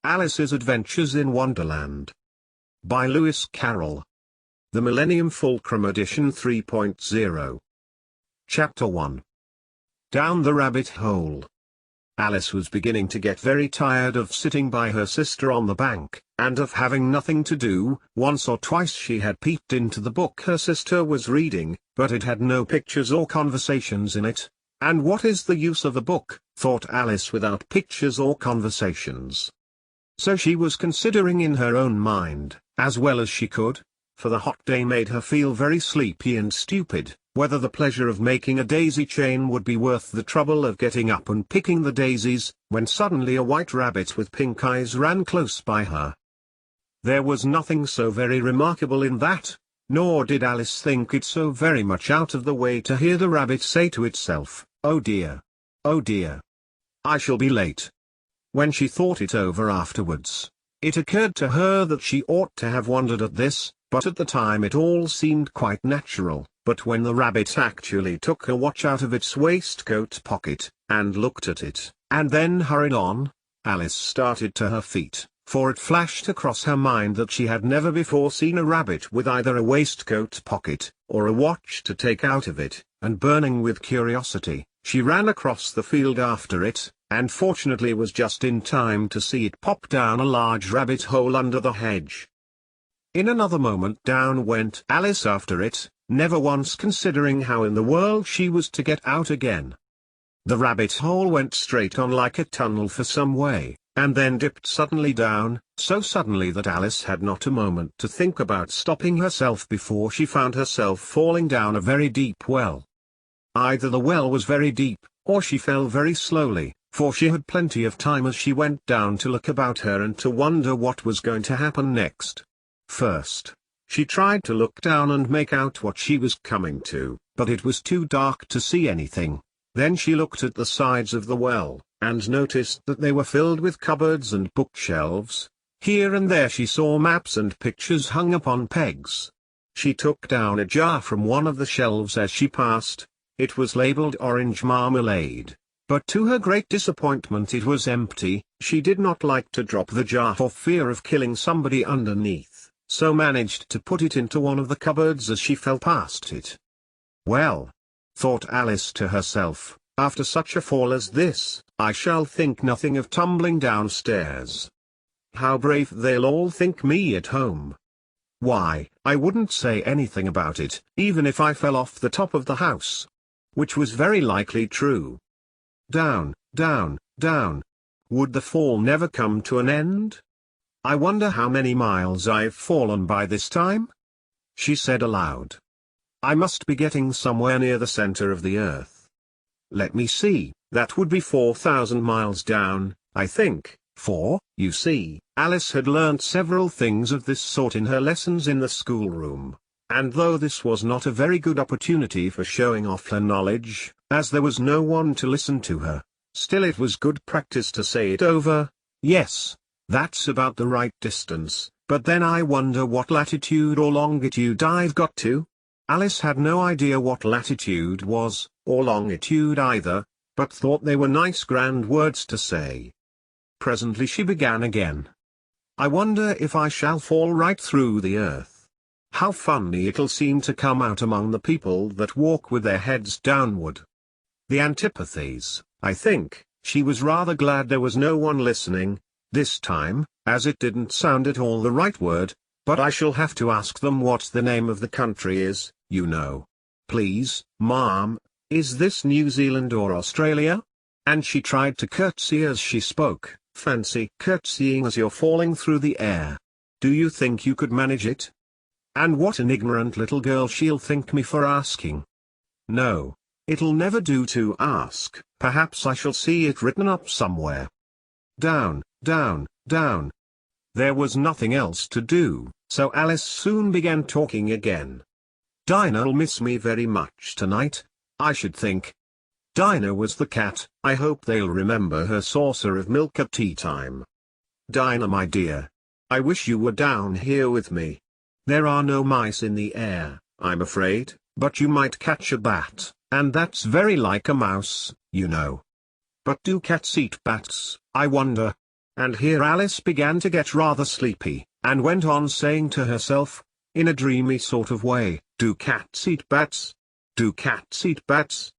Alice's Adventures in Wonderland. By Lewis Carroll. The Millennium Fulcrum Edition 3.0. Chapter 1. Down the Rabbit Hole. Alice was beginning to get very tired of sitting by her sister on the bank, and of having nothing to do. Once or twice she had peeped into the book her sister was reading, but it had no pictures or conversations in it. And what is the use of a book, thought Alice, without pictures or conversations? So she was considering in her own mind, as well as she could, for the hot day made her feel very sleepy and stupid, whether the pleasure of making a daisy chain would be worth the trouble of getting up and picking the daisies, when suddenly a white rabbit with pink eyes ran close by her. There was nothing so very remarkable in that, nor did Alice think it so very much out of the way to hear the rabbit say to itself, "Oh dear! Oh dear! I shall be late." When she thought it over afterwards, it occurred to her that she ought to have wondered at this, but at the time it all seemed quite natural. But when the rabbit actually took her watch out of its waistcoat pocket, and looked at it, and then hurried on, Alice started to her feet, for it flashed across her mind that she had never before seen a rabbit with either a waistcoat pocket, or a watch to take out of it, and burning with curiosity, she ran across the field after it, and fortunately was just in time to see it pop down a large rabbit hole under the hedge. In another moment down went Alice after it, never once considering how in the world she was to get out again. The rabbit hole went straight on like a tunnel for some way, and then dipped suddenly down, so suddenly that Alice had not a moment to think about stopping herself before she found herself falling down a very deep well. Either the well was very deep, or she fell very slowly, for she had plenty of time as she went down to look about her and to wonder what was going to happen next. First, she tried to look down and make out what she was coming to, but it was too dark to see anything. Then she looked at the sides of the well, and noticed that they were filled with cupboards and bookshelves. Here and there she saw maps and pictures hung upon pegs. She took down a jar from one of the shelves as she passed. It was labeled orange marmalade, but to her great disappointment it was empty. She did not like to drop the jar for fear of killing somebody underneath, so managed to put it into one of the cupboards as she fell past it. "Well," thought Alice to herself, "after such a fall as this, I shall think nothing of tumbling downstairs. How brave they'll all think me at home. Why, I wouldn't say anything about it, even if I fell off the top of the house." Which was very likely true. Down, down, down. Would the fall never come to an end? "I wonder how many miles I've fallen by this time?" she said aloud. "I must be getting somewhere near the center of the earth. Let me see, that would be 4,000 miles down, I think," for, you see, Alice had learnt several things of this sort in her lessons in the schoolroom. And though this was not a very good opportunity for showing off her knowledge, as there was no one to listen to her, still it was good practice to say it over. "Yes, that's about the right distance, but then I wonder what latitude or longitude I've got to." Alice had no idea what latitude was, or longitude either, but thought they were nice grand words to say. Presently she began again. "I wonder if I shall fall right through the earth. How funny it'll seem to come out among the people that walk with their heads downward. The antipathies, I think." She was rather glad there was no one listening, this time, as it didn't sound at all the right word, "but I shall have to ask them what the name of the country is, you know. Please, ma'am, is this New Zealand or Australia?" And she tried to curtsy as she spoke. Fancy curtsying as you're falling through the air. Do you think you could manage it? And what an ignorant little girl she'll think me for asking. No, it'll never do to ask. Perhaps I shall see it written up somewhere. Down, down, down. There was nothing else to do, so Alice soon began talking again. "Dinah'll miss me very much tonight, I should think. Dinah was the cat. I hope they'll remember her saucer of milk at tea time. Dinah, my dear, I wish you were down here with me. There are no mice in the air, I'm afraid, but you might catch a bat, and that's very like a mouse, you know. But do cats eat bats, I wonder? And here Alice began to get rather sleepy, and went on saying to herself, in a dreamy sort of way, "Do cats eat bats? Do cats eat bats?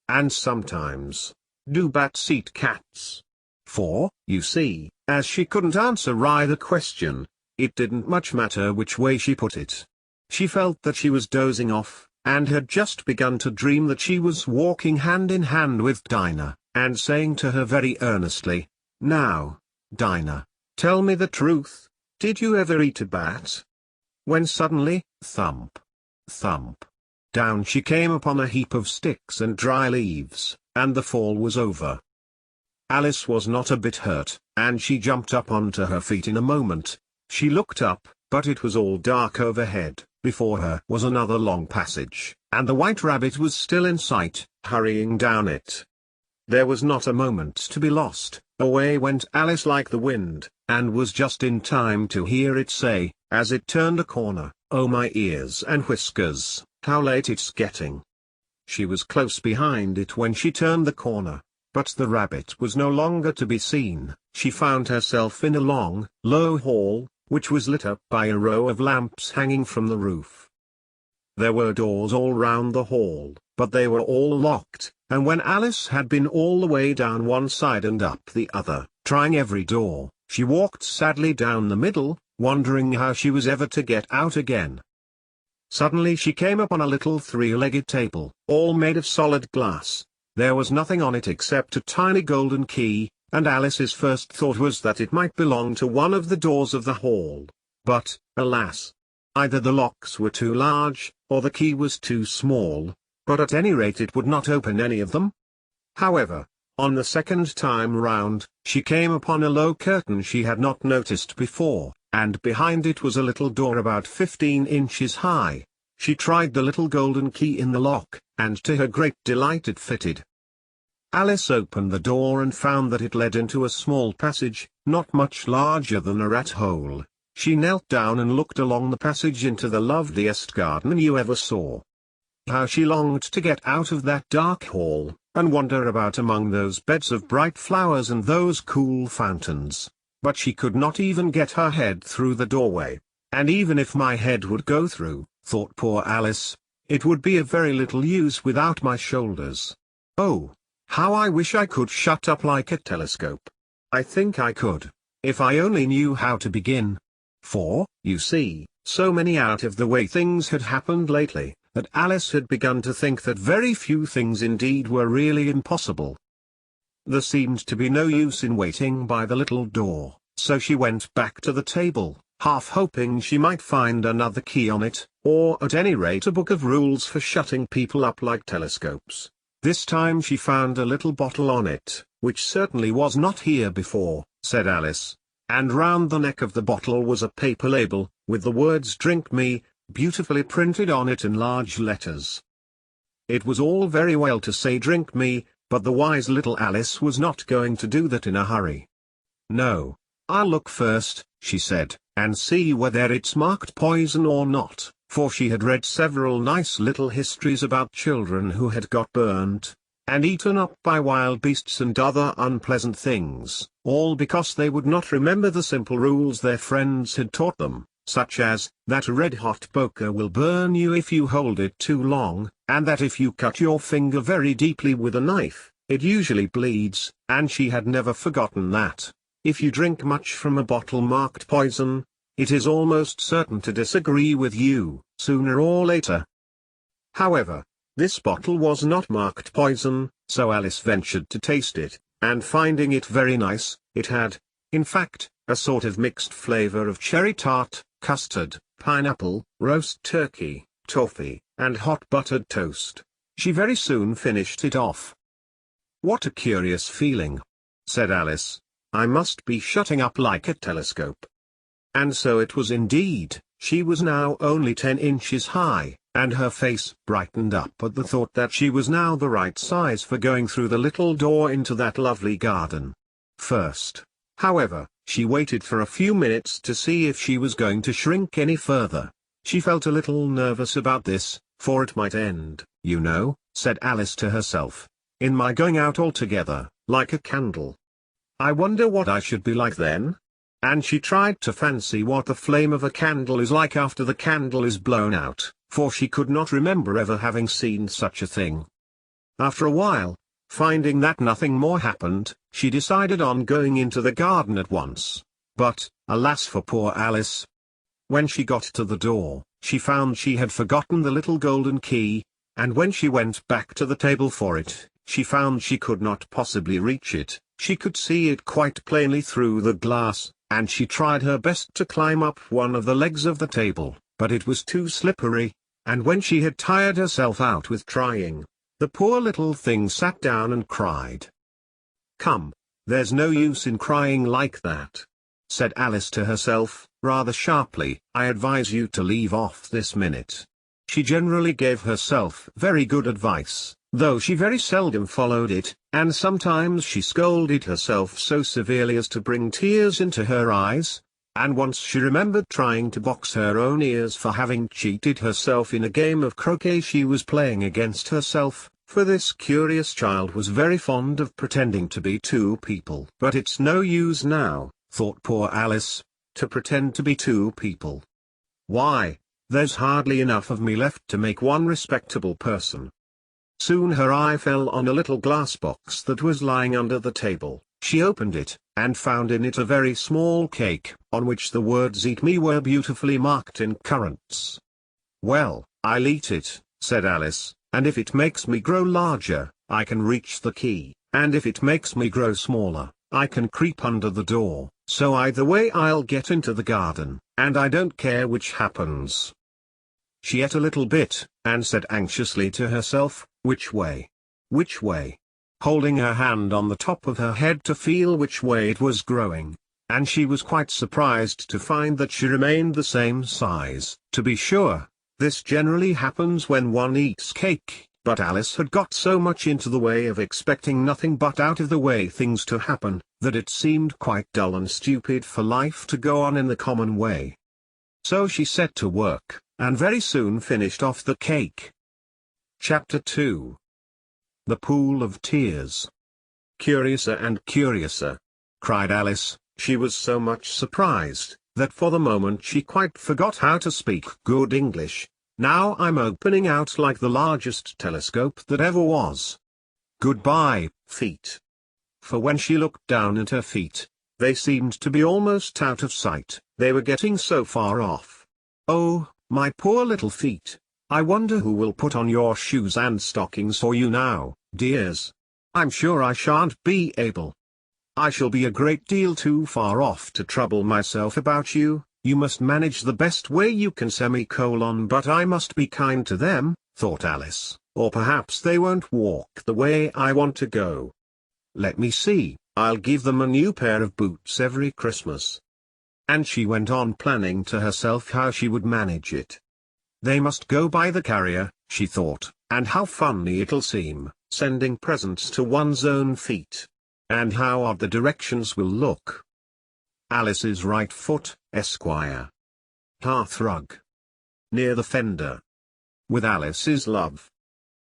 And sometimes, do bats eat cats?" For, you see, as she couldn't answer either question, it didn't much matter which way she put it. She felt that she was dozing off, and had just begun to dream that she was walking hand in hand with Dinah, and saying to her very earnestly, "Now, Dinah, tell me the truth, did you ever eat a bat?" When suddenly, thump, thump, down she came upon a heap of sticks and dry leaves, and the fall was over. Alice was not a bit hurt, and she jumped up onto her feet in a moment. She looked up, but it was all dark overhead. Before her was another long passage, and the White Rabbit was still in sight, hurrying down it. There was not a moment to be lost. Away went Alice like the wind, and was just in time to hear it say, as it turned a corner, "Oh my ears and whiskers, how late it's getting." She was close behind it when she turned the corner, but the rabbit was no longer to be seen. She found herself in a long, low hall, which was lit up by a row of lamps hanging from the roof. There were doors all round the hall, but they were all locked, and when Alice had been all the way down one side and up the other, trying every door, she walked sadly down the middle, wondering how she was ever to get out again. Suddenly she came upon a little three-legged table, all made of solid glass. There was nothing on it except a tiny golden key, and Alice's first thought was that it might belong to one of the doors of the hall. But, alas! Either the locks were too large, or the key was too small, but at any rate it would not open any of them. However, on the second time round, she came upon a low curtain she had not noticed before, and behind it was a little door about 15 inches high. She tried the little golden key in the lock, and to her great delight it fitted. Alice opened the door and found that it led into a small passage, not much larger than a rat hole. She knelt down and looked along the passage into the loveliest garden you ever saw. How she longed to get out of that dark hall, and wander about among those beds of bright flowers and those cool fountains. But she could not even get her head through the doorway. "And even if my head would go through," thought poor Alice, "it would be of very little use without my shoulders. Oh, how I wish I could shut up like a telescope. I think I could, if I only knew how to begin." For, you see, so many out-of-the-way things had happened lately, that Alice had begun to think that very few things indeed were really impossible. There seemed to be no use in waiting by the little door, so she went back to the table, half hoping she might find another key on it, or at any rate a book of rules for shutting people up like telescopes. This time she found a little bottle on it, which certainly was not here before, said Alice, and round the neck of the bottle was a paper label, with the words "Drink Me," beautifully printed on it in large letters. It was all very well to say "Drink me," but the wise little Alice was not going to do that in a hurry. "No, I'll look first," she said, "and see whether it's marked poison or not." For she had read several nice little histories about children who had got burnt, and eaten up by wild beasts and other unpleasant things, all because they would not remember the simple rules their friends had taught them, such as, that a red-hot poker will burn you if you hold it too long, and that if you cut your finger very deeply with a knife, it usually bleeds, and she had never forgotten that, if you drink much from a bottle marked poison, it is almost certain to disagree with you, sooner or later. However, this bottle was not marked poison, so Alice ventured to taste it, and finding it very nice, it had, in fact, a sort of mixed flavor of cherry tart, custard, pineapple, roast turkey, toffee, and hot buttered toast. She very soon finished it off. "What a curious feeling," said Alice. "I must be shutting up like a telescope." And so it was indeed. She was now only 10 inches high, and her face brightened up at the thought that she was now the right size for going through the little door into that lovely garden. First, however, she waited for a few minutes to see if she was going to shrink any further. She felt a little nervous about this, for it might end, you know, said Alice to herself, in my going out altogether, like a candle. I wonder what I should be like then? And she tried to fancy what the flame of a candle is like after the candle is blown out, for she could not remember ever having seen such a thing. After a while, finding that nothing more happened, she decided on going into the garden at once. But, alas for poor Alice! When she got to the door, she found she had forgotten the little golden key, and when she went back to the table for it, she found she could not possibly reach it. She could see it quite plainly through the glass, and she tried her best to climb up one of the legs of the table, but it was too slippery, and when she had tired herself out with trying, the poor little thing sat down and cried. "Come, there's no use in crying like that," said Alice to herself, rather sharply. "I advise you to leave off this minute." She generally gave herself very good advice, though she very seldom followed it, and sometimes she scolded herself so severely as to bring tears into her eyes, and once she remembered trying to box her own ears for having cheated herself in a game of croquet she was playing against herself, for this curious child was very fond of pretending to be two people. But it's no use now, thought poor Alice, to pretend to be two people. Why, there's hardly enough of me left to make one respectable person. Soon her eye fell on a little glass box that was lying under the table. She opened it, and found in it a very small cake, on which the words "Eat me" were beautifully marked in currants. "Well, I'll eat it," said Alice, "and if it makes me grow larger, I can reach the key, and if it makes me grow smaller, I can creep under the door, so either way I'll get into the garden, and I don't care which happens." She ate a little bit, and said anxiously to herself, "Which way? Which way?" holding her hand on the top of her head to feel which way it was growing, and she was quite surprised to find that she remained the same size. To be sure, this generally happens when one eats cake, but Alice had got so much into the way of expecting nothing but out-of-the-way things to happen, that it seemed quite dull and stupid for life to go on in the common way. So she set to work, and very soon finished off the cake. Chapter 2. The Pool of Tears. "Curiouser and curiouser," cried Alice. She was so much surprised, that for the moment she quite forgot how to speak good English. "Now I'm opening out like the largest telescope that ever was. Goodbye, feet." For when she looked down at her feet, they seemed to be almost out of sight, they were getting so far off. "Oh, my poor little feet, I wonder who will put on your shoes and stockings for you now, dears? I'm sure I shan't be able. I shall be a great deal too far off to trouble myself about you. You must manage the best way you can but I must be kind to them," thought Alice, "or perhaps they won't walk the way I want to go. Let me see, I'll give them a new pair of boots every Christmas." And she went on planning to herself how she would manage it. They must go by the carrier, she thought, and how funny it'll seem, sending presents to one's own feet. And how odd the directions will look. Alice's right foot, Esquire. Hearthrug. Near the fender. With Alice's love.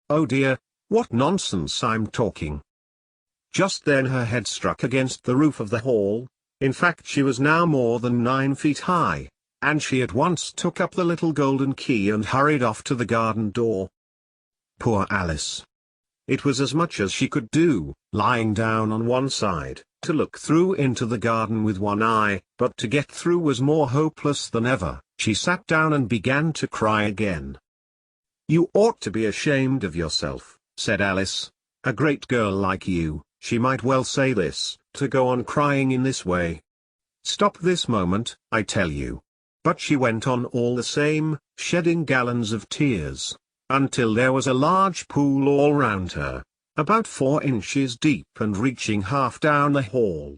Oh dear, what nonsense I'm talking. Just then her head struck against the roof of the hall. In fact, she was now more than 9 feet high, and she at once took up the little golden key and hurried off to the garden door. Poor Alice! It was as much as she could do, lying down on one side, to look through into the garden with one eye, but to get through was more hopeless than ever. She sat down and began to cry again. "You ought to be ashamed of yourself," said Alice. "A great girl like you, she might well say this, to go on crying in this way. Stop this moment, I tell you." But she went on all the same, shedding gallons of tears, until there was a large pool all round her, about 4 inches deep and reaching half down the hall.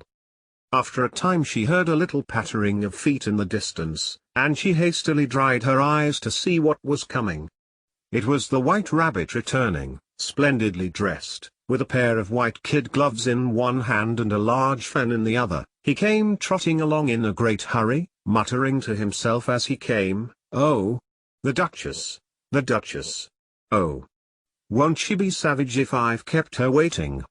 After a time she heard a little pattering of feet in the distance, and she hastily dried her eyes to see what was coming. It was the White Rabbit returning, splendidly dressed, with a pair of white kid gloves in one hand and a large fan in the other. He came trotting along in a great hurry, muttering to himself as he came, "Oh, the Duchess, the Duchess. Oh, won't she be savage if I've kept her waiting?"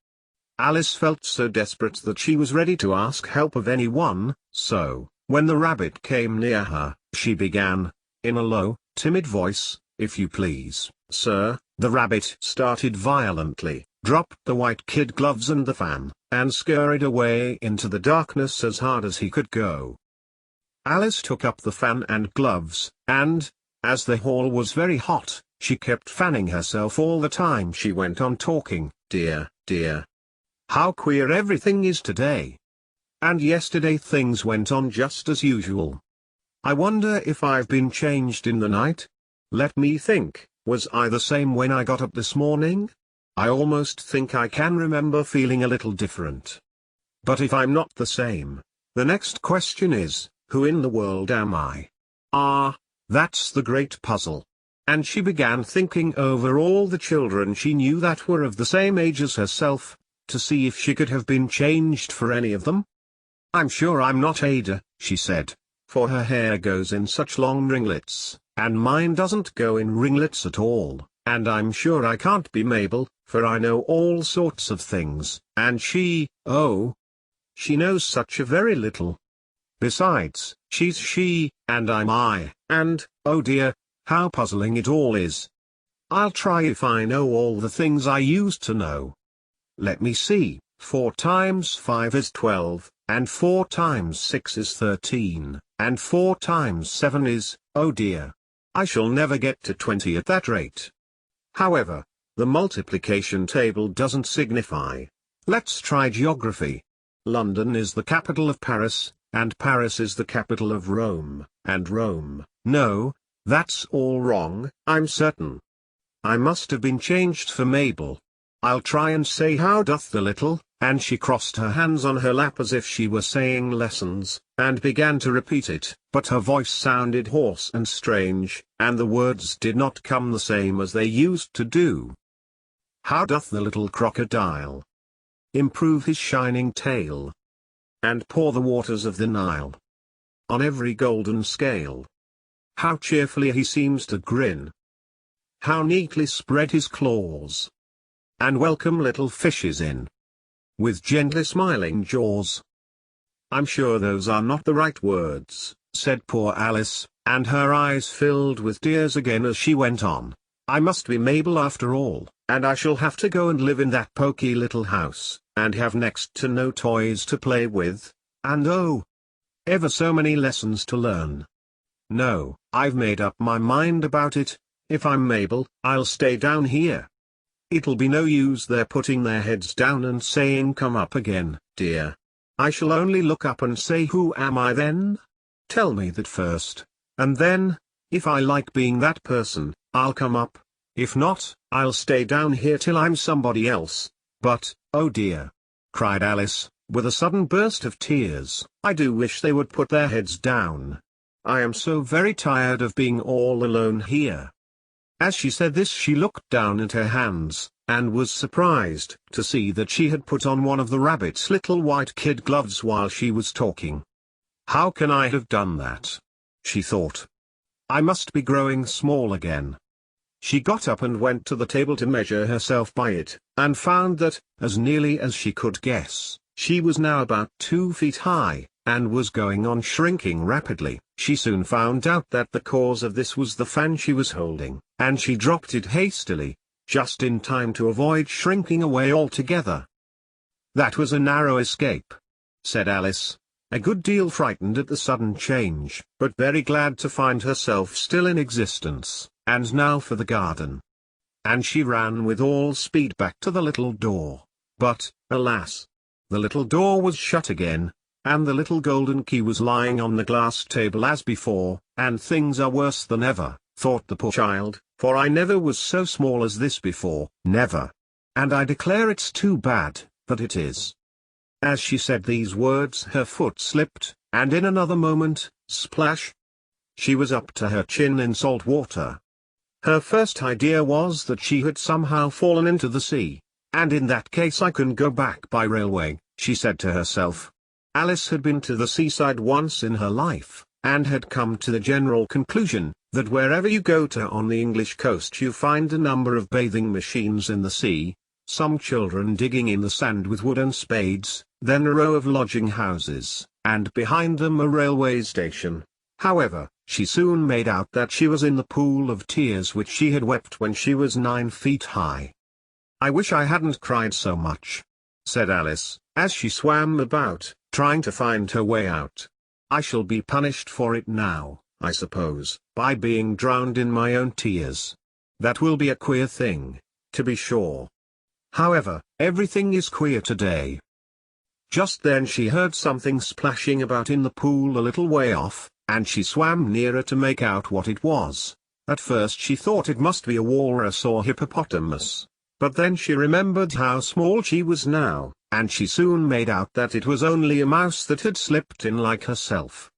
Alice felt so desperate that she was ready to ask help of anyone, so, when the rabbit came near her, she began, in a low, timid voice, "If you please, sir." The rabbit started violently, dropped the white kid gloves and the fan, and scurried away into the darkness as hard as he could go. Alice took up the fan and gloves, and, as the hall was very hot, she kept fanning herself all the time she went on talking. "Dear, dear. How queer everything is today. And yesterday things went on just as usual. I wonder if I've been changed in the night? Let me think, was I the same when I got up this morning? I almost think I can remember feeling a little different. But if I'm not the same, the next question is, who in the world am I? Ah, that's the great puzzle." And she began thinking over all the children she knew that were of the same age as herself, to see if she could have been changed for any of them. "I'm sure I'm not Ada," she said, "for her hair goes in such long ringlets, and mine doesn't go in ringlets at all, and I'm sure I can't be Mabel, for I know all sorts of things, and she knows such a very little. Besides, she's she, and I'm I, and, oh dear, how puzzling it all is. I'll try if I know all the things I used to know. Let me see, 4 times 5 is 12, and 4 times 6 is 13, and 4 times 7 is, oh dear. I shall never get to 20 at that rate. However, the multiplication table doesn't signify. Let's try geography. London is the capital of Paris, and Paris is the capital of Rome, and Rome, no, that's all wrong, I'm certain. I must have been changed for Mabel. I'll try and say how doth the little, and she crossed her hands on her lap as if she were saying lessons, and began to repeat it, but her voice sounded hoarse and strange, and the words did not come the same as they used to do. How doth the little crocodile improve his shining tail, and pour the waters of the Nile on every golden scale? How cheerfully he seems to grin, how neatly spread his claws, and welcome little fishes in, with gently smiling jaws. I'm sure those are not the right words, said poor Alice, and her eyes filled with tears again as she went on. I must be Mabel after all, and I shall have to go and live in that poky little house, and have next to no toys to play with, and oh, ever so many lessons to learn. No, I've made up my mind about it. If I'm Mabel, I'll stay down here. It'll be no use their putting their heads down and saying come up again, dear. I shall only look up and say who am I then? Tell me that first, and then, if I like being that person, I'll come up. If not, I'll stay down here till I'm somebody else. But, oh dear, cried Alice, with a sudden burst of tears, I do wish they would put their heads down. I am so very tired of being all alone here. As she said this she looked down at her hands, and was surprised to see that she had put on one of the rabbit's little white kid gloves while she was talking. How can I have done that? She thought. I must be growing small again. She got up and went to the table to measure herself by it, and found that, as nearly as she could guess, she was now about 2 feet high, and was going on shrinking rapidly. She soon found out that the cause of this was the fan she was holding, and she dropped it hastily, just in time to avoid shrinking away altogether. That was a narrow escape, said Alice, a good deal frightened at the sudden change, but very glad to find herself still in existence. And now for the garden. And she ran with all speed back to the little door. But, alas! The little door was shut again, and the little golden key was lying on the glass table as before, and things are worse than ever, thought the poor child, for I never was so small as this before, never. And I declare it's too bad, that it is. As she said these words her foot slipped, and in another moment, splash! She was up to her chin in salt water. Her first idea was that she had somehow fallen into the sea, and in that case I can go back by railway, she said to herself. Alice had been to the seaside once in her life, and had come to the general conclusion, that wherever you go to on the English coast you find a number of bathing machines in the sea, some children digging in the sand with wooden spades, then a row of lodging houses, and behind them a railway station. However, she soon made out that she was in the pool of tears which she had wept when she was 9 feet high. "I wish I hadn't cried so much," said Alice, as she swam about, trying to find her way out. "I shall be punished for it now, I suppose, by being drowned in my own tears. That will be a queer thing, to be sure. However, everything is queer today." Just then she heard something splashing about in the pool a little way off, and she swam nearer to make out what it was. At first she thought it must be a walrus or hippopotamus, but then she remembered how small she was now, and she soon made out that it was only a mouse that had slipped in like herself.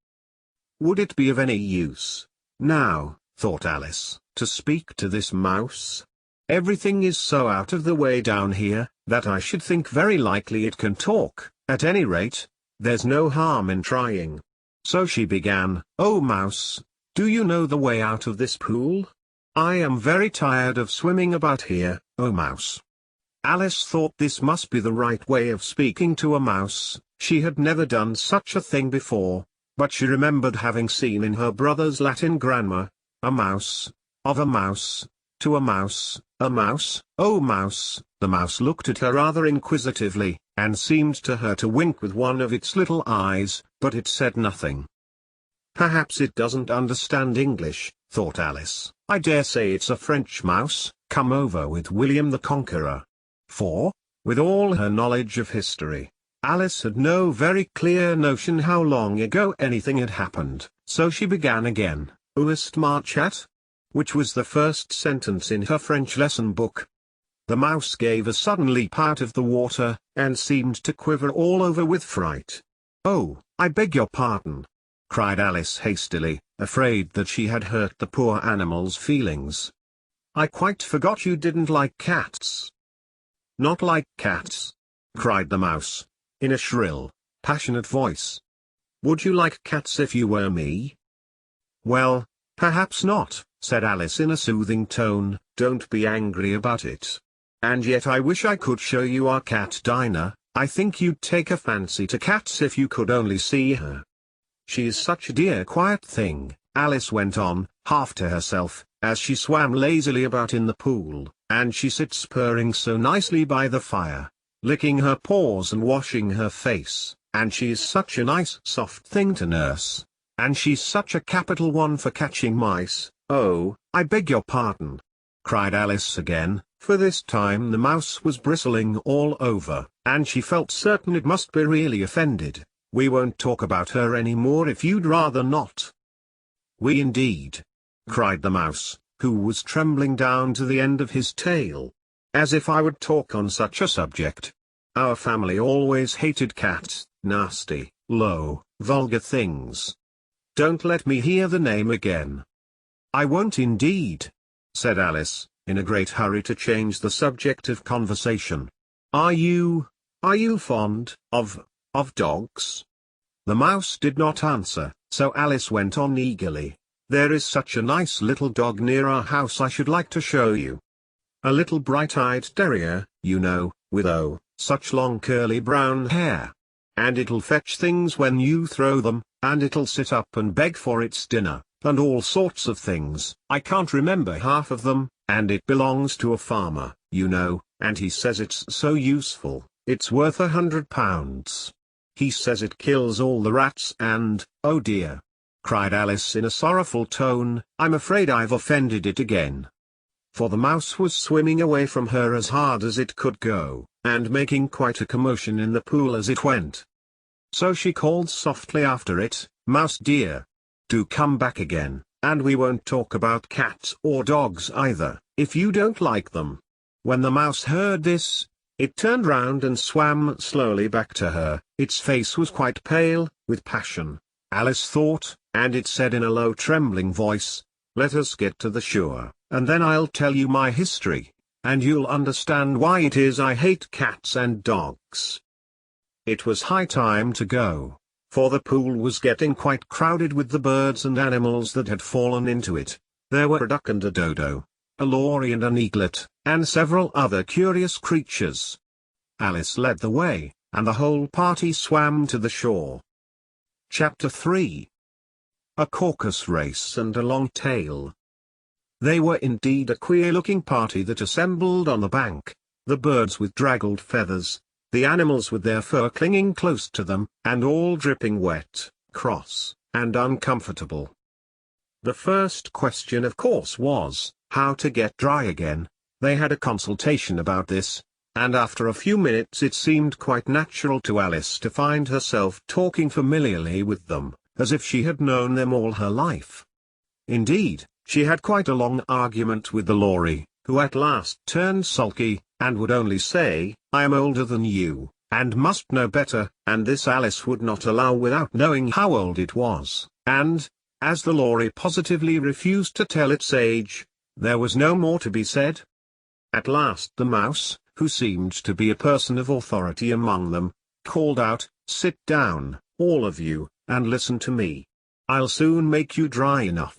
Would it be of any use, now, thought Alice, to speak to this mouse? Everything is so out of the way down here, that I should think very likely it can talk. At any rate, there's no harm in trying. So she began, "Oh mouse, do you know the way out of this pool? I am very tired of swimming about here, oh mouse." Alice thought this must be the right way of speaking to a mouse. She had never done such a thing before, but she remembered having seen in her brother's Latin grammar, a mouse, of a mouse, to a mouse, oh mouse. The mouse looked at her rather inquisitively, and seemed to her to wink with one of its little eyes, but it said nothing. "Perhaps it doesn't understand English," thought Alice. "I dare say it's a French mouse, come over with William the Conqueror." For, with all her knowledge of history, Alice had no very clear notion how long ago anything had happened, so she began again, "Ouest marchat?" which was the first sentence in her French lesson book. The mouse gave a sudden leap out of the water, and seemed to quiver all over with fright. "Oh, I beg your pardon," cried Alice hastily, afraid that she had hurt the poor animal's feelings. "I quite forgot you didn't like cats." "Not like cats?" cried the mouse, in a shrill, passionate voice. "Would you like cats if you were me?" "Well, perhaps not," said Alice in a soothing tone. "Don't be angry about it. And yet I wish I could show you our cat Dinah. I think you'd take a fancy to cats if you could only see her. She is such a dear quiet thing," Alice went on, half to herself, as she swam lazily about in the pool, "and she sits purring so nicely by the fire, licking her paws and washing her face, and she is such a nice soft thing to nurse, and she's such a capital one for catching mice." "Oh, I beg your pardon," cried Alice again, for this time the mouse was bristling all over, and she felt certain it must be really offended. "We won't talk about her any more if you'd rather not." "We indeed," cried the mouse, who was trembling down to the end of his tail. "As if I would talk on such a subject. Our family always hated cats, nasty, low, vulgar things. Don't let me hear the name again." "I won't indeed," said Alice, in a great hurry to change the subject of conversation. Are you fond of dogs?" The mouse did not answer, so Alice went on eagerly. "There is such a nice little dog near our house I should like to show you. A little bright-eyed terrier, you know, with such long curly brown hair. And it'll fetch things when you throw them, and it'll sit up and beg for its dinner, and all sorts of things. I can't remember half of them, and it belongs to a farmer, you know, and he says it's so useful, it's worth £100. He says it kills all the rats and, oh dear," cried Alice in a sorrowful tone, "I'm afraid I've offended it again." For the mouse was swimming away from her as hard as it could go, and making quite a commotion in the pool as it went. So she called softly after it, "Mouse dear, do come back again, and we won't talk about cats or dogs either, if you don't like them." When the mouse heard this, it turned round and swam slowly back to her. Its face was quite pale with passion, Alice thought, and it said in a low trembling voice, "Let us get to the shore, and then I'll tell you my history, and you'll understand why it is I hate cats and dogs." It was high time to go, for the pool was getting quite crowded with the birds and animals that had fallen into it. There were a duck and a dodo, a lory and an eaglet, and several other curious creatures. Alice led the way, and the whole party swam to the shore. Chapter 3. A Caucus Race and a Long Tail. They were indeed a queer-looking party that assembled on the bank, the birds with draggled feathers, the animals with their fur clinging close to them, and all dripping wet, cross, and uncomfortable. The first question of course was, how to get dry again. They had a consultation about this, and after a few minutes it seemed quite natural to Alice to find herself talking familiarly with them, as if she had known them all her life. Indeed, she had quite a long argument with the lory, who at last turned sulky, and would only say, "I am older than you, and must know better," and this Alice would not allow without knowing how old it was, and, as the lory positively refused to tell its age, there was no more to be said. At last the mouse, who seemed to be a person of authority among them, called out, "Sit down, all of you, and listen to me. I'll soon make you dry enough."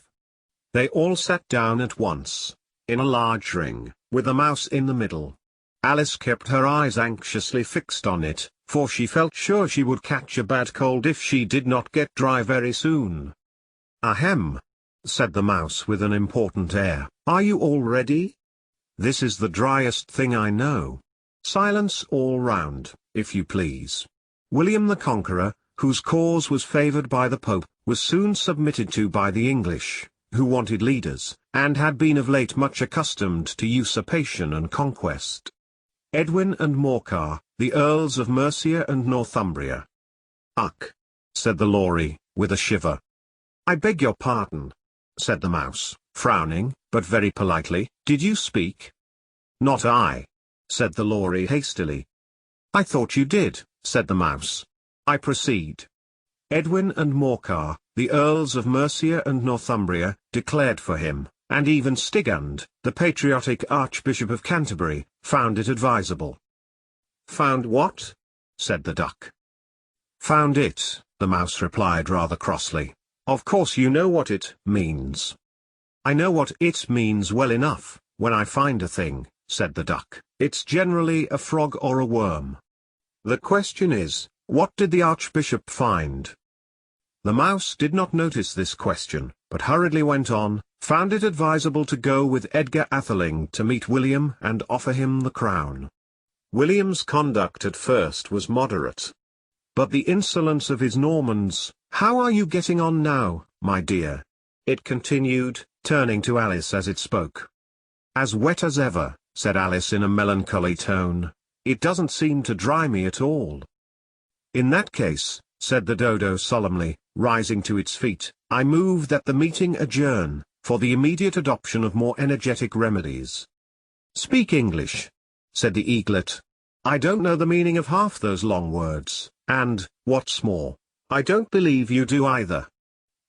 They all sat down at once, in a large ring, with the mouse in the middle. Alice kept her eyes anxiously fixed on it, for she felt sure she would catch a bad cold if she did not get dry very soon. "Ahem!" said the mouse with an important air. "Are you all ready? This is the driest thing I know. Silence all round, if you please." William the Conqueror, whose cause was favoured by the Pope, was soon submitted to by the English, who wanted leaders, and had been of late much accustomed to usurpation and conquest. Edwin and Morcar, the Earls of Mercia and Northumbria. "Ugh!" said the lory, with a shiver. "I beg your pardon," said the mouse, frowning, but very politely. "Did you speak?" "Not I," said the lory hastily. "I thought you did," said the mouse. "I proceed." Edwin and Morcar, the Earls of Mercia and Northumbria, declared for him, and even Stigand, the patriotic Archbishop of Canterbury, found it advisable. "Found what?" said the duck. "Found it," the mouse replied rather crossly. "Of course you know what it means." "I know what it means well enough. When I find a thing," said the duck, "it's generally a frog or a worm. The question is, what did the Archbishop find?" The mouse did not notice this question, but hurriedly went on, "Found it advisable to go with Edgar Atheling to meet William and offer him the crown. William's conduct at first was moderate. But the insolence of his Normans, how are you getting on now, my dear?" it continued, turning to Alice as it spoke. "As wet as ever," said Alice in a melancholy tone. "It doesn't seem to dry me at all." "In that case," said the dodo solemnly, rising to its feet, "I move that the meeting adjourn, for the immediate adoption of more energetic remedies." "Speak English," said the eaglet. "I don't know the meaning of half those long words, and, what's more, I don't believe you do either."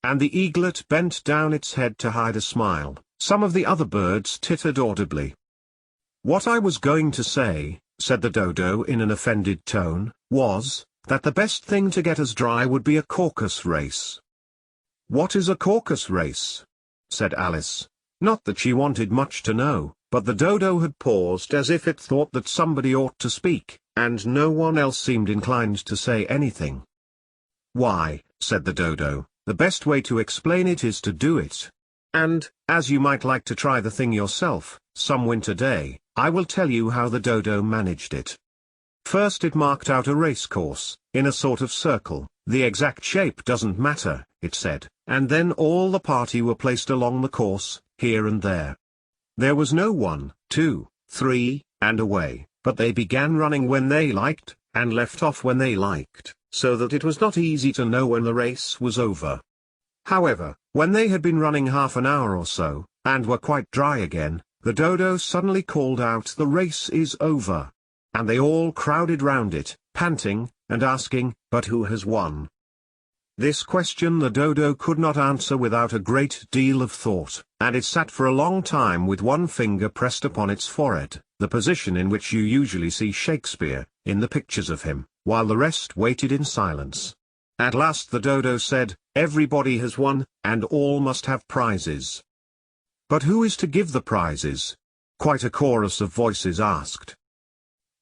And the eaglet bent down its head to hide a smile. Some of the other birds tittered audibly. "What I was going to say," said the dodo in an offended tone, "was, that the best thing to get us dry would be a Caucus race." "What is a Caucus race?" said Alice. Not that she wanted much to know, but the dodo had paused as if it thought that somebody ought to speak, and no one else seemed inclined to say anything. "Why," said the dodo, "the best way to explain it is to do it. And, as you might like to try the thing yourself, some winter day, I will tell you how the dodo managed it. First it marked out a race course, in a sort of circle. The exact shape doesn't matter, it said, and then all the party were placed along the course, here and there. There was no 1, 2, 3, and away, but they began running when they liked, and left off when they liked, so that it was not easy to know when the race was over. However, when they had been running half an hour or so, and were quite dry again, the dodo suddenly called out, "The race is over." And they all crowded round it, panting, and asking, "But who has won?" This question the dodo could not answer without a great deal of thought, and it sat for a long time with one finger pressed upon its forehead, the position in which you usually see Shakespeare, in the pictures of him, while the rest waited in silence. At last the dodo said, "Everybody has won, and all must have prizes." "But who is to give the prizes?" quite a chorus of voices asked.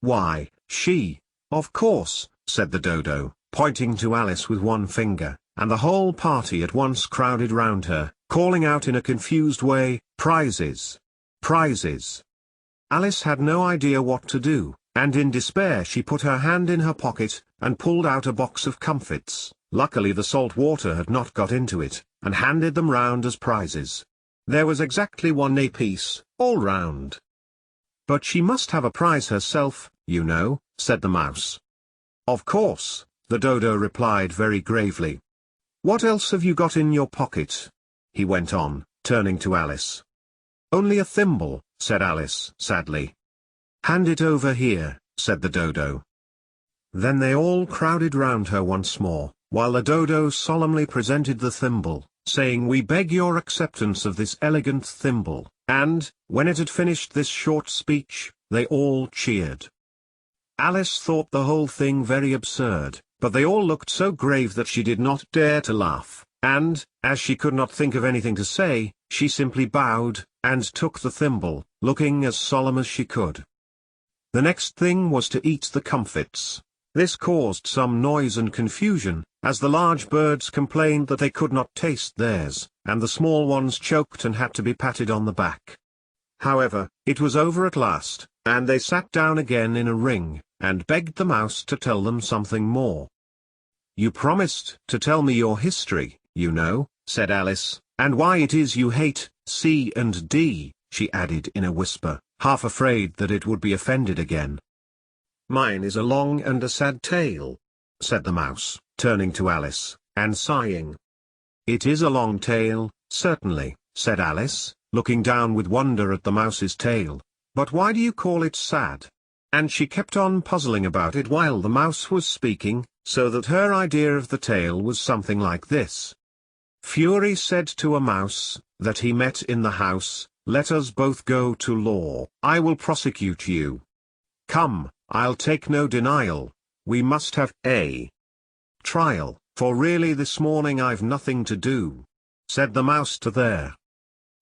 "Why, she, of course," said the dodo, pointing to Alice with one finger, and the whole party at once crowded round her, calling out in a confused way, "Prizes! Prizes!" Alice had no idea what to do, and in despair she put her hand in her pocket, and pulled out a box of comfits. Luckily the salt water had not got into it, and handed them round as prizes. There was exactly one apiece, all round. "But she must have a prize herself, you know," said the mouse. "Of course," the dodo replied very gravely. "What else have you got in your pocket?" he went on, turning to Alice. "Only a thimble," said Alice sadly. "Hand it over here," said the dodo. Then they all crowded round her once more, while the dodo solemnly presented the thimble, saying, "We beg your acceptance of this elegant thimble," and, when it had finished this short speech, they all cheered. Alice thought the whole thing very absurd, but they all looked so grave that she did not dare to laugh, and, as she could not think of anything to say, she simply bowed, and took the thimble, looking as solemn as she could. The next thing was to eat the comfits. This caused some noise and confusion, as the large birds complained that they could not taste theirs, and the small ones choked and had to be patted on the back. However, it was over at last, and they sat down again in a ring, and begged the mouse to tell them something more. "You promised to tell me your history, you know," said Alice, "and why it is you hate C and D," she added in a whisper, half afraid that it would be offended again. "Mine is a long and a sad tale," said the mouse, turning to Alice, and sighing. "It is a long tale, certainly," said Alice, looking down with wonder at the mouse's tail. "But why do you call it sad?" And she kept on puzzling about it while the mouse was speaking, so that her idea of the tale was something like this. Fury said to a mouse, that he met in the house, "Let us both go to law. I will prosecute you. Come, I'll take no denial, we must have a trial, for really this morning I've nothing to do." Said the mouse to their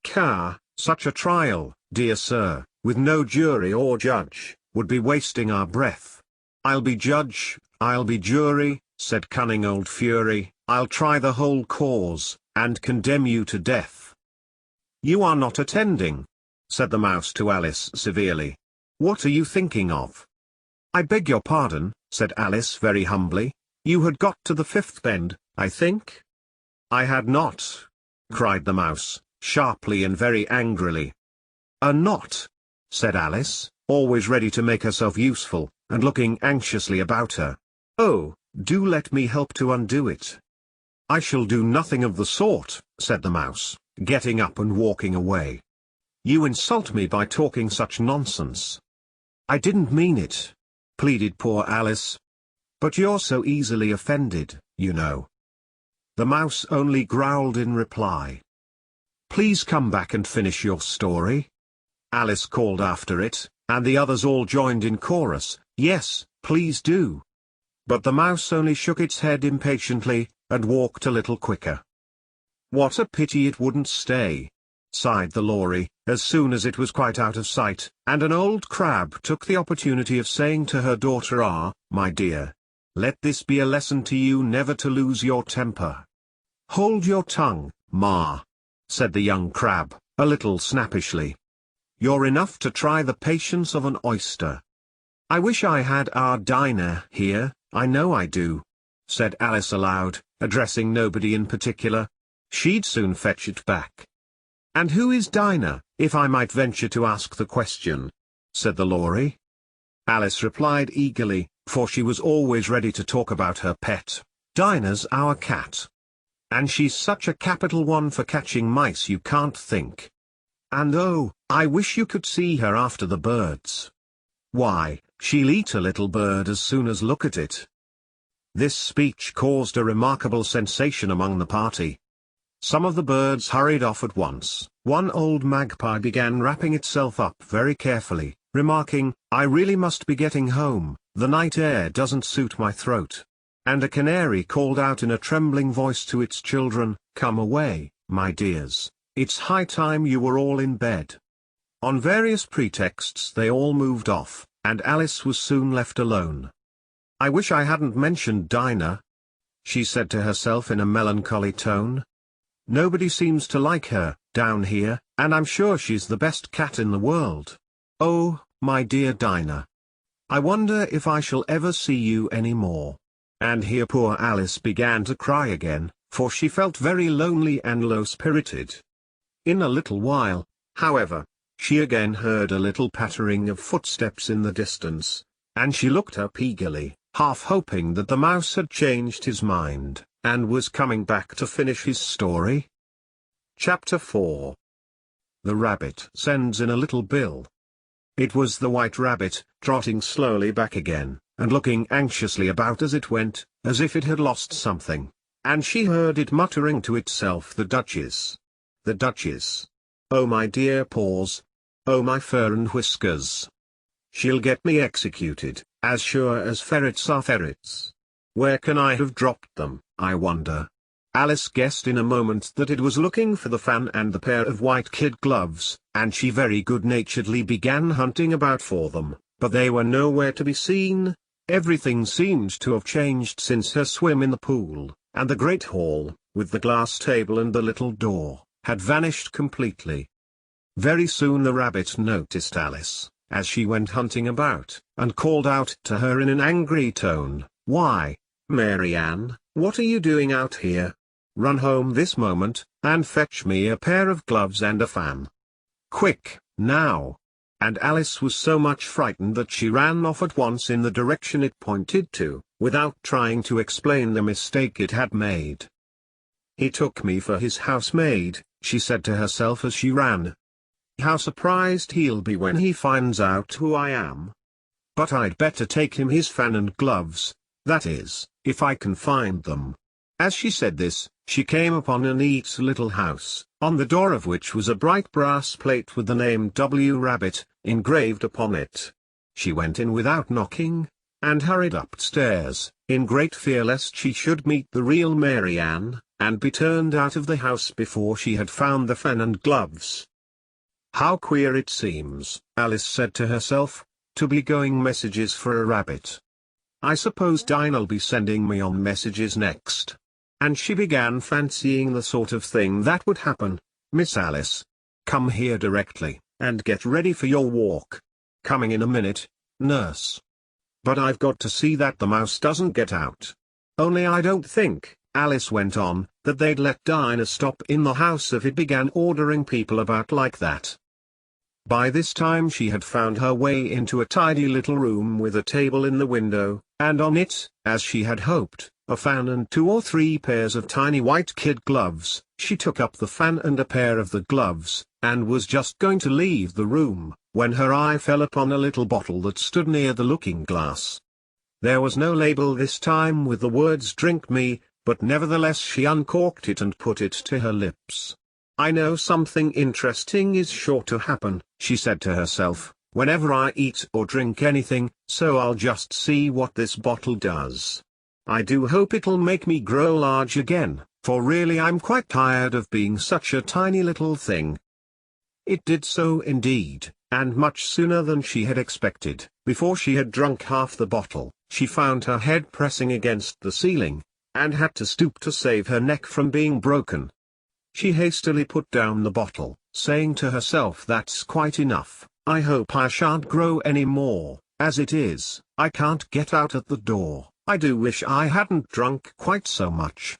car, "Such a trial, dear sir, with no jury or judge, would be wasting our breath." "I'll be judge, I'll be jury," said cunning old Fury, "I'll try the whole cause, and condemn you to death." "You are not attending," said the mouse to Alice severely. "What are you thinking of?" "I beg your pardon," said Alice very humbly, "you had got to the fifth bend, I think?" "I had not," cried the mouse, sharply and very angrily. "Not," said Alice, always ready to make herself useful, and looking anxiously about her. "Oh, do let me help to undo it." "I shall do nothing of the sort," said the mouse, getting up and walking away. "You insult me by talking such nonsense." "I didn't mean it," pleaded poor Alice. "But you're so easily offended, you know." The mouse only growled in reply. "Please come back and finish your story," Alice called after it, and the others all joined in chorus, "Yes, please do." But the mouse only shook its head impatiently, and walked a little quicker. "What a pity it wouldn't stay," sighed the lory, as soon as it was quite out of sight, and an old crab took the opportunity of saying to her daughter, "Ah, my dear, let this be a lesson to you never to lose your temper." "Hold your tongue, ma," said the young crab, a little snappishly. "You're enough to try the patience of an oyster." "I wish I had our Dinah here, I know I do," said Alice aloud, addressing nobody in particular. "She'd soon fetch it back." "And who is Dinah, if I might venture to ask the question?" said the lory. Alice replied eagerly, for she was always ready to talk about her pet. "Dinah's our cat. And she's such a capital one for catching mice you can't think. And oh, I wish you could see her after the birds. Why, she'll eat a little bird as soon as look at it." This speech caused a remarkable sensation among the party. Some of the birds hurried off at once. One old magpie began wrapping itself up very carefully, remarking, "I really must be getting home, the night air doesn't suit my throat." And a canary called out in a trembling voice to its children, "Come away, my dears. It's high time you were all in bed." On various pretexts they all moved off, and Alice was soon left alone. "I wish I hadn't mentioned Dinah," she said to herself in a melancholy tone. "Nobody seems to like her, down here, and I'm sure she's the best cat in the world. Oh, my dear Dinah. I wonder if I shall ever see you any more." And here poor Alice began to cry again, for she felt very lonely and low-spirited. In a little while, however, she again heard a little pattering of footsteps in the distance, and she looked up eagerly, half hoping that the mouse had changed his mind, and was coming back to finish his story. Chapter 4. The Rabbit Sends in a Little Bill. It was the White Rabbit, trotting slowly back again, and looking anxiously about as it went, as if it had lost something, and she heard it muttering to itself, "The Duchess. The Duchess. Oh my dear paws. Oh my fur and whiskers. She'll get me executed, as sure as ferrets are ferrets. Where can I have dropped them, I wonder?" Alice guessed in a moment that it was looking for the fan and the pair of white kid gloves, and she very good-naturedly began hunting about for them, but they were nowhere to be seen. Everything seemed to have changed since her swim in the pool, and the great hall, with the glass table and the little door, had vanished completely. Very soon the rabbit noticed Alice, as she went hunting about, and called out to her in an angry tone, "Why, Mary Ann, what are you doing out here? Run home this moment, and fetch me a pair of gloves and a fan. Quick, now!" And Alice was so much frightened that she ran off at once in the direction it pointed to, without trying to explain the mistake it had made. "He took me for his housemaid," she said to herself as she ran. "How surprised he'll be when he finds out who I am. But I'd better take him his fan and gloves, that is, if I can find them." As she said this, she came upon a neat little house, on the door of which was a bright brass plate with the name W. Rabbit engraved upon it. She went in without knocking, and hurried upstairs, in great fear lest she should meet the real Mary Ann, and be turned out of the house before she had found the fan and gloves. "How queer it seems," Alice said to herself, "to be going messages for a rabbit. I suppose Dinah'll be sending me on messages next." And she began fancying the sort of thing that would happen. "Miss Alice, come here directly, and get ready for your walk. Coming in a minute, nurse. But I've got to see that the mouse doesn't get out. Only I don't think," Alice went on, "that they'd let Dinah stop in the house if it began ordering people about like that." By this time she had found her way into a tidy little room with a table in the window, and on it, as she had hoped, a fan and 2 or 3 pairs of tiny white kid gloves. She took up the fan and a pair of the gloves, and was just going to leave the room, when her eye fell upon a little bottle that stood near the looking-glass. There was no label this time with the words "Drink me," but nevertheless she uncorked it and put it to her lips. "I know something interesting is sure to happen," she said to herself, "whenever I eat or drink anything, so I'll just see what this bottle does. I do hope it'll make me grow large again, for really I'm quite tired of being such a tiny little thing." It did so indeed, and much sooner than she had expected. Before she had drunk half the bottle, she found her head pressing against the ceiling, and had to stoop to save her neck from being broken. She hastily put down the bottle, saying to herself, "That's quite enough. I hope I shan't grow any more. As it is, I can't get out at the door. I do wish I hadn't drunk quite so much."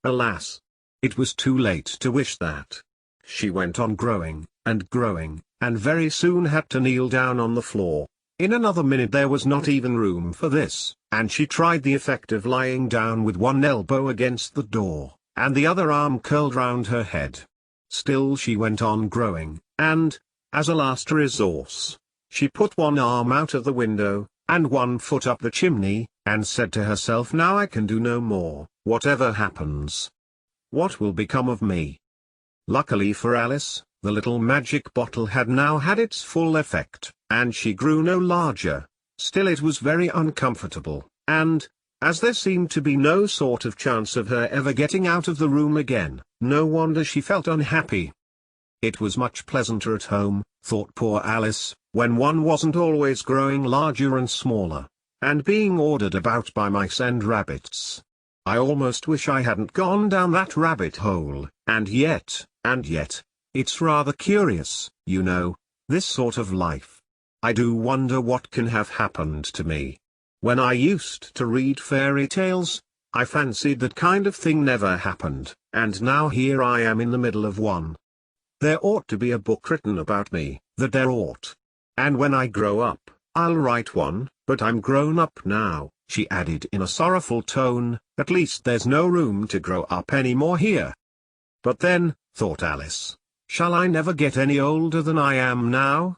Alas! It was too late to wish that. She went on growing, and very soon had to kneel down on the floor. In another minute there was not even room for this, and she tried the effect of lying down with one elbow against the door, and the other arm curled round her head. Still she went on growing, and, as a last resource, she put one arm out of the window, and one foot up the chimney, and said to herself, "Now I can do no more, whatever happens. What will become of me?" Luckily for Alice, the little magic bottle had now had its full effect, and she grew no larger. Still it was very uncomfortable, and, as there seemed to be no sort of chance of her ever getting out of the room again, no wonder she felt unhappy. It was much pleasanter at home, thought poor Alice, when one wasn't always growing larger and smaller, and being ordered about by mice and rabbits. I almost wish I hadn't gone down that rabbit hole, and yet, it's rather curious, you know, this sort of life. I do wonder what can have happened to me. When I used to read fairy tales, I fancied that kind of thing never happened, and now here I am in the middle of one. There ought to be a book written about me, that there ought. And when I grow up, I'll write one, but I'm grown up now, she added in a sorrowful tone. At least there's no room to grow up any more here. But then, thought Alice, shall I never get any older than I am now?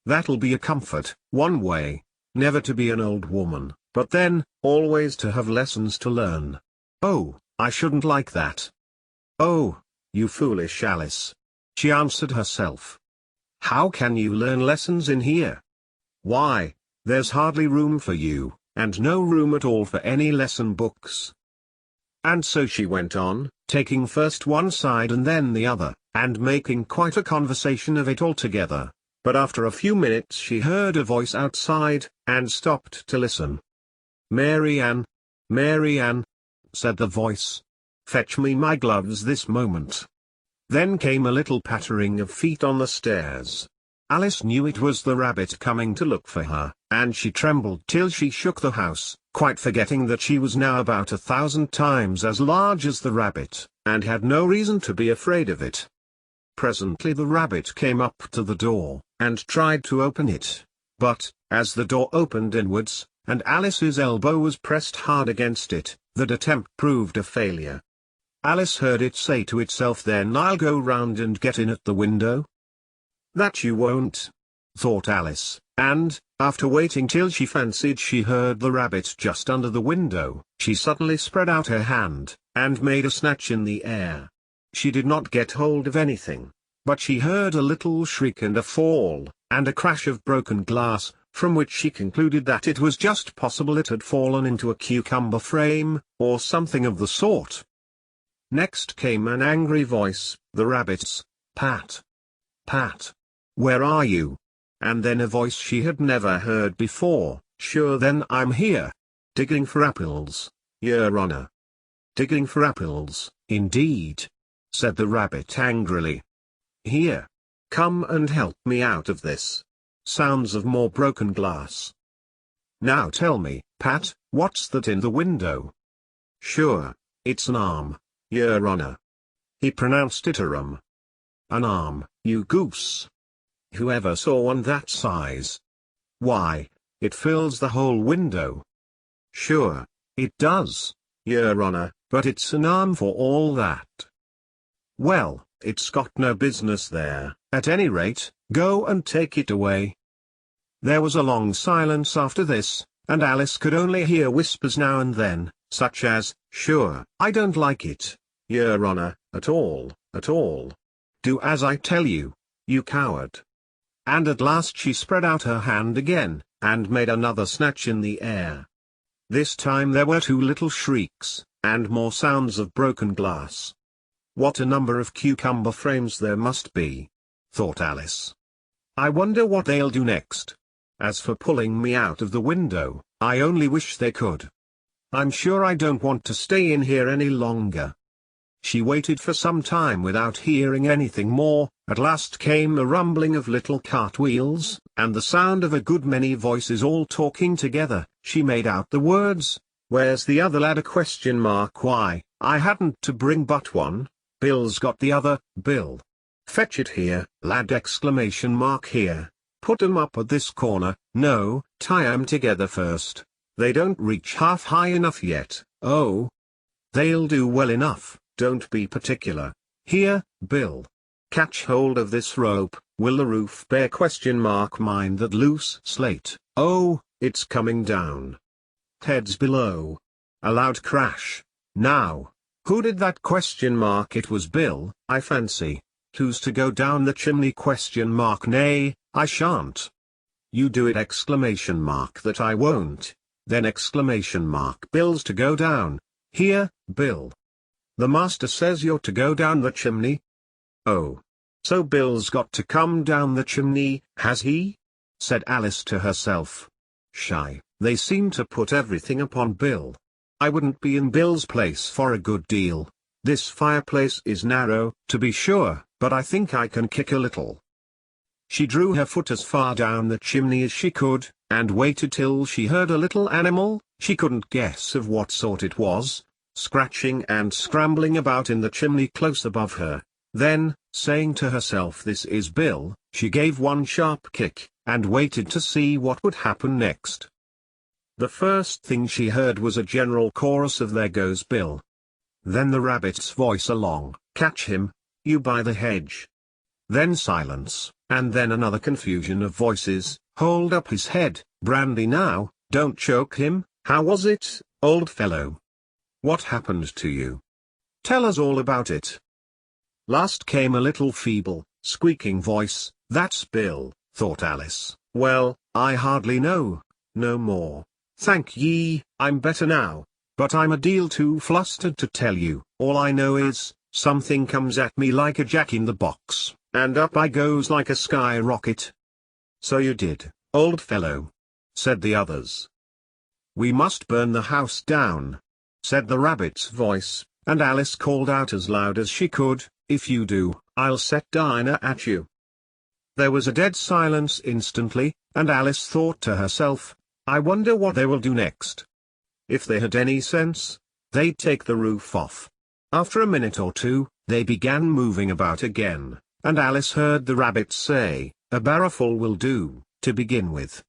That'll be a comfort, one way, never to be an old woman, but then, always to have lessons to learn. Oh, I shouldn't like that. Oh, you foolish Alice, she answered herself. How can you learn lessons in here? Why, there's hardly room for you, and no room at all for any lesson books. And so she went on, taking first one side and then the other, and making quite a conversation of it altogether. But after a few minutes she heard a voice outside, and stopped to listen. "Mary Ann, said the voice. "Fetch me my gloves this moment." Then came a little pattering of feet on the stairs. Alice knew it was the rabbit coming to look for her, and she trembled till she shook the house, quite forgetting that she was now about 1,000 times as large as the rabbit, and had no reason to be afraid of it. Presently the rabbit came up to the door, and tried to open it, but, as the door opened inwards, and Alice's elbow was pressed hard against it, that attempt proved a failure. Alice heard it say to itself, "Then I'll go round and get in at the window." "That you won't," thought Alice, and, after waiting till she fancied she heard the rabbit just under the window, she suddenly spread out her hand, and made a snatch in the air. She did not get hold of anything, but she heard a little shriek and a fall, and a crash of broken glass, from which she concluded that it was just possible it had fallen into a cucumber frame, or something of the sort. Next came an angry voice, the rabbit's, "Pat! Pat! Where are you?" And then a voice she had never heard before, "Sure then I'm here. Digging for apples, Yer Honor." "Digging for apples, indeed," said the rabbit angrily. "Here. Come and help me out of this. Sounds of more broken glass. Now tell me, Pat, what's that in the window?" "Sure, it's an arm, Yer Honor." He pronounced it arum. "An arm, you goose. Whoever saw one that size? Why, it fills the whole window." "Sure, it does, Yer Honor, but it's an arm for all that." "Well, it's got no business there, at any rate, go and take it away." There was a long silence after this, and Alice could only hear whispers now and then, such as, "Sure, I don't like it, Yer Honor, at all, at all. Do as I tell you, you coward." And at last she spread out her hand again, and made another snatch in the air. This time there were two little shrieks, and more sounds of broken glass. "What a number of cucumber frames there must be," thought Alice. "I wonder what they'll do next. As for pulling me out of the window, I only wish they could. I'm sure I don't want to stay in here any longer." She waited for some time without hearing anything more. At last came a rumbling of little cartwheels, and the sound of a good many voices all talking together. She made out the words, "Where's the other lad? ? Why, I hadn't to bring but one. Bill's got the other, Bill. Fetch it here, lad! ! Here. Put 'em up at this corner. No, tie 'em together first. They don't reach half high enough yet. Oh, they'll do well enough. Don't be particular. Here, Bill. Catch hold of this rope. Will the roof bear ? Mind that loose slate. Oh, it's coming down. Heads below." A loud crash. "Now, who did that ? It was Bill, I fancy. Who's to go down the chimney ? Nay, I shan't." "You do it ! That I won't." Then ! "Bill's to go down. Here, Bill. The master says you're to go down the chimney." "Oh. "So Bill's got to come down the chimney, has he?" said Alice to herself. "Shy, they seem to put everything upon Bill. I wouldn't be in Bill's place for a good deal. This fireplace is narrow, to be sure, but I think I can kick a little." She drew her foot as far down the chimney as she could, and waited till she heard a little animal, she couldn't guess of what sort it was, scratching and scrambling about in the chimney close above her. Then, saying to herself, "This is Bill," she gave one sharp kick, and waited to see what would happen next. The first thing she heard was a general chorus of "There goes Bill." Then the rabbit's voice along, "Catch him, you by the hedge." Then silence, and then another confusion of voices, "Hold up his head, brandy now, don't choke him, how was it, old fellow? What happened to you? Tell us all about it." Last came a little feeble, squeaking voice. "That's Bill," thought Alice. "Well, I hardly know, no more. Thank ye, I'm better now, but I'm a deal too flustered to tell you. All I know is, something comes at me like a jack-in-the-box, and up I goes like a sky-rocket." "So you did, old fellow," said the others. "We must burn the house down," said the rabbit's voice, and Alice called out as loud as she could, "If you do, I'll set Dinah at you." There was a dead silence instantly, and Alice thought to herself, "I wonder what they will do next. If they had any sense, they'd take the roof off." After a minute or two, they began moving about again, and Alice heard the rabbit say, "A barrowful will do, to begin with."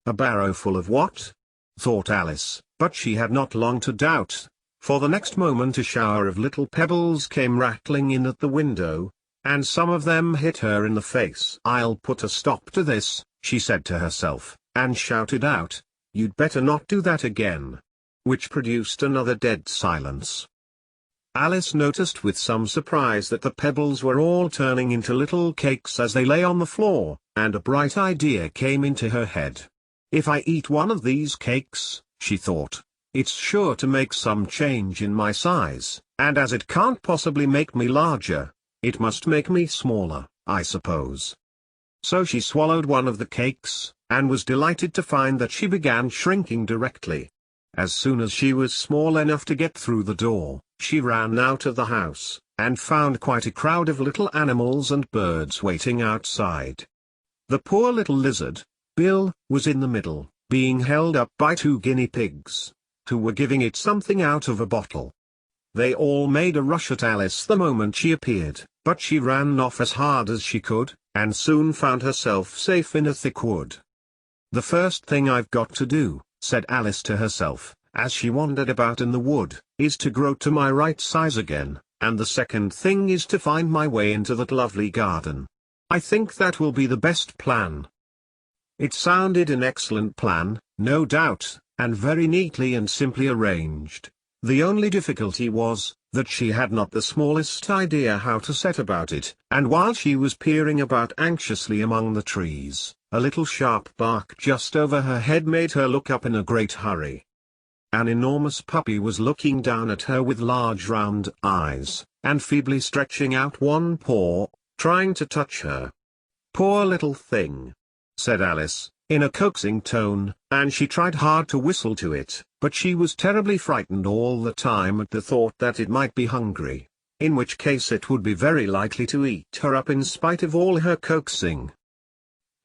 A barrowful of what? thought Alice, but she had not long to doubt, for the next moment a shower of little pebbles came rattling in at the window, and some of them hit her in the face. "I'll put a stop to this," she said to herself, and shouted out, "You'd better not do that again," which produced another dead silence. Alice noticed with some surprise that the pebbles were all turning into little cakes as they lay on the floor, and a bright idea came into her head. "If I eat one of these cakes," she thought, "it's sure to make some change in my size, and as it can't possibly make me larger, it must make me smaller, I suppose." So she swallowed one of the cakes, and was delighted to find that she began shrinking directly. As soon as she was small enough to get through the door, she ran out of the house, and found quite a crowd of little animals and birds waiting outside. The poor little lizard, Bill, was in the middle, being held up by 2 guinea pigs, who were giving it something out of a bottle. They all made a rush at Alice the moment she appeared, but she ran off as hard as she could, and soon found herself safe in a thick wood. "The first thing I've got to do," said Alice to herself, as she wandered about in the wood, "is to grow to my right size again, and the second thing is to find my way into that lovely garden. I think that will be the best plan." It sounded an excellent plan, no doubt, and very neatly and simply arranged. The only difficulty was, that she had not the smallest idea how to set about it, and while she was peering about anxiously among the trees, a little sharp bark just over her head made her look up in a great hurry. An enormous puppy was looking down at her with large round eyes, and feebly stretching out one paw, trying to touch her. "Poor little thing," said Alice, in a coaxing tone, and she tried hard to whistle to it, but she was terribly frightened all the time at the thought that it might be hungry, in which case it would be very likely to eat her up in spite of all her coaxing.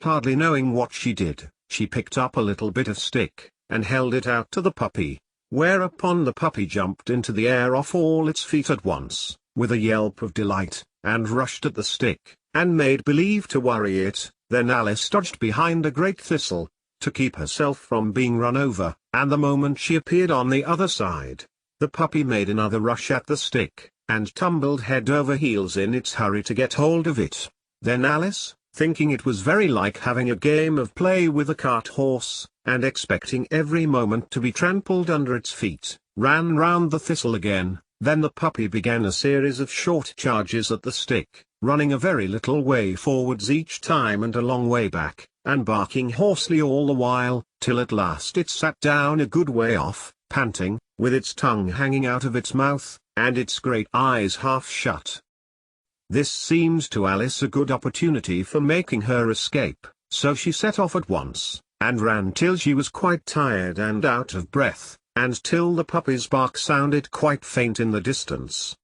Hardly knowing what she did, she picked up a little bit of stick, and held it out to the puppy, whereupon the puppy jumped into the air off all its feet at once, with a yelp of delight, and rushed at the stick, and made believe to worry it. Then Alice dodged behind a great thistle, to keep herself from being run over, and the moment she appeared on the other side, the puppy made another rush at the stick, and tumbled head over heels in its hurry to get hold of it. Then Alice, thinking it was very like having a game of play with a cart horse, and expecting every moment to be trampled under its feet, ran round the thistle again. Then the puppy began a series of short charges at the stick, running a very little way forwards each time and a long way back, and barking hoarsely all the while, till at last it sat down a good way off, panting, with its tongue hanging out of its mouth, and its great eyes half shut. This seemed to Alice a good opportunity for making her escape, so she set off at once, and ran till she was quite tired and out of breath, and till the puppy's bark sounded quite faint in the distance.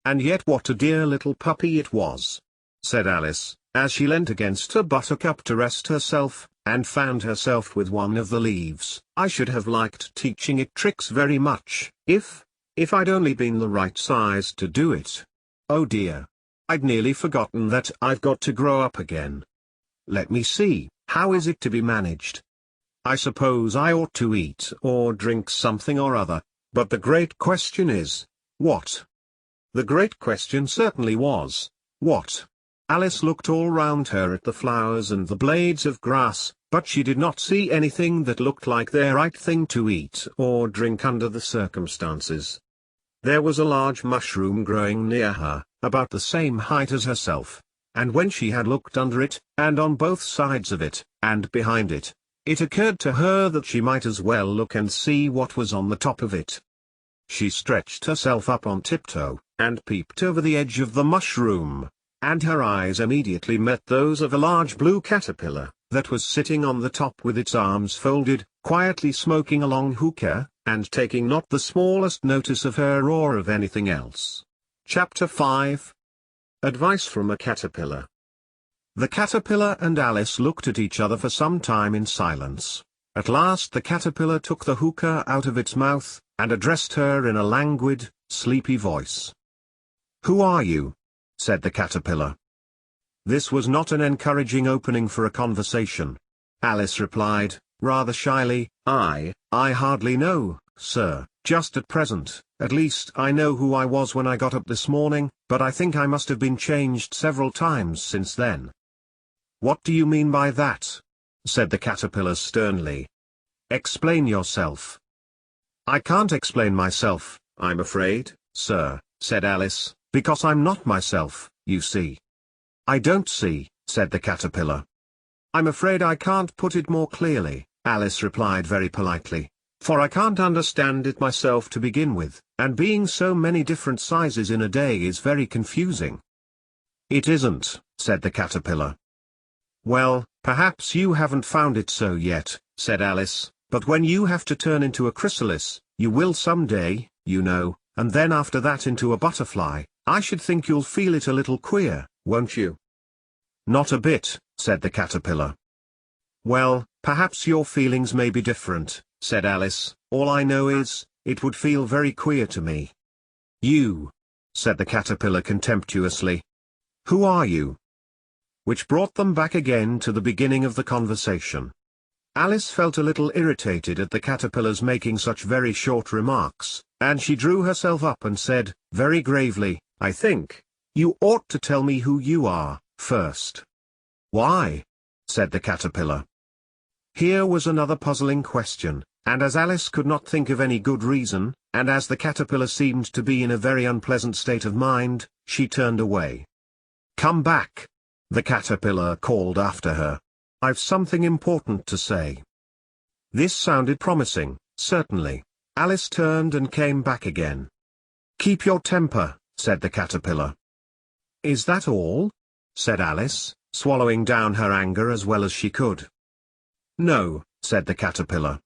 "And yet what a dear little puppy it was," said Alice, as she leant against a buttercup to rest herself, and found herself with one of the leaves. "I should have liked teaching it tricks very much, if I'd only been the right size to do it. Oh dear. I'd nearly forgotten that I've got to grow up again. Let me see, how is it to be managed? I suppose I ought to eat or drink something or other, but the great question is, what?" The great question certainly was, what? Alice looked all round her at the flowers and the blades of grass, but she did not see anything that looked like the right thing to eat or drink under the circumstances. There was a large mushroom growing near her, about the same height as herself, and when she had looked under it, and on both sides of it, and behind it, it occurred to her that she might as well look and see what was on the top of it. She stretched herself up on tiptoe, and peeped over the edge of the mushroom, and her eyes immediately met those of a large blue caterpillar, that was sitting on the top with its arms folded, quietly smoking a long hookah, and taking not the smallest notice of her or of anything else. Chapter 5. Advice from a Caterpillar. The caterpillar and Alice looked at each other for some time in silence. At last the caterpillar took the hookah out of its mouth, and addressed her in a languid, sleepy voice. "Who are you?" said the caterpillar. This was not an encouraging opening for a conversation. Alice replied, rather shyly, I hardly know, sir, just at present. At least I know who I was when I got up this morning, but I think I must have been changed several times since then." "What do you mean by that?" said the caterpillar sternly. "Explain yourself." "I can't explain myself, I'm afraid, sir," said Alice, "because I'm not myself, you see." "I don't see," said the caterpillar. "I'm afraid I can't put it more clearly," Alice replied very politely, "for I can't understand it myself to begin with, and being so many different sizes in a day is very confusing." "It isn't," said the caterpillar. "Well, perhaps you haven't found it so yet," said Alice, "but when you have to turn into a chrysalis, you will some day, you know, and then after that into a butterfly, I should think you'll feel it a little queer, won't you?" "Not a bit," said the caterpillar. "Well, perhaps your feelings may be different," said Alice, "all I know is, it would feel very queer to me." "You," said the caterpillar contemptuously. "Who are you?" Which brought them back again to the beginning of the conversation. Alice felt a little irritated at the caterpillar's making such very short remarks, and she drew herself up and said, very gravely, "I think you ought to tell me who you are, first." "Why?" said the caterpillar. Here was another puzzling question, and as Alice could not think of any good reason, and as the caterpillar seemed to be in a very unpleasant state of mind, she turned away. "Come back," the caterpillar called after her. "I've something important to say." This sounded promising, certainly. Alice turned and came back again. "Keep your temper," said the caterpillar. "Is that all?" said Alice, swallowing down her anger as well as she could. "No," said the caterpillar.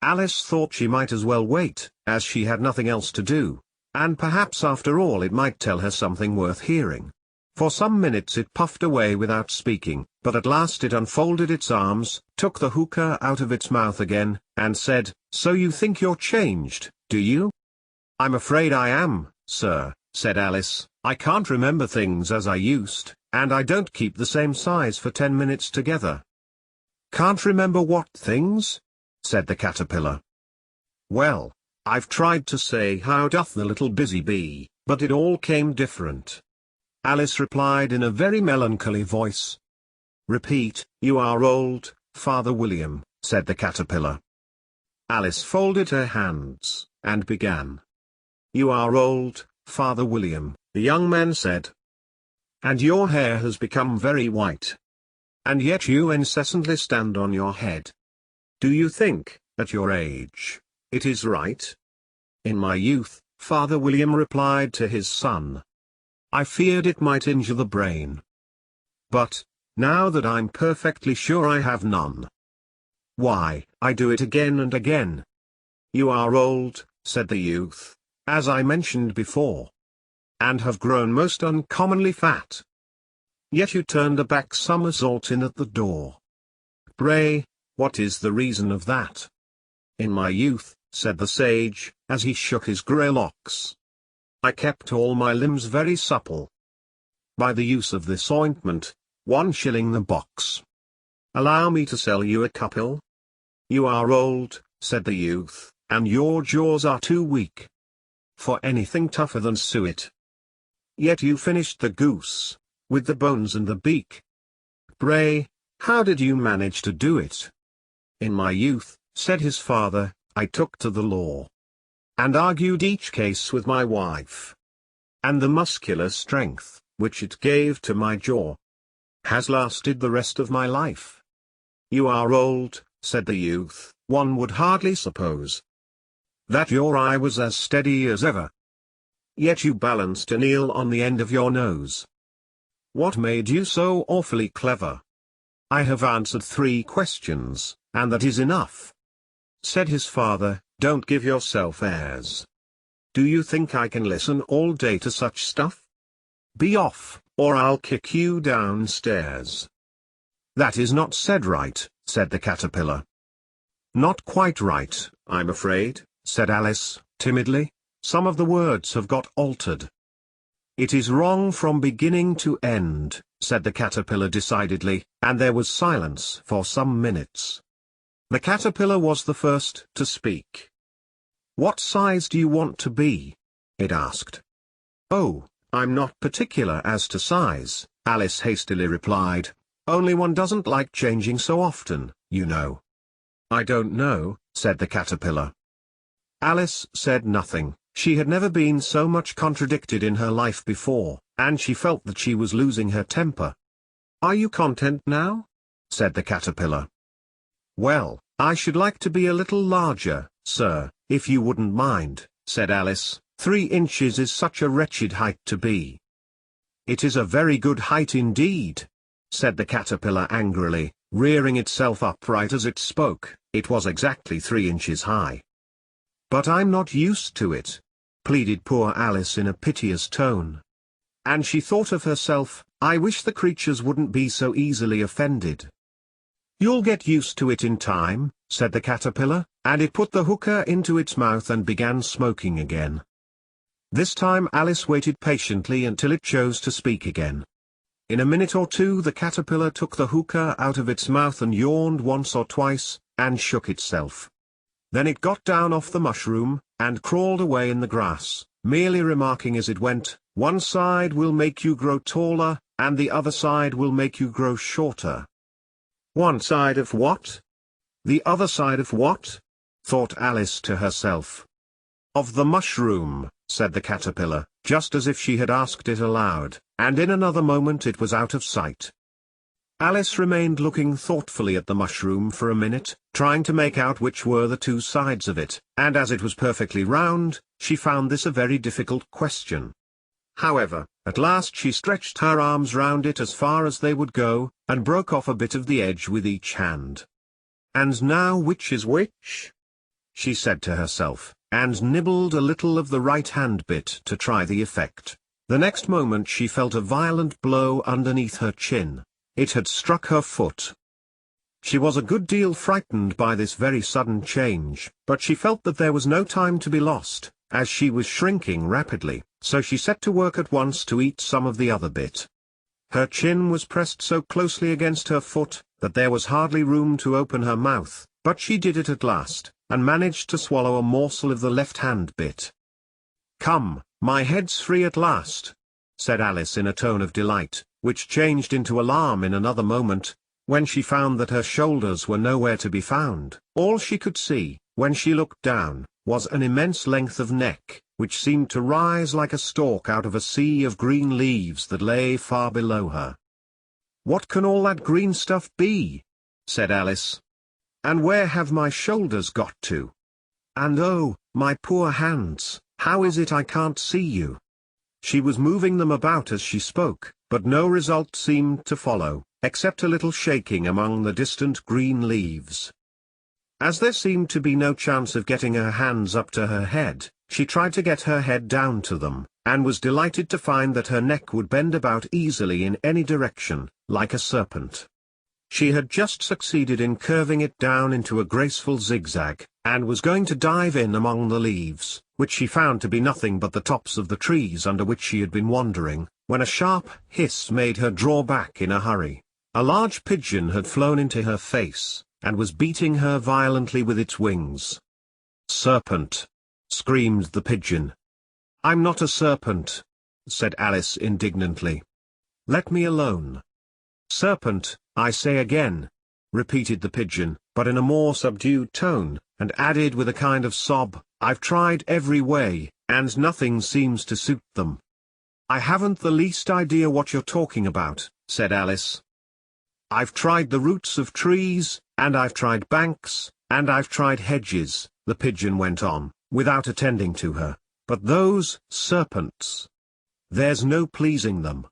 Alice thought she might as well wait, as she had nothing else to do, and perhaps after all it might tell her something worth hearing. For some minutes it puffed away without speaking, but at last it unfolded its arms, took the hookah out of its mouth again, and said, "So you think you're changed, do you?" "I'm afraid I am, sir," said Alice. "I can't remember things as I used, and I don't keep the same size for 10 minutes together." "Can't remember what things?" said the caterpillar. "Well, I've tried to say how doth the little busy bee, but it all came different." Alice replied in a very melancholy voice. "Repeat, you are old, Father William," said the caterpillar. Alice folded her hands, and began. "You are old, Father William," the young man said. "And your hair has become very white. And yet you incessantly stand on your head. Do you think, at your age, it is right?" "In my youth," Father William replied to his son. I feared it might injure the brain. But, now that I'm perfectly sure I have none, why, I do it again and again." "You are old," said the youth, "as I mentioned before, and have grown most uncommonly fat. Yet you turned a back somersault in at the door. Pray, what is the reason of that?" "In my youth," said the sage, as he shook his grey locks, "I kept all my limbs very supple. By the use of this ointment, 1 shilling the box. Allow me to sell you a couple?" "You are old," said the youth, "and your jaws are too weak for anything tougher than suet. Yet you finished the goose, with the bones and the beak. Pray, how did you manage to do it?" "In my youth," said his father, "I took to the law, and argued each case with my wife. And the muscular strength, which it gave to my jaw, has lasted the rest of my life." "You are old," said the youth, "one would hardly suppose that your eye was as steady as ever. Yet you balanced an eel on the end of your nose. What made you so awfully clever?" "I have answered 3 questions, and that is enough," said his father. "Don't give yourself airs. Do you think I can listen all day to such stuff? Be off, or I'll kick you downstairs." "That is not said right," said the caterpillar. "Not quite right, I'm afraid," said Alice, timidly. "Some of the words have got altered." "It is wrong from beginning to end," said the caterpillar decidedly, and there was silence for some minutes. The caterpillar was the first to speak. "What size do you want to be?" it asked. "Oh, I'm not particular as to size," Alice hastily replied, "only one doesn't like changing so often, you know." "I don't know," said the caterpillar. Alice said nothing. She had never been so much contradicted in her life before, and she felt that she was losing her temper. "Are you content now?" said the caterpillar. "Well, I should like to be a little larger, sir, if you wouldn't mind," said Alice. 3 inches is such a wretched height to be." "It is a very good height indeed," said the caterpillar angrily, rearing itself upright as it spoke. It was exactly 3 inches high. "But I'm not used to it," pleaded poor Alice in a piteous tone. And she thought of herself, "I wish the creatures wouldn't be so easily offended." "You'll get used to it in time," said the caterpillar, and it put the hookah into its mouth and began smoking again. This time Alice waited patiently until it chose to speak again. In a minute or two the caterpillar took the hookah out of its mouth and yawned once or twice, and shook itself. Then it got down off the mushroom, and crawled away in the grass, merely remarking as it went, "One side will make you grow taller, and the other side will make you grow shorter." "One side of what? The other side of what?" thought Alice to herself. "Of the mushroom," said the caterpillar, just as if she had asked it aloud, and in another moment it was out of sight. Alice remained looking thoughtfully at the mushroom for a minute, trying to make out which were the 2 sides of it, and as it was perfectly round, she found this a very difficult question. However, at last she stretched her arms round it as far as they would go, and broke off a bit of the edge with each hand. "And now which is which?" she said to herself, and nibbled a little of the right-hand bit to try the effect. The next moment she felt a violent blow underneath her chin. It had struck her foot. She was a good deal frightened by this very sudden change, but she felt that there was no time to be lost, as she was shrinking rapidly, so she set to work at once to eat some of the other bit. Her chin was pressed so closely against her foot, that there was hardly room to open her mouth, but she did it at last, and managed to swallow a morsel of the left-hand bit. "Come, my head's free at last," said Alice in a tone of delight, which changed into alarm in another moment, when she found that her shoulders were nowhere to be found. All she could see, when she looked down, was an immense length of neck, which seemed to rise like a stalk out of a sea of green leaves that lay far below her. "What can all that green stuff be?" said Alice. "And where have my shoulders got to? And oh, my poor hands, how is it I can't see you?" She was moving them about as she spoke, but no result seemed to follow, except a little shaking among the distant green leaves. As there seemed to be no chance of getting her hands up to her head, she tried to get her head down to them, and was delighted to find that her neck would bend about easily in any direction, like a serpent. She had just succeeded in curving it down into a graceful zigzag, and was going to dive in among the leaves, which she found to be nothing but the tops of the trees under which she had been wandering, when a sharp hiss made her draw back in a hurry. A large pigeon had flown into her face, and was beating her violently with its wings. "Serpent!" screamed the pigeon. "I'm not a serpent," said Alice indignantly. "Let me alone." "Serpent, I say again," repeated the pigeon, but in a more subdued tone, and added with a kind of sob, "I've tried every way, and nothing seems to suit them." "I haven't the least idea what you're talking about," said Alice. "I've tried the roots of trees, and I've tried banks, and I've tried hedges," the pigeon went on, without attending to her, "but those serpents, there's no pleasing them."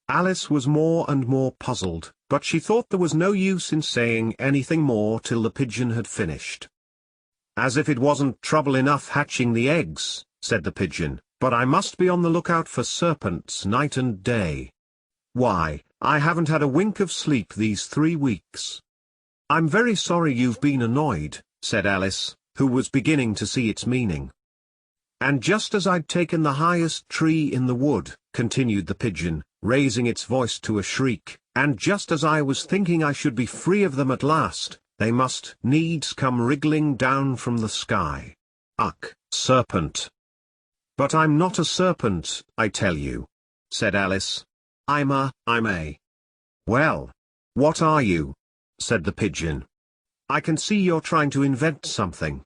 Alice was more and more puzzled, but she thought there was no use in saying anything more till the pigeon had finished. "As if it wasn't trouble enough hatching the eggs," said the pigeon, "but I must be on the lookout for serpents night and day. Why, I haven't had a wink of sleep these 3 weeks." "I'm very sorry you've been annoyed," said Alice, who was beginning to see its meaning. "And just as I'd taken the highest tree in the wood," continued the pigeon, raising its voice to a shriek, "and just as I was thinking I should be free of them at last, they must needs come wriggling down from the sky. Ugh, serpent!" "But I'm not a serpent, I tell you," said Alice. I'm a. "Well, what are you?" said the pigeon. "I can see you're trying to invent something."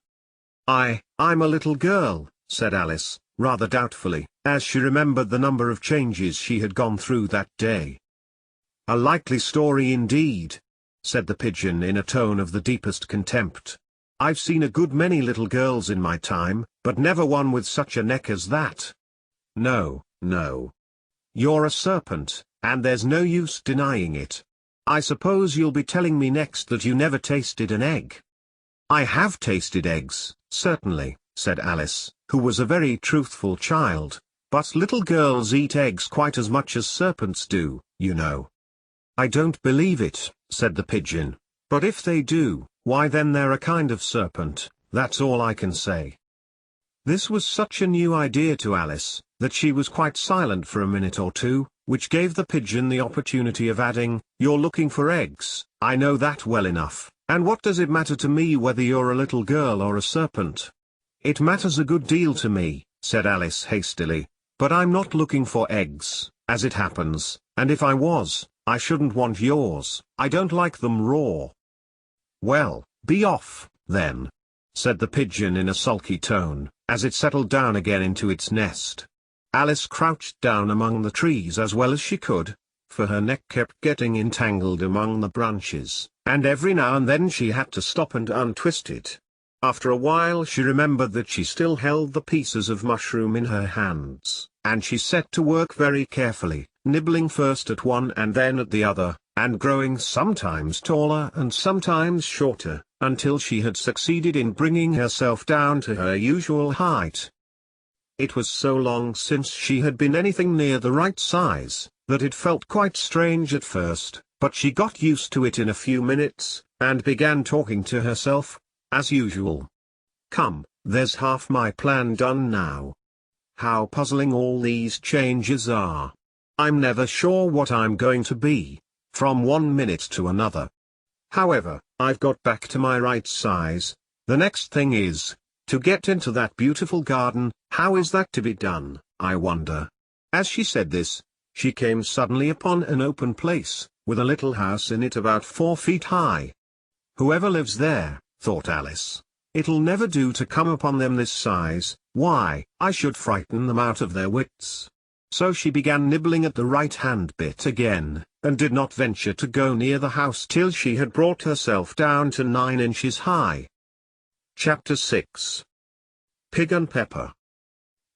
I'm a little girl," said Alice, rather doubtfully, as she remembered the number of changes she had gone through that day. "A likely story indeed," said the pigeon in a tone of the deepest contempt. "I've seen a good many little girls in my time, but never one with such a neck as that. No, no. You're a serpent, and there's no use denying it. I suppose you'll be telling me next that you never tasted an egg." "I have tasted eggs, certainly," said Alice, who was a very truthful child, "but little girls eat eggs quite as much as serpents do, you know." "I don't believe it," said the pigeon, "but if they do, why then they're a kind of serpent, that's all I can say." This was such a new idea to Alice, that she was quite silent for a minute or two, which gave the pigeon the opportunity of adding, "You're looking for eggs, I know that well enough, and what does it matter to me whether you're a little girl or a serpent?" "It matters a good deal to me," said Alice hastily, "but I'm not looking for eggs, as it happens, and if I was, I shouldn't want yours. I don't like them raw." "Well, be off, then," said the pigeon in a sulky tone, as it settled down again into its nest. Alice crouched down among the trees as well as she could, for her neck kept getting entangled among the branches, and every now and then she had to stop and untwist it. After a while she remembered that she still held the pieces of mushroom in her hands, and she set to work very carefully, nibbling first at one and then at the other, and growing sometimes taller and sometimes shorter, until she had succeeded in bringing herself down to her usual height. It was so long since she had been anything near the right size, that it felt quite strange at first, but she got used to it in a few minutes, and began talking to herself, as usual. "Come, there's half my plan done now. How puzzling all these changes are. I'm never sure what I'm going to be, from one minute to another. However, I've got back to my right size. The next thing is, to get into that beautiful garden. How is that to be done, I wonder?" As she said this, she came suddenly upon an open place, with a little house in it about 4 feet high. "Whoever lives there," thought Alice, "it'll never do to come upon them this size. Why, I should frighten them out of their wits." So she began nibbling at the right-hand bit again, and did not venture to go near the house till she had brought herself down to 9 inches high. Chapter 6. Pig and Pepper.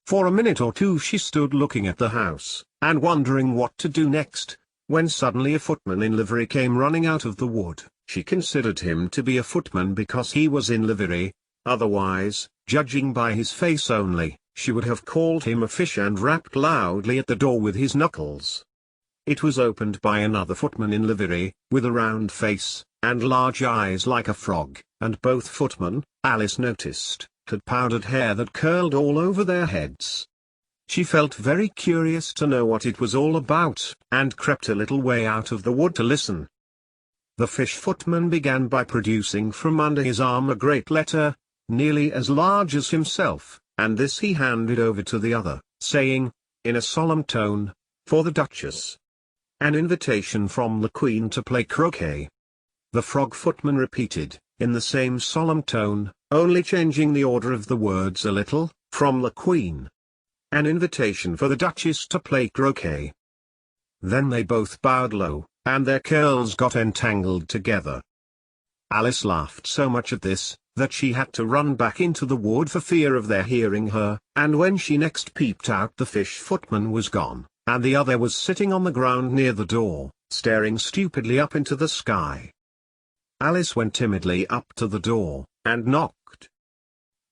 For a minute or two she stood looking at the house, and wondering what to do next, when suddenly a footman in livery came running out of the wood. She considered him to be a footman because he was in livery, otherwise, judging by his face only, she would have called him a fish and rapped loudly at the door with his knuckles. It was opened by another footman in livery, with a round face, and large eyes like a frog, and both footmen, Alice noticed, had powdered hair that curled all over their heads. She felt very curious to know what it was all about, and crept a little way out of the wood to listen. The fish footman began by producing from under his arm a great letter, nearly as large as himself, and this he handed over to the other, saying, in a solemn tone, "For the Duchess. An invitation from the Queen to play croquet." The frog footman repeated, in the same solemn tone, only changing the order of the words a little, "From the Queen. An invitation for the Duchess to play croquet." Then they both bowed low, and their curls got entangled together. Alice laughed so much at this, that she had to run back into the wood for fear of their hearing her, and when she next peeped out the fish footman was gone, and the other was sitting on the ground near the door, staring stupidly up into the sky. Alice went timidly up to the door, and knocked.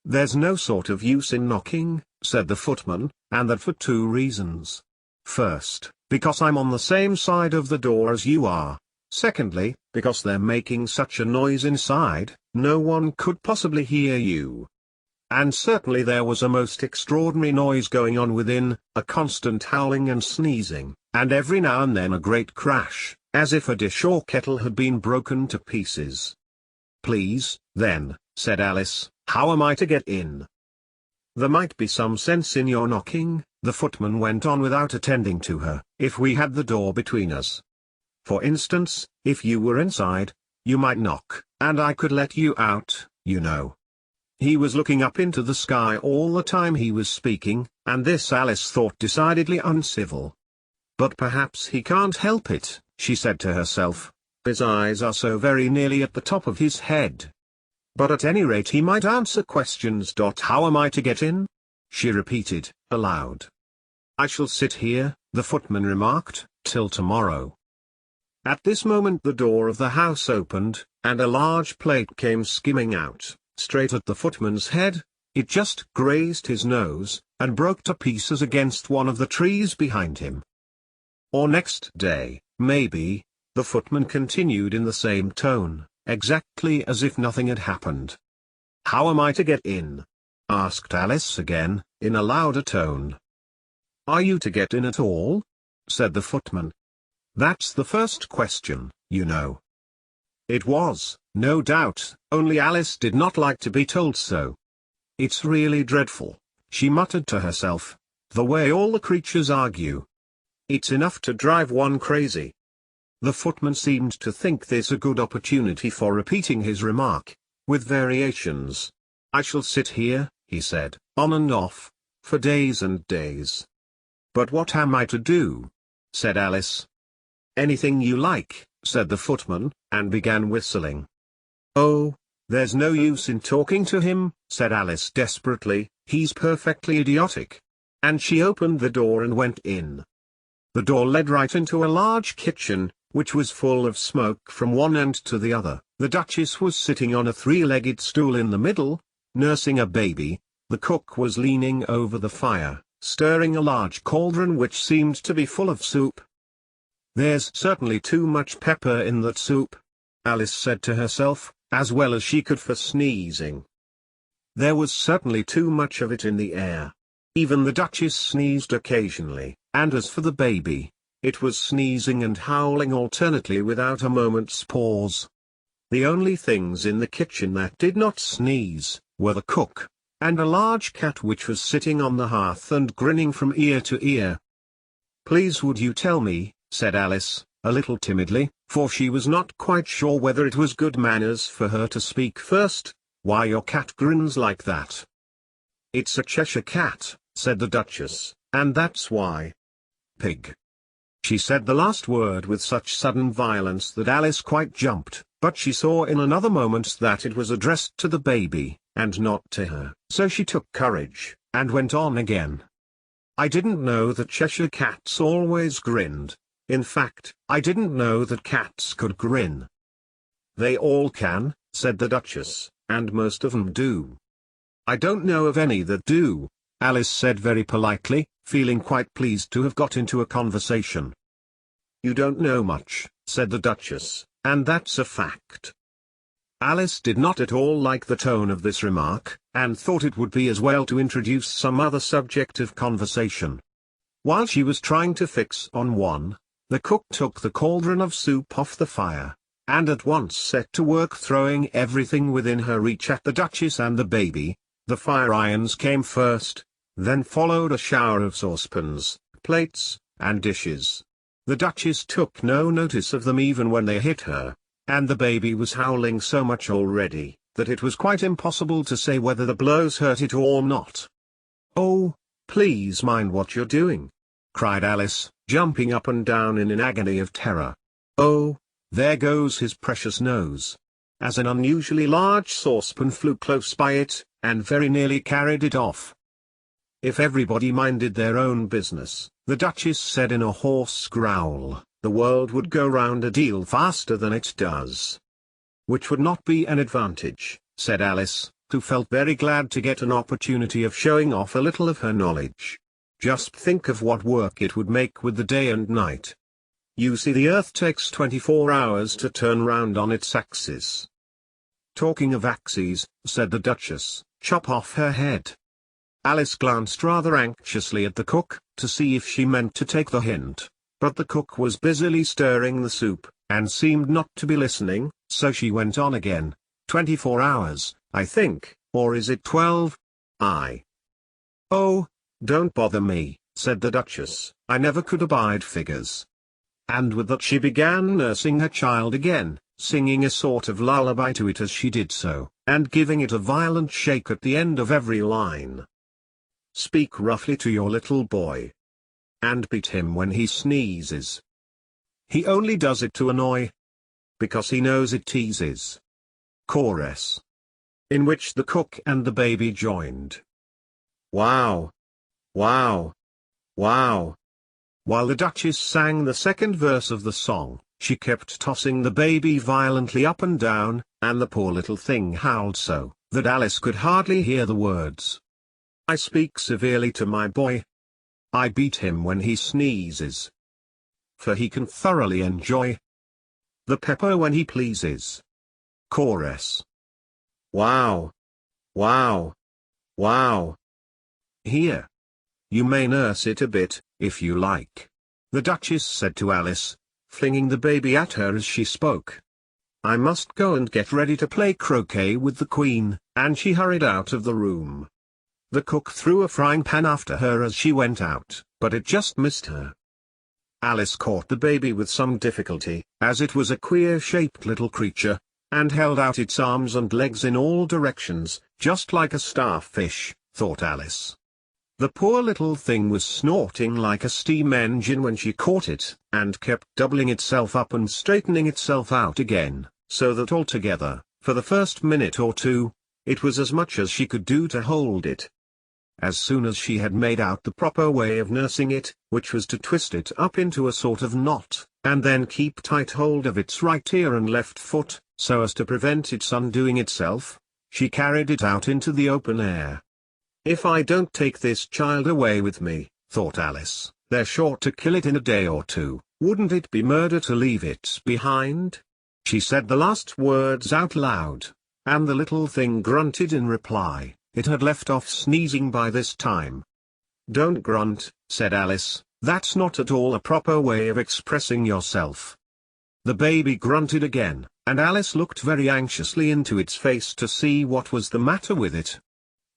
"There's no sort of use in knocking," said the footman, "and that for two reasons. First, because I'm on the same side of the door as you are. Secondly, because they're making such a noise inside, no one could possibly hear you." And certainly there was a most extraordinary noise going on within, a constant howling and sneezing, and every now and then a great crash, as if a dish or kettle had been broken to pieces. "Please, then," said Alice, "how am I to get in?" "There might be some sense in your knocking," the footman went on without attending to her, "if we had the door between us. For instance, if you were inside, you might knock, and I could let you out, you know." He was looking up into the sky all the time he was speaking, and this Alice thought decidedly uncivil. "But perhaps he can't help it," she said to herself. "His eyes are so very nearly at the top of his head. But at any rate he might answer questions. How am I to get in?" she repeated, aloud. "I shall sit here," the footman remarked, "till tomorrow." At this moment the door of the house opened, and a large plate came skimming out, straight at the footman's head. It just grazed his nose, and broke to pieces against one of the trees behind him. "Or next day, maybe," the footman continued in the same tone, exactly as if nothing had happened. "How am I to get in?" asked Alice again, in a louder tone. "Are you to get in at all?" said the footman. "That's the first question, you know." It was, no doubt, only Alice did not like to be told so. "It's really dreadful," she muttered to herself, "the way all the creatures argue. It's enough to drive one crazy." The footman seemed to think this a good opportunity for repeating his remark, with variations. "I shall sit here," he said, "on and off, for days and days." "But what am I to do?" said Alice. "Anything you like," said the footman, and began whistling. "Oh, there's no use in talking to him," said Alice desperately, "he's perfectly idiotic." And she opened the door and went in. The door led right into a large kitchen, which was full of smoke from one end to the other. The Duchess was sitting on a three-legged stool in the middle, nursing a baby. The cook was leaning over the fire, stirring a large cauldron which seemed to be full of soup. "There's certainly too much pepper in that soup," Alice said to herself, as well as she could for sneezing. There was certainly too much of it in the air. Even the Duchess sneezed occasionally, and as for the baby, it was sneezing and howling alternately without a moment's pause. The only things in the kitchen that did not sneeze were the cook, and a large cat which was sitting on the hearth and grinning from ear to ear. "Please would you tell me," said Alice, a little timidly, for she was not quite sure whether it was good manners for her to speak first, "why your cat grins like that?" "It's a Cheshire cat," said the Duchess, "and that's why." "Pig." She said the last word with such sudden violence that Alice quite jumped, but she saw in another moment that it was addressed to the baby, and not to her. So she took courage, and went on again, I didn't know that Cheshire cats always grinned. In fact, I didn't know that cats could grin." "They all can," said the Duchess, "and most of them do." "I don't know of any that do," Alice said very politely, feeling quite pleased to have got into a conversation. "You don't know much," said the Duchess, "and that's a fact." Alice did not at all like the tone of this remark, and thought it would be as well to introduce some other subject of conversation. While she was trying to fix on one, the cook took the cauldron of soup off the fire, and at once set to work throwing everything within her reach at the Duchess and the baby. The fire irons came first, then followed a shower of saucepans, plates, and dishes. The Duchess took no notice of them even when they hit her, and the baby was howling so much already, that it was quite impossible to say whether the blows hurt it or not. "Oh, please mind what you're doing," cried Alice, jumping up and down in an agony of terror. "Oh, there goes his precious nose," as an unusually large saucepan flew close by it, and very nearly carried it off. "If everybody minded their own business," the Duchess said in a hoarse growl, "the world would go round a deal faster than it does." "Which would not be an advantage," said Alice, who felt very glad to get an opportunity of showing off a little of her knowledge. "Just think of what work it would make with the day and night. You see, the Earth takes 24 hours to turn round on its axis." "Talking of axes," said the Duchess, "chop off her head." Alice glanced rather anxiously at the cook, to see if she meant to take the hint, but the cook was busily stirring the soup, and seemed not to be listening, so she went on again. 24 hours, I think, or is it 12? "Oh, don't bother me," said the Duchess, "I never could abide figures." And with that she began nursing her child again, singing a sort of lullaby to it as she did so, and giving it a violent shake at the end of every line. "Speak roughly to your little boy. And beat him when he sneezes. He only does it to annoy. Because he knows it teases." Chorus. In which the cook and the baby joined. "Wow! Wow! Wow!" While the Duchess sang the second verse of the song, she kept tossing the baby violently up and down, and the poor little thing howled so, that Alice could hardly hear the words. "I speak severely to my boy. I beat him when he sneezes. For he can thoroughly enjoy the pepper when he pleases." Chorus. Wow! Wow! Wow! "Here. You may nurse it a bit, if you like," the Duchess said to Alice, flinging the baby at her as she spoke. "I must go and get ready to play croquet with the Queen," and she hurried out of the room. The cook threw a frying pan after her as she went out, but it just missed her. Alice caught the baby with some difficulty, as it was a queer-shaped little creature, and held out its arms and legs in all directions, just like a starfish, thought Alice. The poor little thing was snorting like a steam engine when she caught it, and kept doubling itself up and straightening itself out again, so that altogether, for the first minute or two, it was as much as she could do to hold it. As soon as she had made out the proper way of nursing it, which was to twist it up into a sort of knot, and then keep tight hold of its right ear and left foot, so as to prevent its undoing itself, she carried it out into the open air. "If I don't take this child away with me," thought Alice, "they're sure to kill it in a day or two. Wouldn't it be murder to leave it behind?" She said the last words out loud, and the little thing grunted in reply. It had left off sneezing by this time. "Don't grunt," said Alice, "that's not at all a proper way of expressing yourself." The baby grunted again, and Alice looked very anxiously into its face to see what was the matter with it.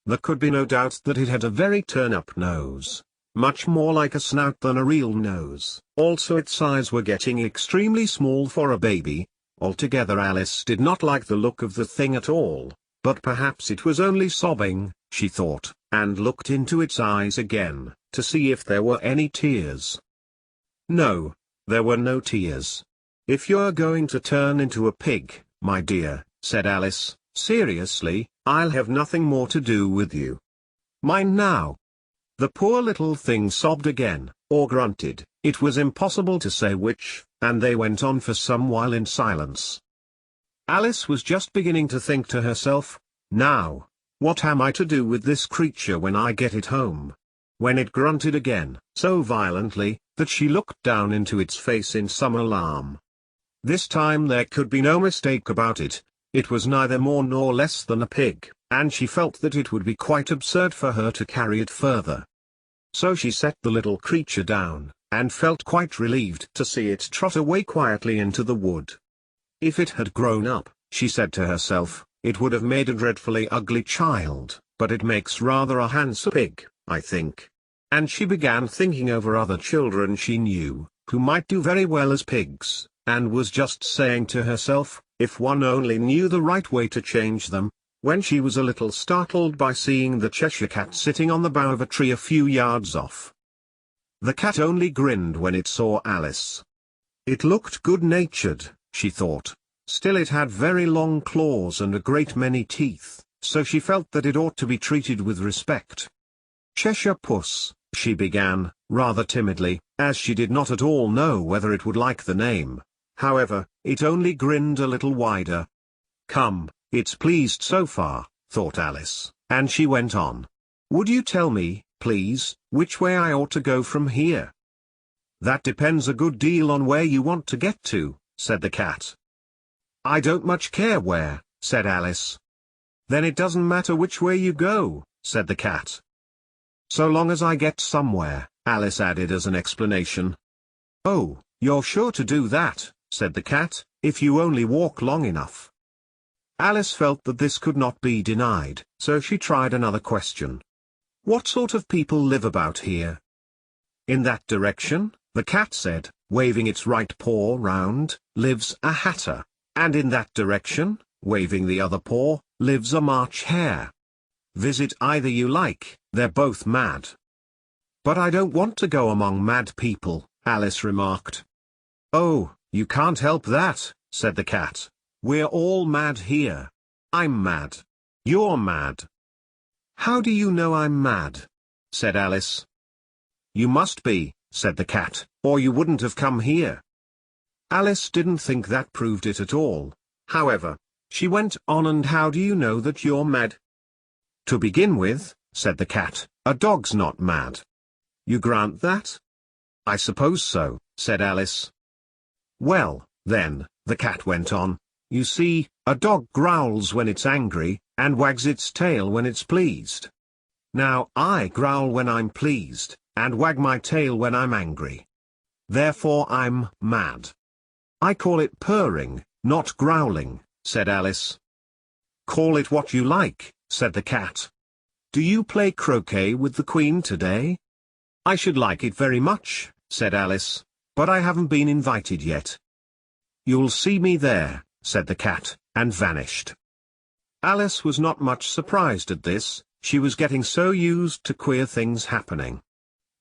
There could be no doubt that it had a very turn-up nose, much more like a snout than a real nose. Also its eyes were getting extremely small for a baby. Altogether Alice did not like the look of the thing at all. But perhaps it was only sobbing, she thought, and looked into its eyes again, to see if there were any tears. No, there were no tears. "If you're going to turn into a pig, my dear," said Alice, seriously, "I'll have nothing more to do with you. Mind now." The poor little thing sobbed again, or grunted, it was impossible to say which, and they went on for some while in silence. Alice was just beginning to think to herself, now, what am I to do with this creature when I get it home? When it grunted again, so violently, that she looked down into its face in some alarm. This time there could be no mistake about it. It was neither more nor less than a pig, and she felt that it would be quite absurd for her to carry it further. So she set the little creature down, and felt quite relieved to see it trot away quietly into the wood. If it had grown up, she said to herself, it would have made a dreadfully ugly child, but it makes rather a handsome pig, I think. And she began thinking over other children she knew, who might do very well as pigs, and was just saying to herself, if one only knew the right way to change them, when she was a little startled by seeing the Cheshire Cat sitting on the bough of a tree a few yards off. The cat only grinned when it saw Alice. It looked good-natured, she thought. Still it had very long claws and a great many teeth, so she felt that it ought to be treated with respect. Cheshire Puss, she began, rather timidly, as she did not at all know whether it would like the name. However, it only grinned a little wider. Come, it's pleased so far, thought Alice, and she went on. Would you tell me, please, which way I ought to go from here? That depends a good deal on where you want to get to, said the cat. I don't much care where, said Alice. Then it doesn't matter which way you go, said the cat. So long as I get somewhere, Alice added as an explanation. Oh, you're sure to do that, said the cat, if you only walk long enough. Alice felt that this could not be denied, so she tried another question. What sort of people live about here? In that direction, the cat said, waving its right paw round, lives a hatter, and in that direction, waving the other paw, lives a March hare. Visit either you like, they're both mad. But I don't want to go among mad people, Alice remarked. Oh, you can't help that, said the cat. We're all mad here. I'm mad. You're mad. How do you know I'm mad? Said Alice. You must be, said the cat, or you wouldn't have come here. Alice didn't think that proved it at all. However, she went on, and how do you know that you're mad? To begin with, said the cat, a dog's not mad. You grant that? I suppose so, said Alice. Well, then, the cat went on, you see, a dog growls when it's angry, and wags its tail when it's pleased. Now I growl when I'm pleased, and wag my tail when I'm angry. Therefore I'm mad. I call it purring, not growling, said Alice. Call it what you like, said the cat. Do you play croquet with the Queen today? I should like it very much, said Alice, but I haven't been invited yet. You'll see me there, said the cat, and vanished. Alice was not much surprised at this, she was getting so used to queer things happening.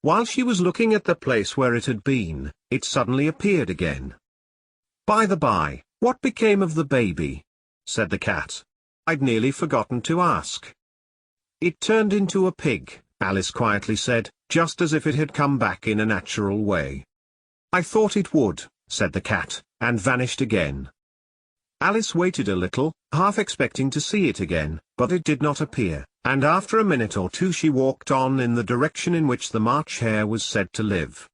While she was looking at the place where it had been, it suddenly appeared again. By the by, what became of the baby? Said the cat. I'd nearly forgotten to ask. It turned into a pig, Alice quietly said, just as if it had come back in a natural way. I thought it would, said the cat, and vanished again. Alice waited a little, half expecting to see it again, but it did not appear, and after a minute or two she walked on in the direction in which the March hare was said to live.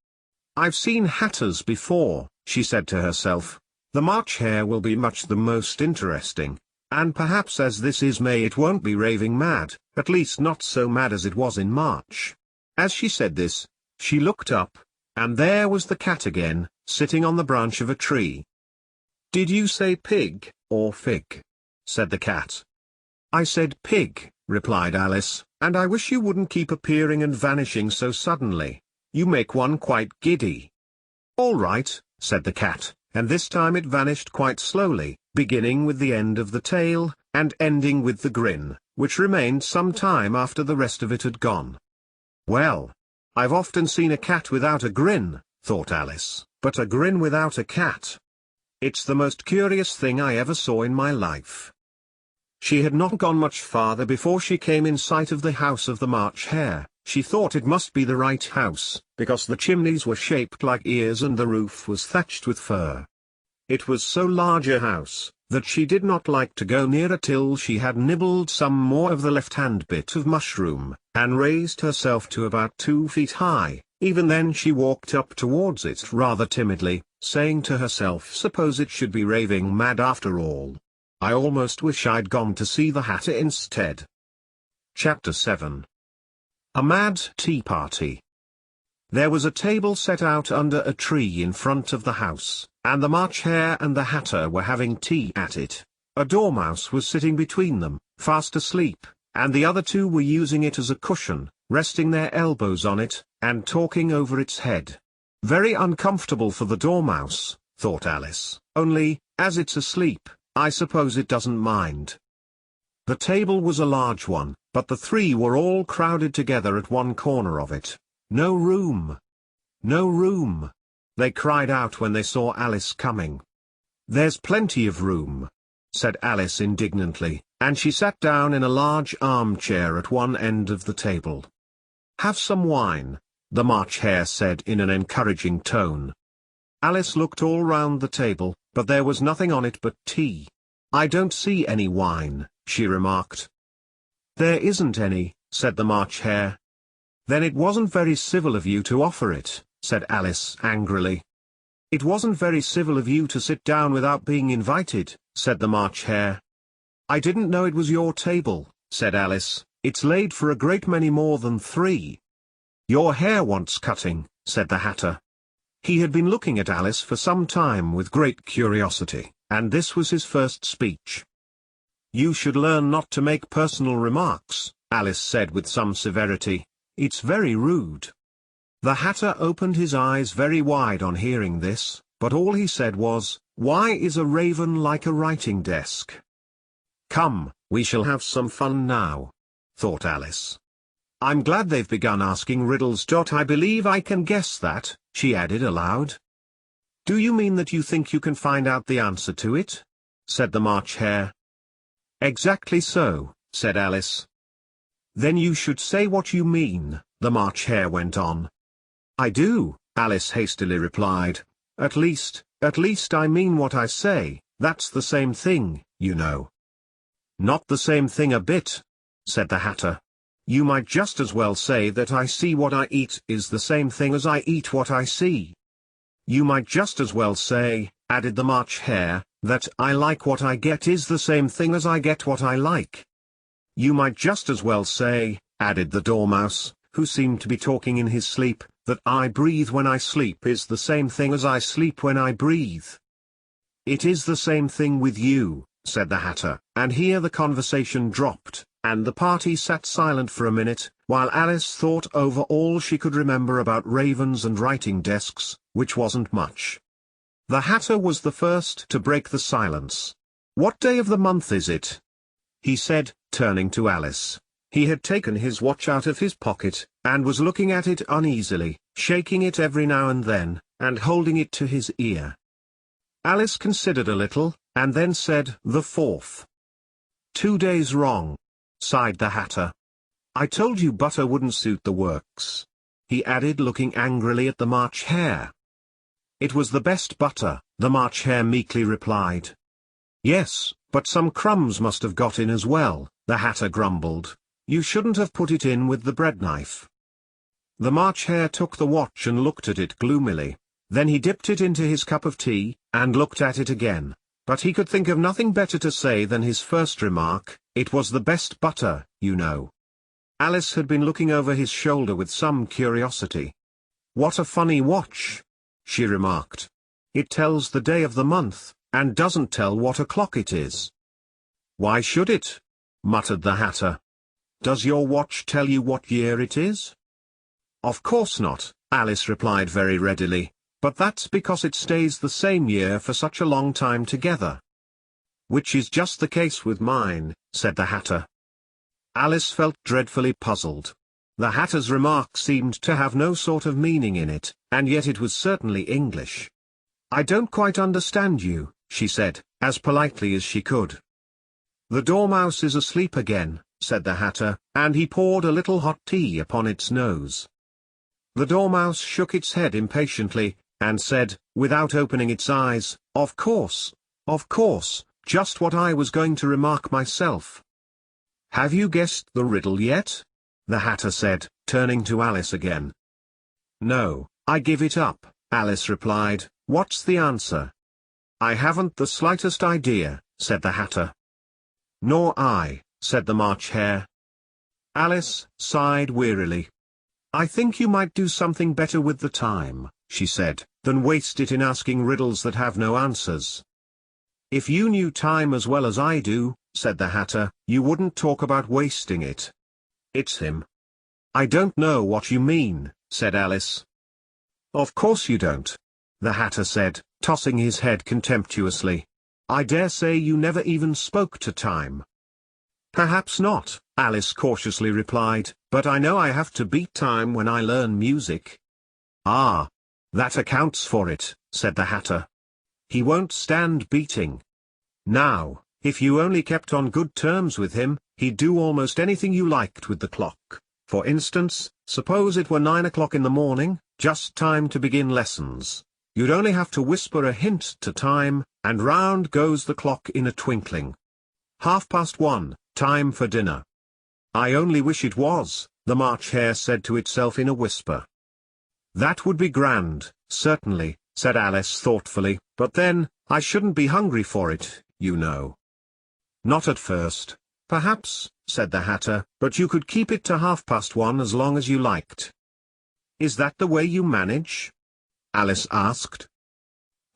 I've seen hatters before, she said to herself. The March hare will be much the most interesting, and perhaps as this is May it won't be raving mad, at least not so mad as it was in March. As she said this, she looked up, and there was the cat again, sitting on the branch of a tree. Did you say pig, or fig? Said the cat. I said pig, replied Alice, and I wish you wouldn't keep appearing and vanishing so suddenly. You make one quite giddy. All right, said the cat, and this time it vanished quite slowly, beginning with the end of the tail, and ending with the grin, which remained some time after the rest of it had gone. Well, I've often seen a cat without a grin, thought Alice, but a grin without a cat. It's the most curious thing I ever saw in my life. She had not gone much farther before she came in sight of the house of the March hare, She thought it must be the right house, because the chimneys were shaped like ears and the roof was thatched with fur. It was so large a house, that she did not like to go near it till she had nibbled some more of the left-hand bit of mushroom, and raised herself to about 2 feet high. Even then she walked up towards it rather timidly, saying to herself, suppose it should be raving mad after all. I almost wish I'd gone to see the Hatter instead. Chapter 7. A Mad Tea Party. There was a table set out under a tree in front of the house, and the March Hare and the Hatter were having tea at it. A dormouse was sitting between them, fast asleep, and the other two were using it as a cushion, resting their elbows on it, and talking over its head. Very uncomfortable for the dormouse, thought Alice, only, as it's asleep, I suppose it doesn't mind. The table was a large one, but the three were all crowded together at one corner of it. No room! No room! They cried out when they saw Alice coming. There's plenty of room, said Alice indignantly, and she sat down in a large armchair at one end of the table. Have some wine, the March Hare said in an encouraging tone. Alice looked all round the table, but there was nothing on it but tea. I don't see any wine, she remarked. There isn't any, said the March Hare. Then it wasn't very civil of you to offer it, said Alice angrily. It wasn't very civil of you to sit down without being invited, said the March Hare. I didn't know it was your table, said Alice. It's laid for a great many more than 3. Your hair wants cutting, said the Hatter. He had been looking at Alice for some time with great curiosity, and this was his first speech. You should learn not to make personal remarks, Alice said with some severity. It's very rude. The Hatter opened his eyes very wide on hearing this, but all he said was, why is a raven like a writing desk? Come, we shall have some fun now, thought Alice. I'm glad they've begun asking riddles. I believe I can guess that, she added aloud. Do you mean that you think you can find out the answer to it? Said the March Hare. Exactly so, said Alice. Then you should say what you mean, the March Hare went on. I do, Alice hastily replied. At least I mean what I say, that's the same thing, you know. Not the same thing a bit, said the Hatter. You might just as well say that I see what I eat is the same thing as I eat what I see. You might just as well say, added the March Hare, that I like what I get is the same thing as I get what I like. You might just as well say, added the Dormouse, who seemed to be talking in his sleep, that I breathe when I sleep is the same thing as I sleep when I breathe. It is the same thing with you, said the Hatter, and here the conversation dropped, and the party sat silent for a minute, while Alice thought over all she could remember about ravens and writing desks, which wasn't much. The Hatter was the first to break the silence. What day of the month is it? He said, turning to Alice. He had taken his watch out of his pocket, and was looking at it uneasily, shaking it every now and then, and holding it to his ear. Alice considered a little, and then said, the 4th. 2 days wrong, sighed the Hatter. I told you butter wouldn't suit the works, he added, looking angrily at the March Hare. It was the best butter, the March Hare meekly replied. Yes, but some crumbs must have got in as well, the Hatter grumbled. You shouldn't have put it in with the bread knife. The March Hare took the watch and looked at it gloomily. Then he dipped it into his cup of tea, and looked at it again. But he could think of nothing better to say than his first remark, it was the best butter, you know. Alice had been looking over his shoulder with some curiosity. What a funny watch, she remarked. It tells the day of the month, and doesn't tell what o'clock it is. Why should it? Muttered the Hatter. Does your watch tell you what year it is? Of course not, Alice replied very readily, but that's because it stays the same year for such a long time together. Which is just the case with mine, said the Hatter. Alice felt dreadfully puzzled. The Hatter's remark seemed to have no sort of meaning in it, and yet it was certainly English. I don't quite understand you, she said, as politely as she could. The Dormouse is asleep again, said the Hatter, and he poured a little hot tea upon its nose. The Dormouse shook its head impatiently, and said, without opening its eyes, of course, just what I was going to remark myself. Have you guessed the riddle yet? The Hatter said, turning to Alice again. No, I give it up, Alice replied. What's the answer? I haven't the slightest idea, said the Hatter. Nor I, said the March Hare. Alice sighed wearily. I think you might do something better with the time, she said, than waste it in asking riddles that have no answers. If you knew time as well as I do, said the Hatter, you wouldn't talk about wasting it. It's him. I don't know what you mean, said Alice. Of course you don't, the Hatter said, tossing his head contemptuously. I dare say you never even spoke to time. Perhaps not, Alice cautiously replied, but I know I have to beat time when I learn music. Ah, that accounts for it, said the Hatter. He won't stand beating. Now, if you only kept on good terms with him, he'd do almost anything you liked with the clock. For instance, suppose it were 9 o'clock in the morning, just time to begin lessons. You'd only have to whisper a hint to time, and round goes the clock in a twinkling. 1:30, time for dinner. I only wish it was, the March Hare said to itself in a whisper. That would be grand, certainly, said Alice thoughtfully, but then, I shouldn't be hungry for it, you know. Not at first, perhaps, said the Hatter, but you could keep it to 1:30 as long as you liked. Is that the way you manage? Alice asked.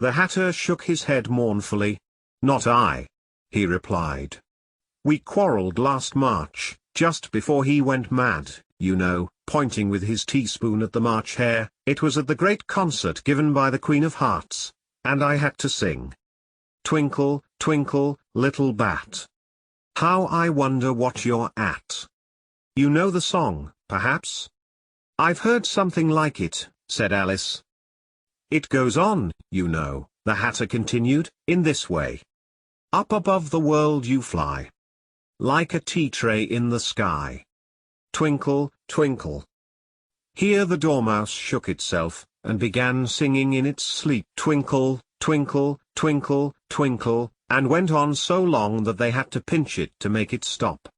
The Hatter shook his head mournfully. Not I, he replied. We quarrelled last March, just before he went mad, you know, pointing with his teaspoon at the March Hare. It was at the great concert given by the Queen of Hearts, and I had to sing. Twinkle, twinkle, little bat. How I wonder what you're at. You know the song, perhaps? I've heard something like it, said Alice. It goes on, you know, the Hatter continued, in this way. Up above the world you fly, like a tea tray in the sky. Twinkle, twinkle. Here the Dormouse shook itself, and began singing in its sleep. Twinkle, twinkle, twinkle, twinkle, and went on so long that they had to pinch it to make it stop.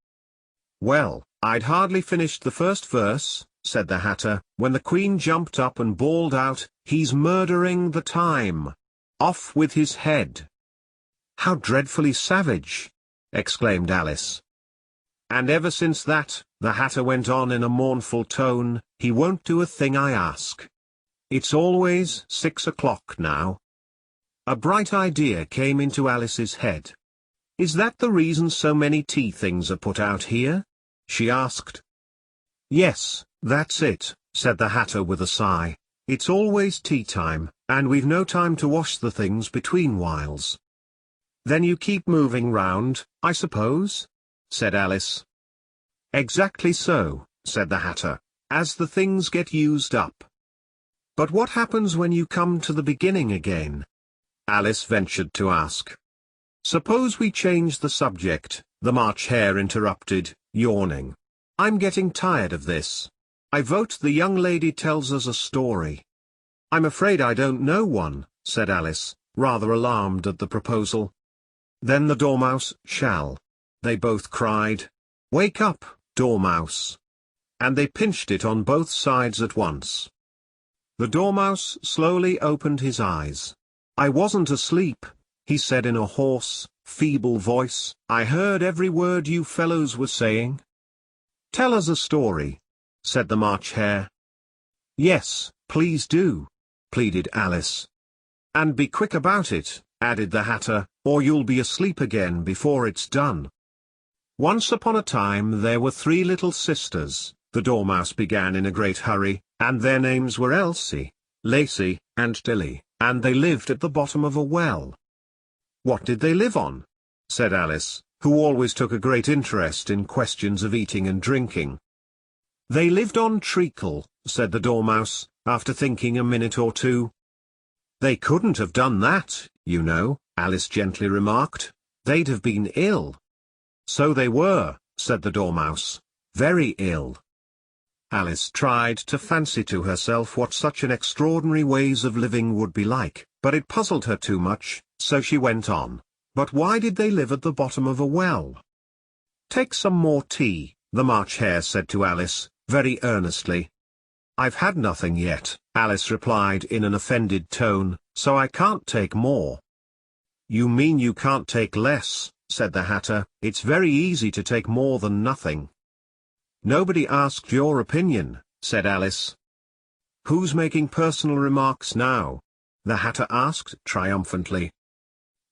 Well, I'd hardly finished the first verse, said the Hatter, when the Queen jumped up and bawled out, He's murdering the time. Off with his head. How dreadfully savage! Exclaimed Alice. And ever since that, the Hatter went on in a mournful tone, he won't do a thing I ask. It's always 6 o'clock now. A bright idea came into Alice's head. Is that the reason so many tea things are put out here? She asked. Yes, that's it, said the Hatter with a sigh. It's always tea time, and we've no time to wash the things between whiles. Then you keep moving round, I suppose? Said Alice. Exactly so, said the Hatter, as the things get used up. But what happens when you come to the beginning again? Alice ventured to ask. Suppose we change the subject, the March Hare interrupted, yawning. I'm getting tired of this. I vote the young lady tells us a story. I'm afraid I don't know one, said Alice, rather alarmed at the proposal. Then the Dormouse shall. They both cried. Wake up, Dormouse. And they pinched it on both sides at once. The Dormouse slowly opened his eyes. I wasn't asleep, he said in a hoarse, feeble voice. I heard every word you fellows were saying. Tell us a story, said the March Hare. Yes, please do, pleaded Alice. And be quick about it, added the Hatter, or you'll be asleep again before it's done. Once upon a time there were 3 little sisters, the Dormouse began in a great hurry, and their names were Elsie, Lacey, and Tilly, and they lived at the bottom of a well. What did they live on? Said Alice, who always took a great interest in questions of eating and drinking. They lived on treacle, said the Dormouse, after thinking a minute or two. They couldn't have done that, you know, Alice gently remarked. They'd have been ill. So they were, said the Dormouse. "Very ill." Alice tried to fancy to herself what such an extraordinary ways of living would be like, but it puzzled her too much, so she went on. "But why did they live at the bottom of a well?" "Take some more tea," the March Hare said to Alice, very earnestly. "I've had nothing yet," Alice replied in an offended tone, "so I can't take more." "You mean you can't take less," said the Hatter. "It's very easy to take more than nothing." "Nobody asked your opinion," said Alice. "Who's making personal remarks now?" the Hatter asked triumphantly.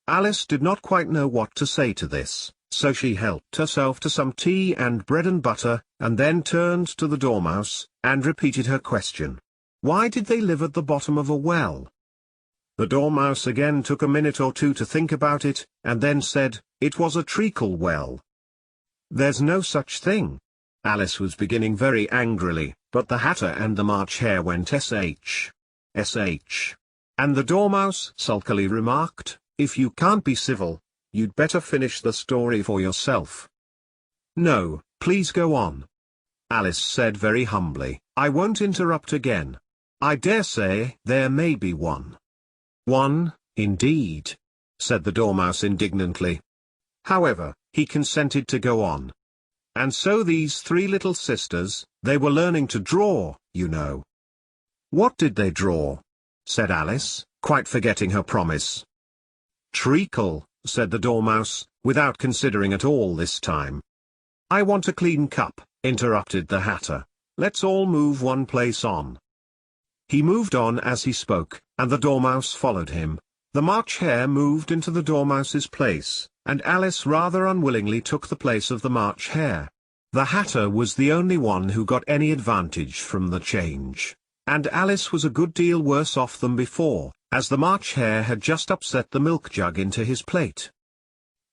Alice did not quite know what to say to this, so she helped herself to some tea and bread and butter, and then turned to the Dormouse, and repeated her question. "Why did they live at the bottom of a well?" The Dormouse again took a minute or two to think about it, and then said, "It was a treacle well." "There's no such thing." Alice was beginning very angrily, but the Hatter and the March Hare went sh. And the Dormouse sulkily remarked, "If you can't be civil, you'd better finish the story for yourself." "No, please go on," Alice said very humbly. "I won't interrupt again. I dare say there may be one." "One, indeed," said the Dormouse indignantly. However, he consented to go on. "And so these three little sisters, they were learning to draw, you know." "What did they draw?" said Alice, quite forgetting her promise. "Treacle," said the Dormouse, without considering at all this time. "I want a clean cup," interrupted the Hatter. "Let's all move one place on." He moved on as he spoke, and the Dormouse followed him. The March Hare moved into the Dormouse's place, and Alice rather unwillingly took the place of the March Hare. The Hatter was the only one who got any advantage from the change, and Alice was a good deal worse off than before, as the March Hare had just upset the milk jug into his plate.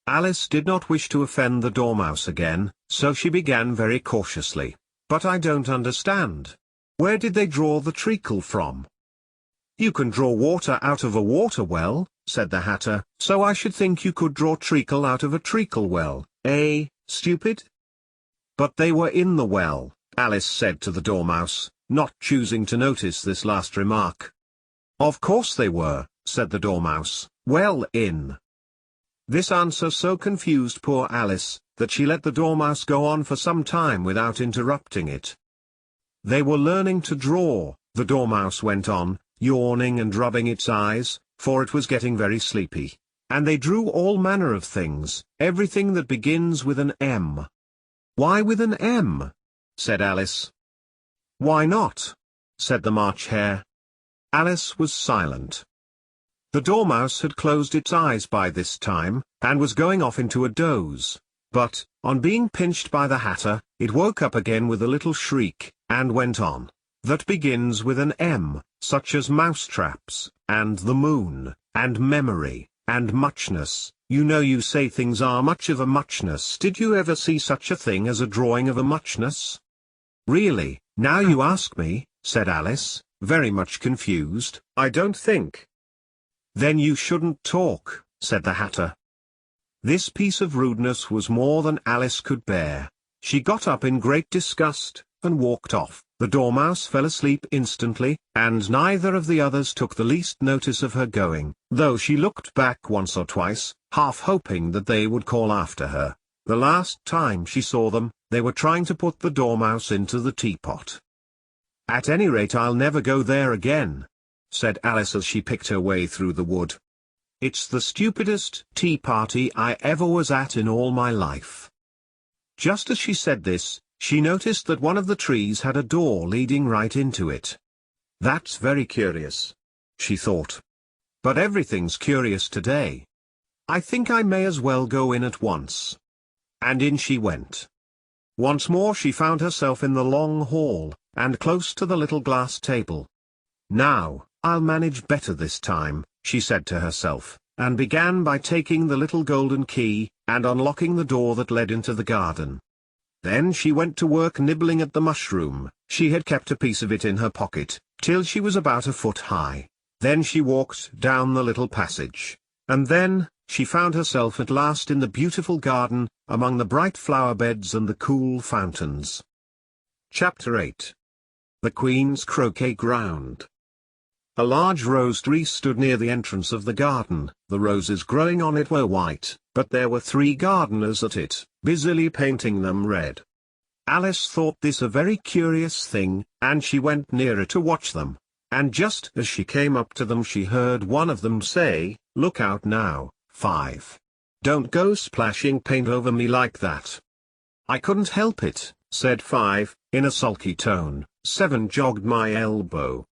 Alice did not wish to offend the Dormouse again, so she began very cautiously. "But I don't understand. Where did they draw the treacle from?" "You can draw water out of a water well," said the Hatter, "so I should think you could draw treacle out of a treacle well, eh, stupid?" "But they were in the well," Alice said to the Dormouse, not choosing to notice this last remark. "Of course they were," said the Dormouse, "well in." This answer so confused poor Alice, that she let the Dormouse go on for some time without interrupting it. "They were learning to draw," the Dormouse went on, yawning and rubbing its eyes, for it was getting very sleepy. "And they drew all manner of things, everything that begins with an M." "Why with an M?" said Alice. "Why not?" said the March Hare. Alice was silent. The Dormouse had closed its eyes by this time, and was going off into a doze, but, on being pinched by the Hatter, it woke up again with a little shriek, and went on. "That begins with an M, such as mousetraps, and the moon, and memory, and muchness. You know you say things are much of a muchness. Did you ever see such a thing as a drawing of a muchness?" "Really, now you ask me," said Alice, very much confused, "I don't think." "Then you shouldn't talk," said the Hatter. This piece of rudeness was more than Alice could bear. She got up in great disgust, and walked off. The Dormouse fell asleep instantly, and neither of the others took the least notice of her going, though she looked back once or twice, half hoping that they would call after her. The last time she saw them, they were trying to put the Dormouse into the teapot. "At any rate I'll never go there again," said Alice as she picked her way through the wood. "It's the stupidest tea party I ever was at in all my life." Just as she said this, she noticed that one of the trees had a door leading right into it. "That's very curious," she thought. "But everything's curious today. I think I may as well go in at once." And in she went. Once more she found herself in the long hall, and close to the little glass table. "Now, I'll manage better this time," she said to herself, and began by taking the little golden key, and unlocking the door that led into the garden. Then she went to work nibbling at the mushroom. She had kept a piece of it in her pocket, till she was about a foot high. Then she walked down the little passage. And then, she found herself at last in the beautiful garden, among the bright flower beds and the cool fountains. Chapter 8. The Queen's Croquet Ground. A large rose tree stood near the entrance of the garden. The roses growing on it were white, but there were 3 gardeners at it, busily painting them red. Alice thought this a very curious thing, and she went nearer to watch them. And just as she came up to them she heard one of them say, "Look out now, 5. Don't go splashing paint over me like that." "I couldn't help it," said 5, in a sulky tone. 7 jogged my elbow.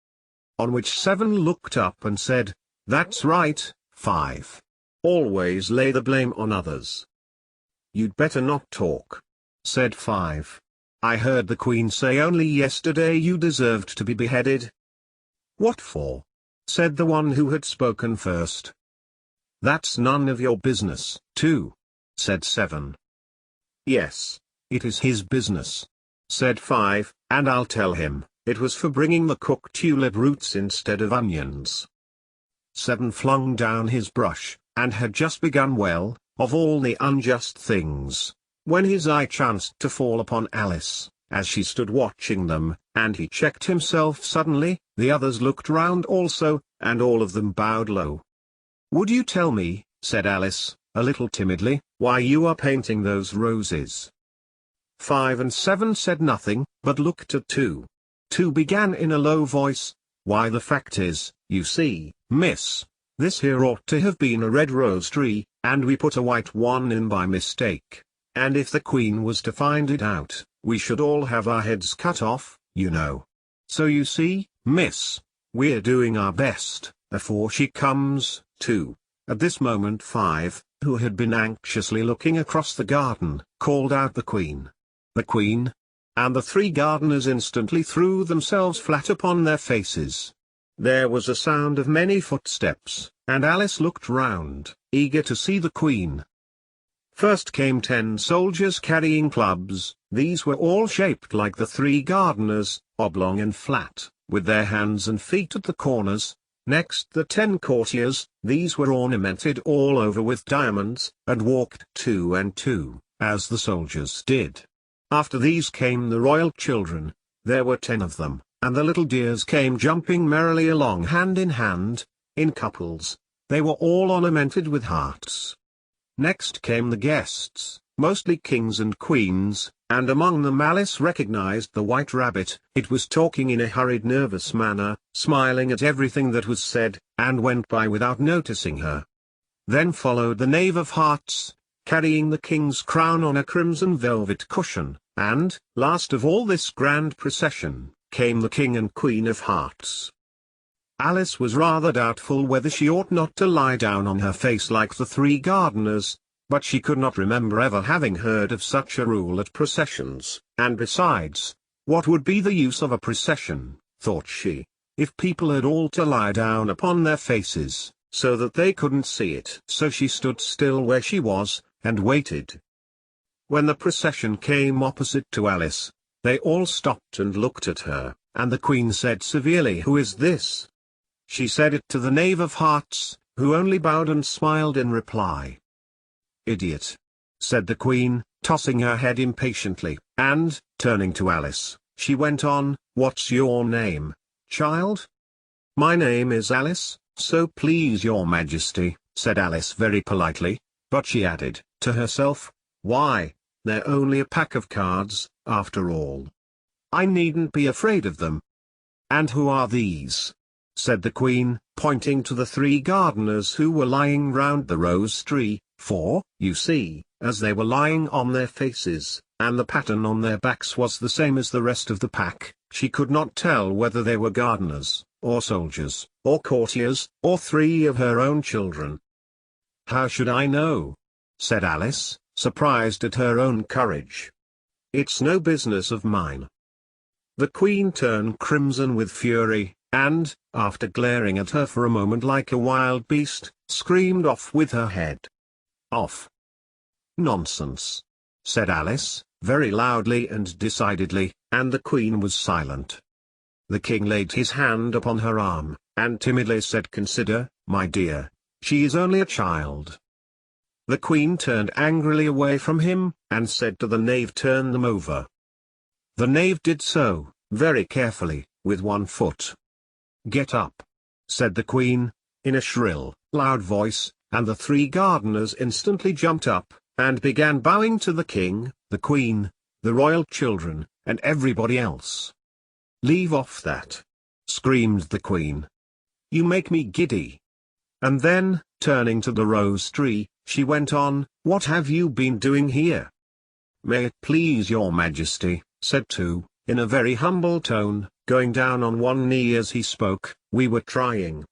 On which 7 looked up and said, "That's right, 5. Always lay the blame on others." "You'd better not talk," said 5. "I heard the Queen say only yesterday you deserved to be beheaded." "What for?" said the one who had spoken first. "That's none of your business, too," said 7. "Yes, it is his business," said 5, "and I'll tell him. It was for bringing the cooked tulip roots instead of onions." 7 flung down his brush, and had just begun well, of all the unjust things, when his eye chanced to fall upon Alice, as she stood watching them, and he checked himself suddenly. The others looked round also, and all of them bowed low. "Would you tell me," said Alice, a little timidly, "why you are painting those roses?" 5 and 7 said nothing, but looked at 2. 2 began in a low voice, "Why, the fact is, you see, miss, this here ought to have been a red rose tree, and we put a white one in by mistake, and if the Queen was to find it out, we should all have our heads cut off, you know. So you see, miss, we're doing our best, afore she comes, too." At this moment 5, who had been anxiously looking across the garden, called out, "The Queen! The Queen!" And the 3 gardeners instantly threw themselves flat upon their faces. There was a sound of many footsteps, and Alice looked round, eager to see the Queen. First came 10 soldiers carrying clubs. These were all shaped like the 3 gardeners, oblong and flat, with their hands and feet at the corners. Next the 10 courtiers. These were ornamented all over with diamonds, and walked 2 and 2, as the soldiers did. After these came the royal children. There were 10 of them, and the little dears came jumping merrily along hand, in couples. They were all ornamented with hearts. Next came the guests, mostly kings and queens, and among them Alice recognized the White Rabbit. It was talking in a hurried, nervous manner, smiling at everything that was said, and went by without noticing her. Then followed the Knave of Hearts, carrying the king's crown on a crimson velvet cushion, and, last of all this grand procession, came the King and Queen of Hearts. Alice was rather doubtful whether she ought not to lie down on her face like the 3 gardeners, but she could not remember ever having heard of such a rule at processions, and besides, what would be the use of a procession, thought she, if people had all to lie down upon their faces, so that they couldn't see it? So she stood still where she was, and waited. When the procession came opposite to Alice, they all stopped and looked at her, and the Queen said severely, "Who is this?" She said it to the Knave of Hearts, who only bowed and smiled in reply. "Idiot," said the Queen, tossing her head impatiently, and, turning to Alice, she went on, "What's your name, child?" "My name is Alice, so please your Majesty," said Alice very politely, but she added, to herself, "Why, they're only a pack of cards, after all. I needn't be afraid of them." "And who are these?" said the Queen, pointing to the 3 gardeners who were lying round the rose tree, for, you see, as they were lying on their faces, and the pattern on their backs was the same as the rest of the pack, she could not tell whether they were gardeners, or soldiers, or courtiers, or 3 of her own children. "How should I know?" said Alice, surprised at her own courage. "It's no business of mine." The Queen turned crimson with fury, and, after glaring at her for a moment like a wild beast, screamed off with her head. "Off." "Nonsense," said Alice, very loudly and decidedly, and the Queen was silent. The King laid his hand upon her arm, and timidly said, "Consider, my dear, she is only a child. The queen turned angrily away from him, and said to the knave, "Turn them over." The knave did so, very carefully, with one foot. "Get up," said the queen, in a shrill, loud voice, and the three gardeners instantly jumped up, and began bowing to the king, the queen, the royal children, and everybody else. "Leave off that!" screamed the queen. "You make me giddy." And then, turning to the rose tree, she went on, "What have you been doing here?" "May it please your majesty," said two, in a very humble tone, going down on one knee as he spoke, "we were trying."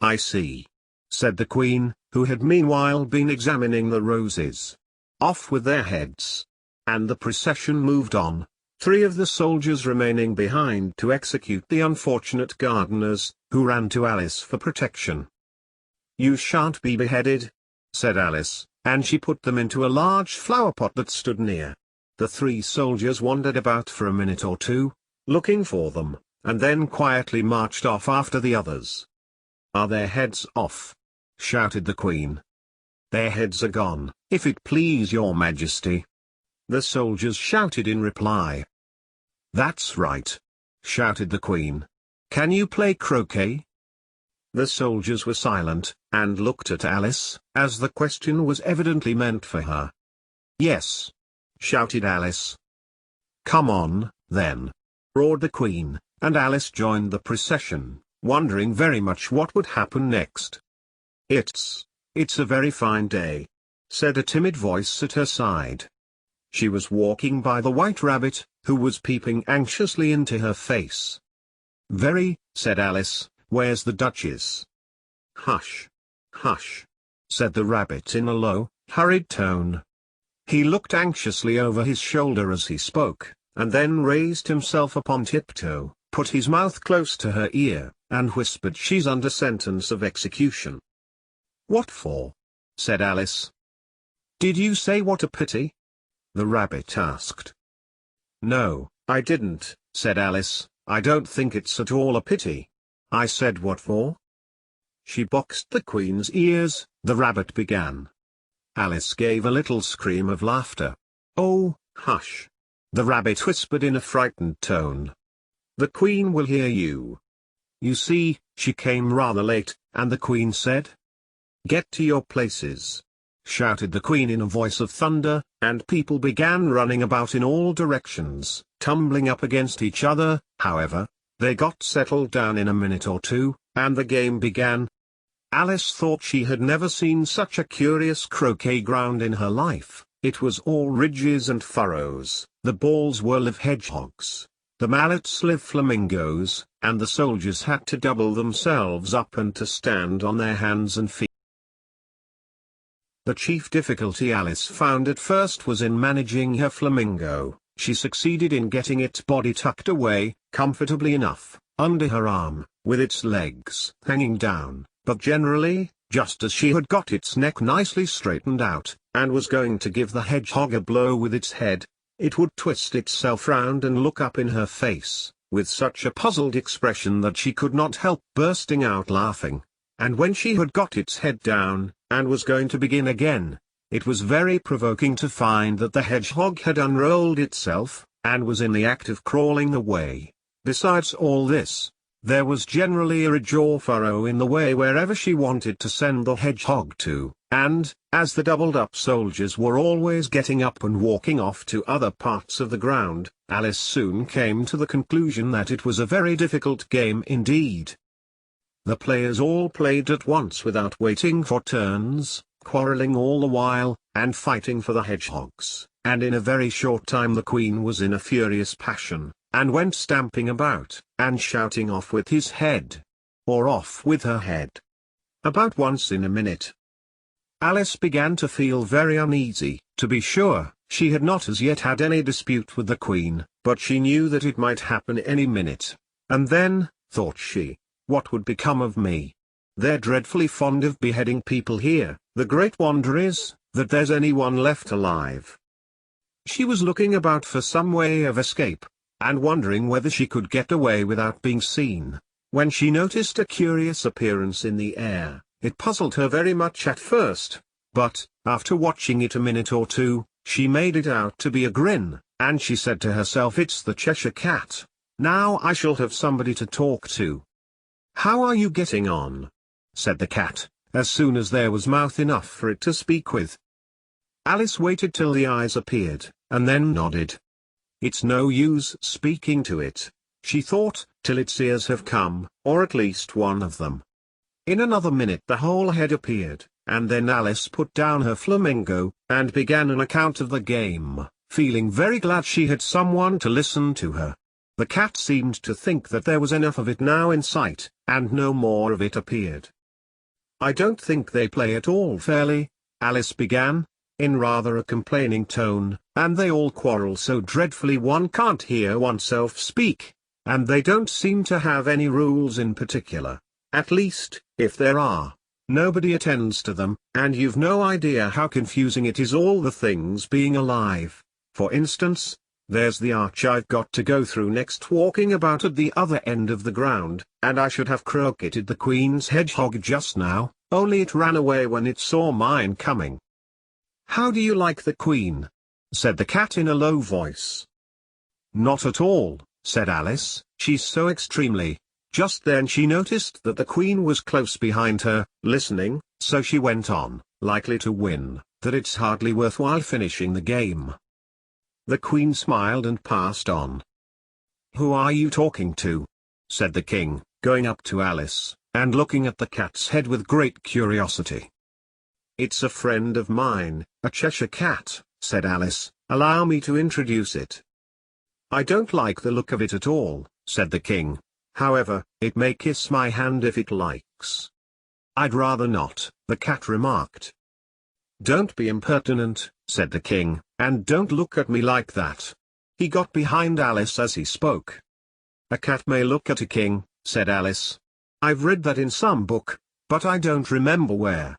"I see," said the queen, who had meanwhile been examining the roses. "Off with their heads." And the procession moved on, three of the soldiers remaining behind to execute the unfortunate gardeners, who ran to Alice for protection. "You shan't be beheaded," said Alice, and she put them into a large flower pot that stood near. The three soldiers wandered about for a minute or two, looking for them, and then quietly marched off after the others. "Are their heads off?" shouted the queen. "Their heads are gone, if it please your majesty," the soldiers shouted in reply. "That's right," shouted the queen. "Can you play croquet?" The soldiers were silent, and looked at Alice, as the question was evidently meant for her. "Yes," shouted Alice. "Come on, then," roared the queen, and Alice joined the procession, wondering very much what would happen next. It's a very fine day," said a timid voice at her side. She was walking by the white rabbit, who was peeping anxiously into her face. "Very," said Alice. "Where's the Duchess?" "Hush, hush," said the rabbit in a low, hurried tone. He looked anxiously over his shoulder as he spoke, and then raised himself upon tiptoe, put his mouth close to her ear, and whispered, "She's under sentence of execution." "What for?" said Alice. "Did you say what a pity?" the rabbit asked. "No, I didn't," said Alice. "I don't think it's at all a pity. I said what for." "She boxed the queen's ears," the rabbit began. Alice gave a little scream of laughter. "Oh, hush!" the rabbit whispered in a frightened tone. "The queen will hear you. You see, she came rather late," and the queen said. "Get to your places," shouted the queen in a voice of thunder, and people began running about in all directions, tumbling up against each other. However, they got settled down in a minute or two, and the game began. Alice thought she had never seen such a curious croquet ground in her life. It was all ridges and furrows, the balls were live hedgehogs, the mallets live flamingos, and the soldiers had to double themselves up and to stand on their hands and feet. The chief difficulty Alice found at first was in managing her flamingo. She succeeded in getting its body tucked away, comfortably enough, under her arm, with its legs hanging down, but generally, just as she had got its neck nicely straightened out, and was going to give the hedgehog a blow with its head, it would twist itself round and look up in her face, with such a puzzled expression that she could not help bursting out laughing. And when she had got its head down, and was going to begin again, it was very provoking to find that the hedgehog had unrolled itself, and was in the act of crawling away. Besides all this, there was generally a ridge or furrow in the way wherever she wanted to send the hedgehog to, and, as the doubled-up soldiers were always getting up and walking off to other parts of the ground, Alice soon came to the conclusion that it was a very difficult game indeed. The players all played at once without waiting for turns, quarrelling all the while, and fighting for the hedgehogs, and in a very short time the queen was in a furious passion, and went stamping about, and shouting "off with his head!" or "off with her head!" about once in a minute. Alice began to feel very uneasy. To be sure, she had not as yet had any dispute with the queen, but she knew that it might happen any minute. And then, thought she, what would become of me? They're dreadfully fond of beheading people here. The great wonder is, that there's anyone left alive. She was looking about for some way of escape, and wondering whether she could get away without being seen, when she noticed a curious appearance in the air. It puzzled her very much at first. but, after watching it a minute or two, she made it out to be a grin, and she said to herself, "It's the Cheshire Cat. Now I shall have somebody to talk to." "How are you getting on?" said the cat, as soon as there was mouth enough for it to speak with. Alice waited till the eyes appeared, and then nodded. "It's no use speaking to it," she thought, "till its ears have come, or at least one of them." In another minute the whole head appeared, and then Alice put down her flamingo, and began an account of the game, feeling very glad she had someone to listen to her. The cat seemed to think that there was enough of it now in sight, and no more of it appeared. "I don't think they play at all fairly," Alice began, in rather a complaining tone, "and they all quarrel so dreadfully one can't hear oneself speak, and they don't seem to have any rules in particular. At least, if there are, nobody attends to them, and you've no idea how confusing it is, all the things being alive. For instance, there's the arch I've got to go through next, walking about at the other end of the ground, and I should have croqueted the Queen's hedgehog just now, only it ran away when it saw mine coming." "How do you like the Queen?" said the cat in a low voice. "Not at all," said Alice, "she's so extremely—" Just then she noticed that the Queen was close behind her, listening, so she went on, likely to win, that it's hardly worthwhile finishing the game. The Queen smiled and passed on. "Who are you talking to?" said the King, going up to Alice, and looking at the cat's head with great curiosity. "It's a friend of mine, a Cheshire Cat," said Alice. "Allow me to introduce it." "I don't like the look of it at all," said the King. "However, it may kiss my hand if it likes." "I'd rather not," the cat remarked. "Don't be impertinent," said the King, "and don't look at me like that." He got behind Alice as he spoke. "A cat may look at a king," said Alice. "I've read that in some book, but I don't remember where."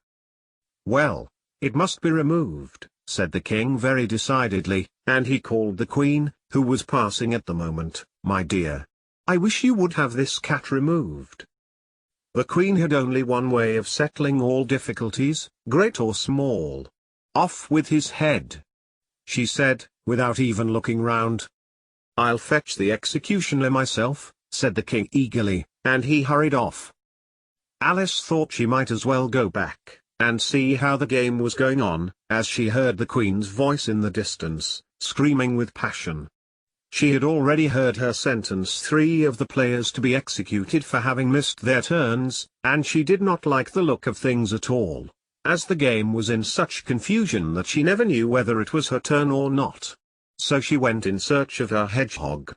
"Well, it must be removed," said the King very decidedly, and he called the Queen, who was passing at the moment, "My dear, I wish you would have this cat removed." The Queen had only one way of settling all difficulties, great or small. "Off with his head," she said, without even looking round. "I'll fetch the executioner myself," said the King eagerly, and he hurried off. Alice thought she might as well go back, and see how the game was going on, as she heard the Queen's voice in the distance, screaming with passion. She had already heard her sentence 3 of the players to be executed for having missed their turns, and she did not like the look of things at all, as the game was in such confusion that she never knew whether it was her turn or not. So she went in search of her hedgehog.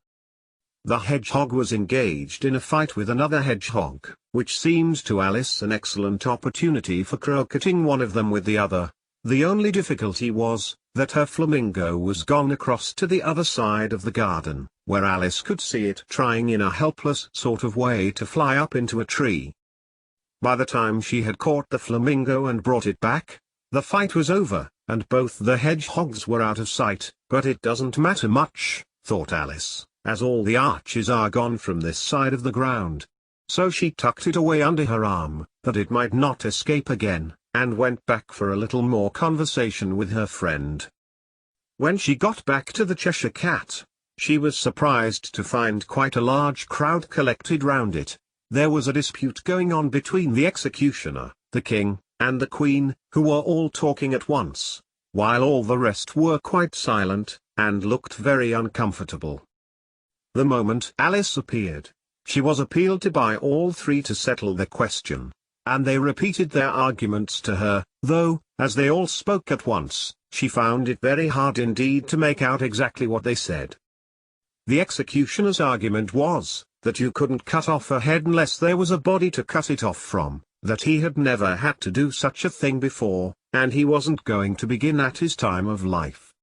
The hedgehog was engaged in a fight with another hedgehog, which seemed to Alice an excellent opportunity for croqueting one of them with the other. The only difficulty was, that her flamingo was gone across to the other side of the garden, where Alice could see it trying in a helpless sort of way to fly up into a tree. By the time she had caught the flamingo and brought it back, the fight was over, and both the hedgehogs were out of sight. "But it doesn't matter much," thought Alice, "as all the arches are gone from this side of the ground." So she tucked it away under her arm, that it might not escape again, and went back for a little more conversation with her friend. When she got back to the Cheshire Cat, she was surprised to find quite a large crowd collected round it. There was a dispute going on between the executioner, the King, and the Queen, who were all talking at once, while all the rest were quite silent, and looked very uncomfortable. The moment Alice appeared, she was appealed to by all 3 to settle the question, and they repeated their arguments to her, though, as they all spoke at once, she found it very hard indeed to make out exactly what they said. The executioner's argument was, that you couldn't cut off a head unless there was a body to cut it off from, that he had never had to do such a thing before, and he wasn't going to begin at his time of life.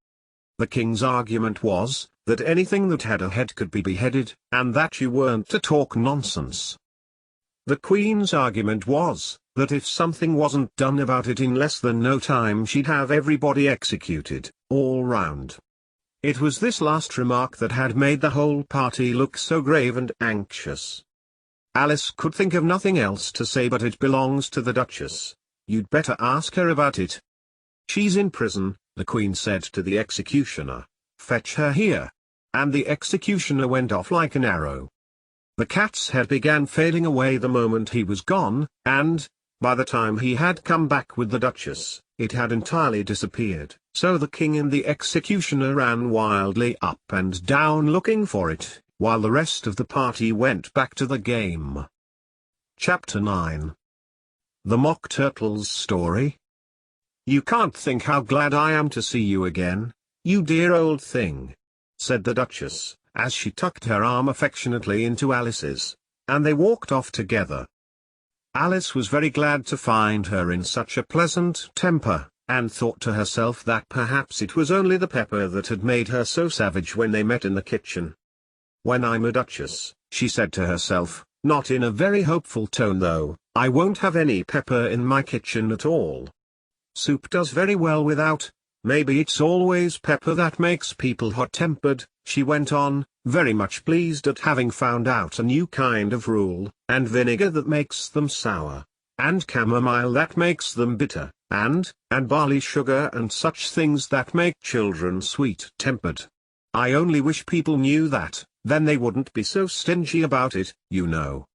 The King's argument was, that anything that had a head could be beheaded, and that you weren't to talk nonsense. The Queen's argument was, that if something wasn't done about it in less than no time she'd have everybody executed, all round. It was this last remark that had made the whole party look so grave and anxious. Alice could think of nothing else to say but "It belongs to the Duchess. You'd better ask her about it." "She's in prison," the queen said to the executioner. "Fetch her here." And the executioner went off like an arrow. The cat's head began fading away the moment he was gone, and, by the time he had come back with the Duchess, it had entirely disappeared. So the king and the executioner ran wildly up and down looking for it, while the rest of the party went back to the game. Chapter 9. The Mock Turtle's Story. "You can't think how glad I am to see you again, you dear old thing," said the Duchess, as she tucked her arm affectionately into Alice's, and they walked off together. Alice was very glad to find her in such a pleasant temper, and thought to herself that perhaps it was only the pepper that had made her so savage when they met in the kitchen. "When I'm a duchess," she said to herself, not in a very hopeful tone though, "I won't have any pepper in my kitchen at all. Soup does very well without. Maybe it's always pepper that makes people hot-tempered," she went on, very much pleased at having found out a new kind of rule, "and vinegar that makes them sour, and chamomile that makes them bitter, and barley sugar and such things that make children sweet-tempered. I only wish people knew that, then they wouldn't be so stingy about it, you know."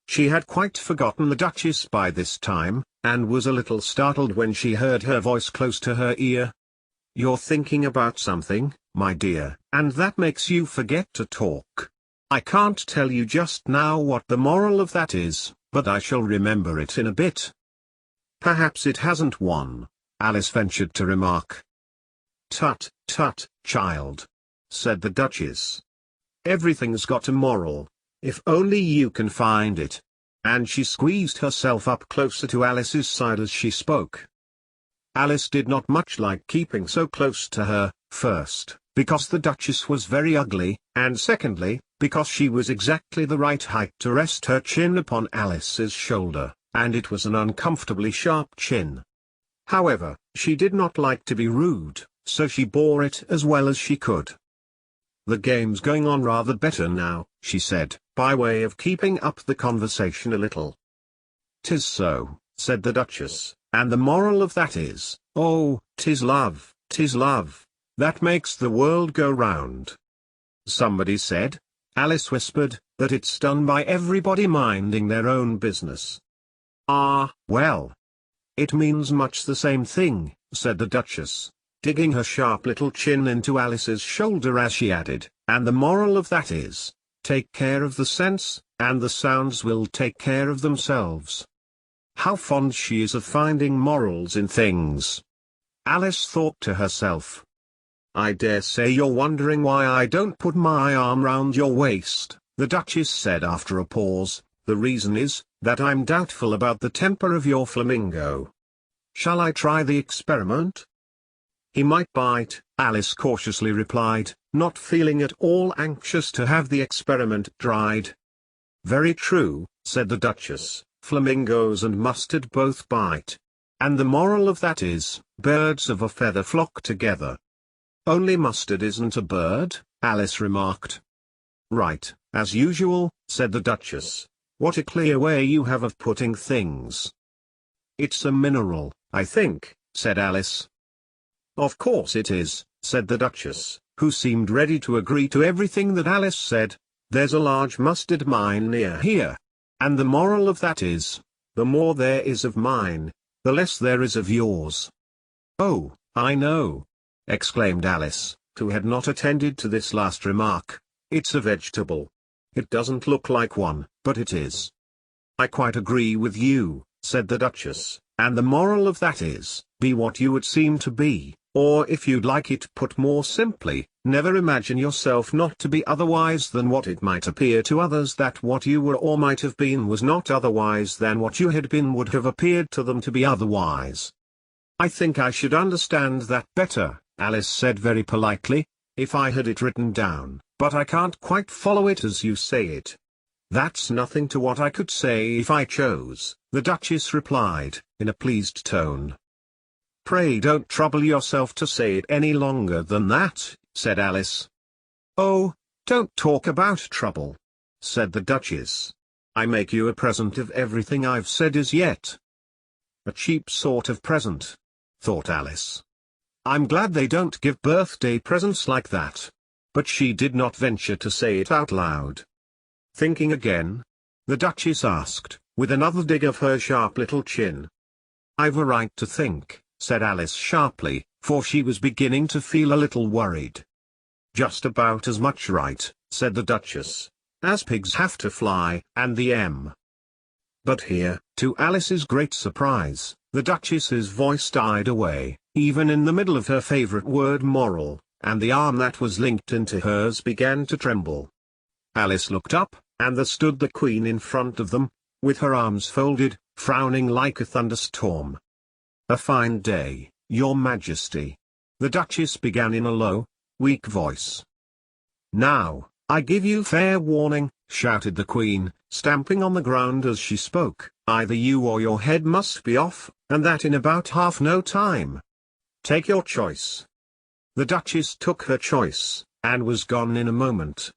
She had quite forgotten the Duchess by this time, and was a little startled when she heard her voice close to her ear. "You're thinking about something, my dear, and that makes you forget to talk. I can't tell you just now what the moral of that is, but I shall remember it in a bit." "Perhaps it hasn't one," Alice ventured to remark. "Tut, tut, child," said the Duchess. "Everything's got a moral, if only you can find it." And she squeezed herself up closer to Alice's side as she spoke. Alice did not much like keeping so close to her, first, because the Duchess was very ugly, and secondly, because she was exactly the right height to rest her chin upon Alice's shoulder, and it was an uncomfortably sharp chin. However, she did not like to be rude, so she bore it as well as she could. "The game's going on rather better now," she said, by way of keeping up the conversation a little. "'Tis so," said the Duchess, "and the moral of that is, oh, 'tis love, that makes the world go round." "Somebody said," Alice whispered, "that it's done by everybody minding their own business." "Ah, well. It means much the same thing," said the Duchess, digging her sharp little chin into Alice's shoulder as she added, "and the moral of that is, take care of the sense, and the sounds will take care of themselves." How fond she is of finding morals in things. Alice thought to herself. "I dare say you're wondering why I don't put my arm round your waist," the Duchess said after a pause. "The reason is, that I'm doubtful about the temper of your flamingo. Shall I try the experiment?" "He might bite," Alice cautiously replied, not feeling at all anxious to have the experiment tried. "Very true," said the Duchess, "flamingos and mustard both bite. And the moral of that is, birds of a feather flock together." "Only mustard isn't a bird," Alice remarked. "Right, as usual," said the Duchess. "What a clear way you have of putting things." "It's a mineral, I think," said Alice. "Of course it is," said the Duchess, who seemed ready to agree to everything that Alice said. "There's a large mustard mine near here. And the moral of that is, the more there is of mine, the less there is of yours." "Oh, I know," exclaimed Alice, who had not attended to this last remark. "It's a vegetable. It doesn't look like one, but it is." "I quite agree with you," said the Duchess, "and the moral of that is, be what you would seem to be, or if you'd like it put more simply, never imagine yourself not to be otherwise than what it might appear to others that what you were or might have been was not otherwise than what you had been would have appeared to them to be otherwise." "I think I should understand that better," Alice said very politely, "if I had it written down, but I can't quite follow it as you say it." "That's nothing to what I could say if I chose," the Duchess replied, in a pleased tone. "Pray don't trouble yourself to say it any longer than that," said Alice. "Oh, don't talk about trouble," said the Duchess. "I make you a present of everything I've said as yet." "A cheap sort of present," thought Alice. I'm glad they don't give birthday presents like that. But she did not venture to say it out loud. Thinking again, the Duchess asked, with another dig of her sharp little chin. I've a right to think, said Alice sharply, for she was beginning to feel a little worried. Just about as much right, said the Duchess, as pigs have to fly, and the M. But here, to Alice's great surprise, the Duchess's voice died away, even in the middle of her favourite word moral, and the arm that was linked into hers began to tremble. Alice looked up, and there stood the Queen in front of them, with her arms folded, frowning like a thunderstorm. A fine day, Your Majesty, the Duchess began in a low, weak voice. Now, I give you fair warning, shouted the Queen, stamping on the ground as she spoke, either you or your head must be off, and that in about half no time. Take your choice. The Duchess took her choice, and was gone in a moment.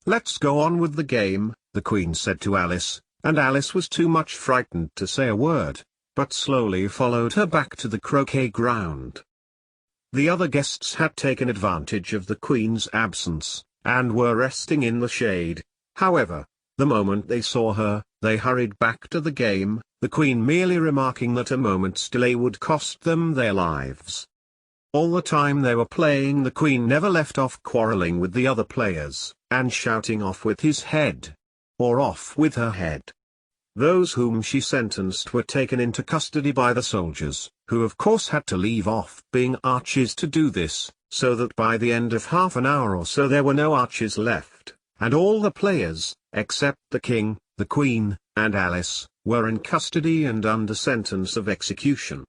Let's go on with the game, the Queen said to Alice, and Alice was too much frightened to say a word, but slowly followed her back to the croquet ground. The other guests had taken advantage of the Queen's absence, and were resting in the shade. However, the moment they saw her, they hurried back to the game, the Queen merely remarking that a moment's delay would cost them their lives. All the time they were playing, the Queen never left off quarrelling with the other players, and shouting off with his head, or off with her head. Those whom she sentenced were taken into custody by the soldiers, who of course had to leave off being archers to do this, so that by the end of half an hour or so there were no archers left, and all the players, except the King, the Queen, and Alice, were in custody and under sentence of execution.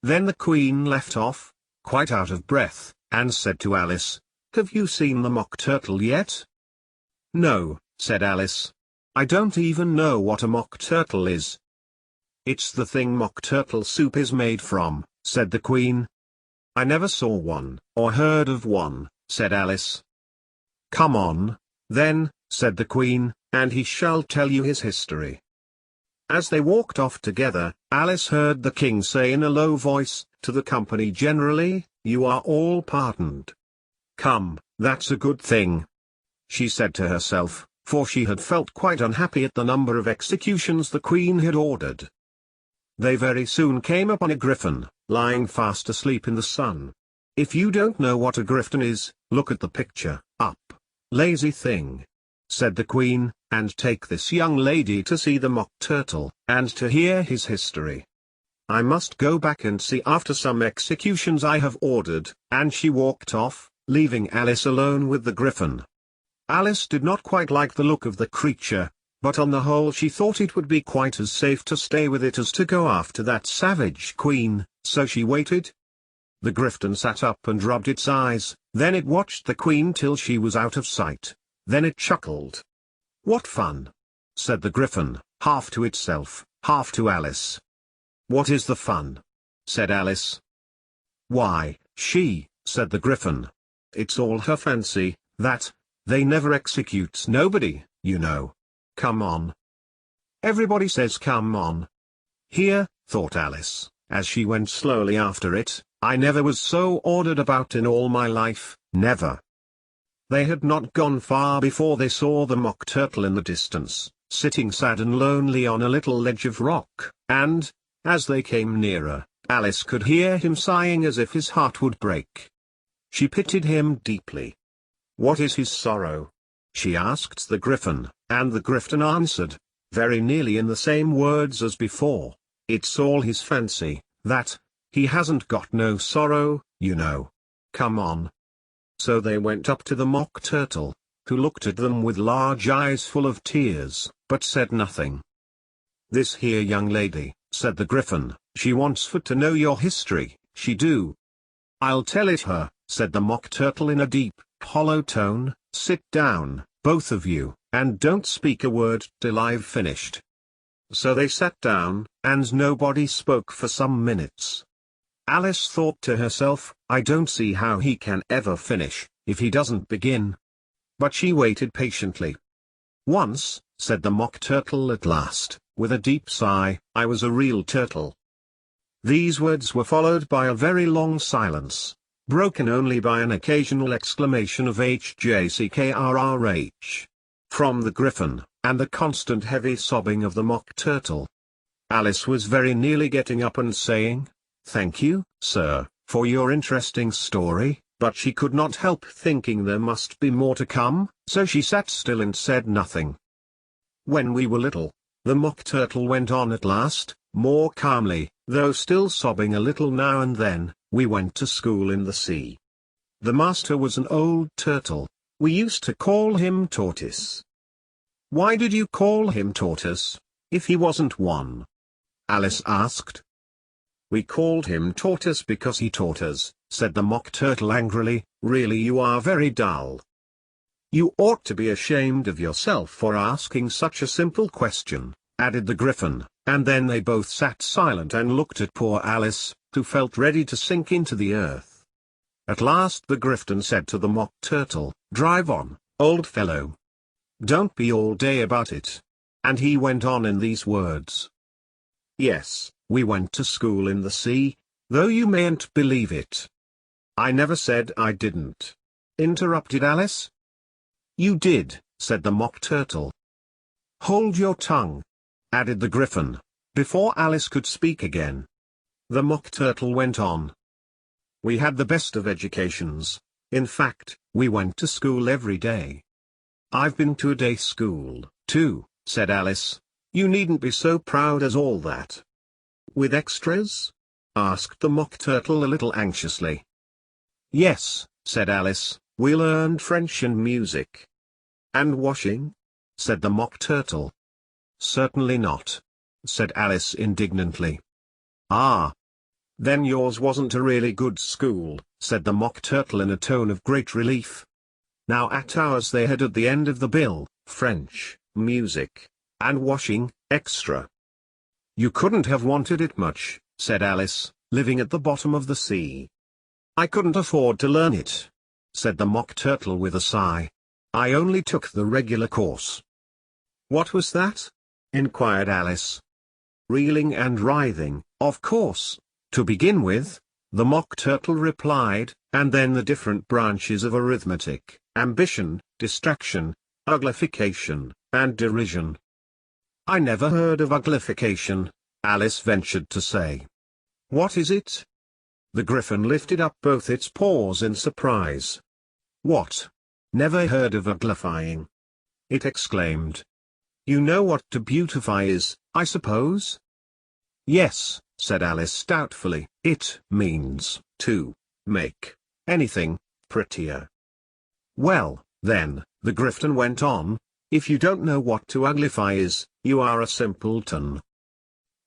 Then the Queen left off, quite out of breath, and said to Alice, "Have you seen the Mock Turtle yet?" "No," said Alice. "I don't even know what a Mock Turtle is." "It's the thing Mock Turtle soup is made from," said the Queen. "I never saw one, or heard of one," said Alice. "Come on, then," said the Queen, "and he shall tell you his history." As they walked off together, Alice heard the King say in a low voice, to the company generally, "You are all pardoned." "Come, that's a good thing," she said to herself, for she had felt quite unhappy at the number of executions the Queen had ordered. They very soon came upon a griffin, lying fast asleep in the sun. If you don't know what a griffin is, look at the picture, up, lazy thing, said the Queen, and take this young lady to see the Mock Turtle, and to hear his history. I must go back and see after some executions I have ordered, and she walked off, leaving Alice alone with the griffin. Alice did not quite like the look of the creature, but on the whole she thought it would be quite as safe to stay with it as to go after that savage Queen, so she waited. The griffin sat up and rubbed its eyes, then it watched the Queen till she was out of sight, then it chuckled. "What fun!" said the griffin, half to itself, half to Alice. "What is the fun?" said Alice. "Why, said the griffin. "It's all her fancy, that. They never executes nobody, you know. Come on." Everybody says come on. Here, thought Alice, as she went slowly after it, I never was so ordered about in all my life, never. They had not gone far before they saw the Mock Turtle in the distance, sitting sad and lonely on a little ledge of rock, and, as they came nearer, Alice could hear him sighing as if his heart would break. She pitied him deeply. "What is his sorrow?" she asked the griffin, and the griffin answered, very nearly in the same words as before, "It's all his fancy, that. He hasn't got no sorrow, you know. Come on." So they went up to the Mock Turtle, who looked at them with large eyes full of tears, but said nothing. "This here young lady," said the griffin, "she wants for to know your history, she do." "I'll tell it her," said the Mock Turtle in a deep, hollow tone. "Sit down, both of you, and don't speak a word till I've finished." So they sat down, and nobody spoke for some minutes. Alice thought to herself, I don't see how he can ever finish, if he doesn't begin. But she waited patiently. "Once," said the Mock Turtle at last, with a deep sigh, "I was a real turtle." These words were followed by a very long silence, broken only by an occasional exclamation of HJCKRRH from the Griffin, and the constant heavy sobbing of the Mock Turtle. Alice was very nearly getting up and saying, "Thank you, sir, for your interesting story," but she could not help thinking there must be more to come, so she sat still and said nothing. "When we were little," the Mock Turtle went on at last, more calmly, though still sobbing a little now and then, "we went to school in the sea. The master was an old turtle. We used to call him Tortoise." "Why did you call him Tortoise, if he wasn't one?" Alice asked. "We called him Tortoise because he taught us," said the Mock Turtle angrily. "Really, you are very dull. You ought to be ashamed of yourself for asking such a simple question," added the Griffin, and then they both sat silent and looked at poor Alice, who felt ready to sink into the earth. At last the Griffin said to the Mock Turtle, "Drive on, old fellow. Don't be all day about it." And he went on in these words. "Yes, we went to school in the sea, though you mayn't believe it." "I never said I didn't," interrupted Alice. "You did," said the Mock Turtle. "Hold your tongue," added the Griffin, before Alice could speak again. The Mock Turtle went on. "We had the best of educations. In fact, we went to school every day." "I've been to a day school, too," said Alice. "You needn't be so proud as all that." "With extras?" asked the Mock Turtle a little anxiously. "Yes," said Alice, "we learned French and music." "And washing?" said the Mock Turtle. "Certainly not," said Alice indignantly. "Ah! Then yours wasn't a really good school," said the Mock Turtle in a tone of great relief. "Now at ours they had at the end of the bill, French, music, and washing, extra." "You couldn't have wanted it much," said Alice, living at the bottom of the sea. "I couldn't afford to learn it," said the Mock Turtle with a sigh. "I only took the regular course." "What was that?" inquired Alice. "Reeling and writhing, of course, to begin with," the Mock Turtle replied, "and then the different branches of arithmetic, ambition, distraction, uglification, and derision." "I never heard of uglification," Alice ventured to say. "What is it?" The Griffin lifted up both its paws in surprise. "What? Never heard of uglifying?" it exclaimed. "You know what to beautify is, I suppose?" "Yes," said Alice doubtfully. "It means to make anything prettier." "Well, then," the Griffin went on, "if you don't know what to uglify is, you are a simpleton."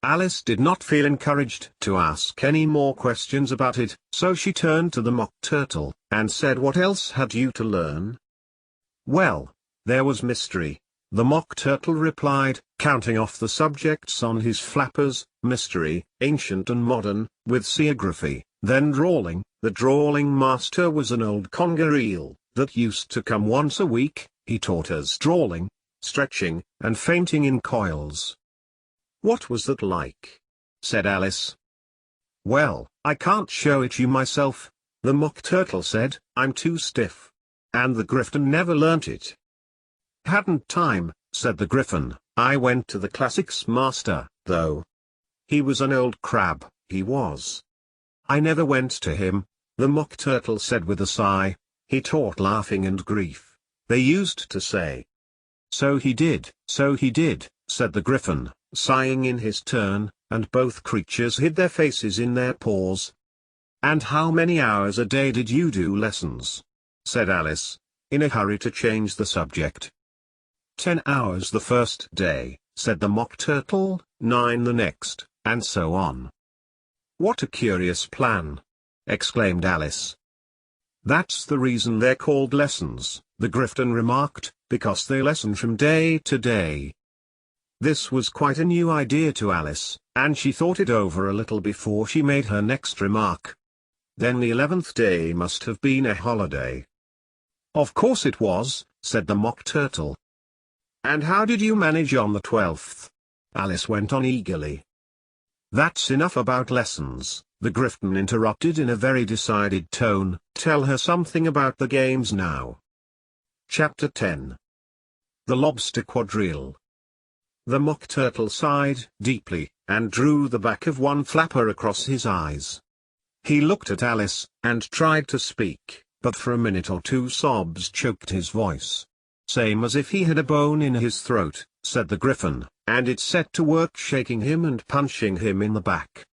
Alice did not feel encouraged to ask any more questions about it, so she turned to the Mock Turtle, and said, "What else had you to learn?" "Well, there was mystery," the Mock Turtle replied, counting off the subjects on his flappers: mystery, ancient and modern, with seagraphy, then drawling. The drawling master was an old conger eel, that used to come once a week. He taught us drawling, stretching, and fainting in coils. "What was that like?" said Alice. "Well, I can't show it you myself," the Mock Turtle said. "I'm too stiff. And the Griffin never learnt it." "Hadn't time," said the Griffin. "I went to the classics master, though. He was an old crab, he was." "I never went to him," the Mock Turtle said with a sigh. "He taught laughing and grief, they used to say." So he did," said the Griffin, sighing in his turn, and both creatures hid their faces in their paws. "And how many hours a day did you do lessons?" said Alice, in a hurry to change the subject. 10 hours the first day," said the Mock Turtle, 9 the next, and so on. "What a curious plan!" exclaimed Alice. "That's the reason they're called lessons," the Griffin remarked, "because they lesson from day to day." This was quite a new idea to Alice, and she thought it over a little before she made her next remark. "Then the 11th day must have been a holiday." "Of course it was," said the Mock Turtle. "And how did you manage on the 12th?" Alice went on eagerly. "That's enough about lessons," the Griffin interrupted in a very decided tone. "Tell her something about the games now." Chapter 10. The Lobster Quadrille. The Mock Turtle sighed deeply, and drew the back of one flapper across his eyes. He looked at Alice, and tried to speak, but for a minute or two sobs choked his voice. "Same as if he had a bone in his throat," said the Griffin, and it set to work shaking him and punching him in the back.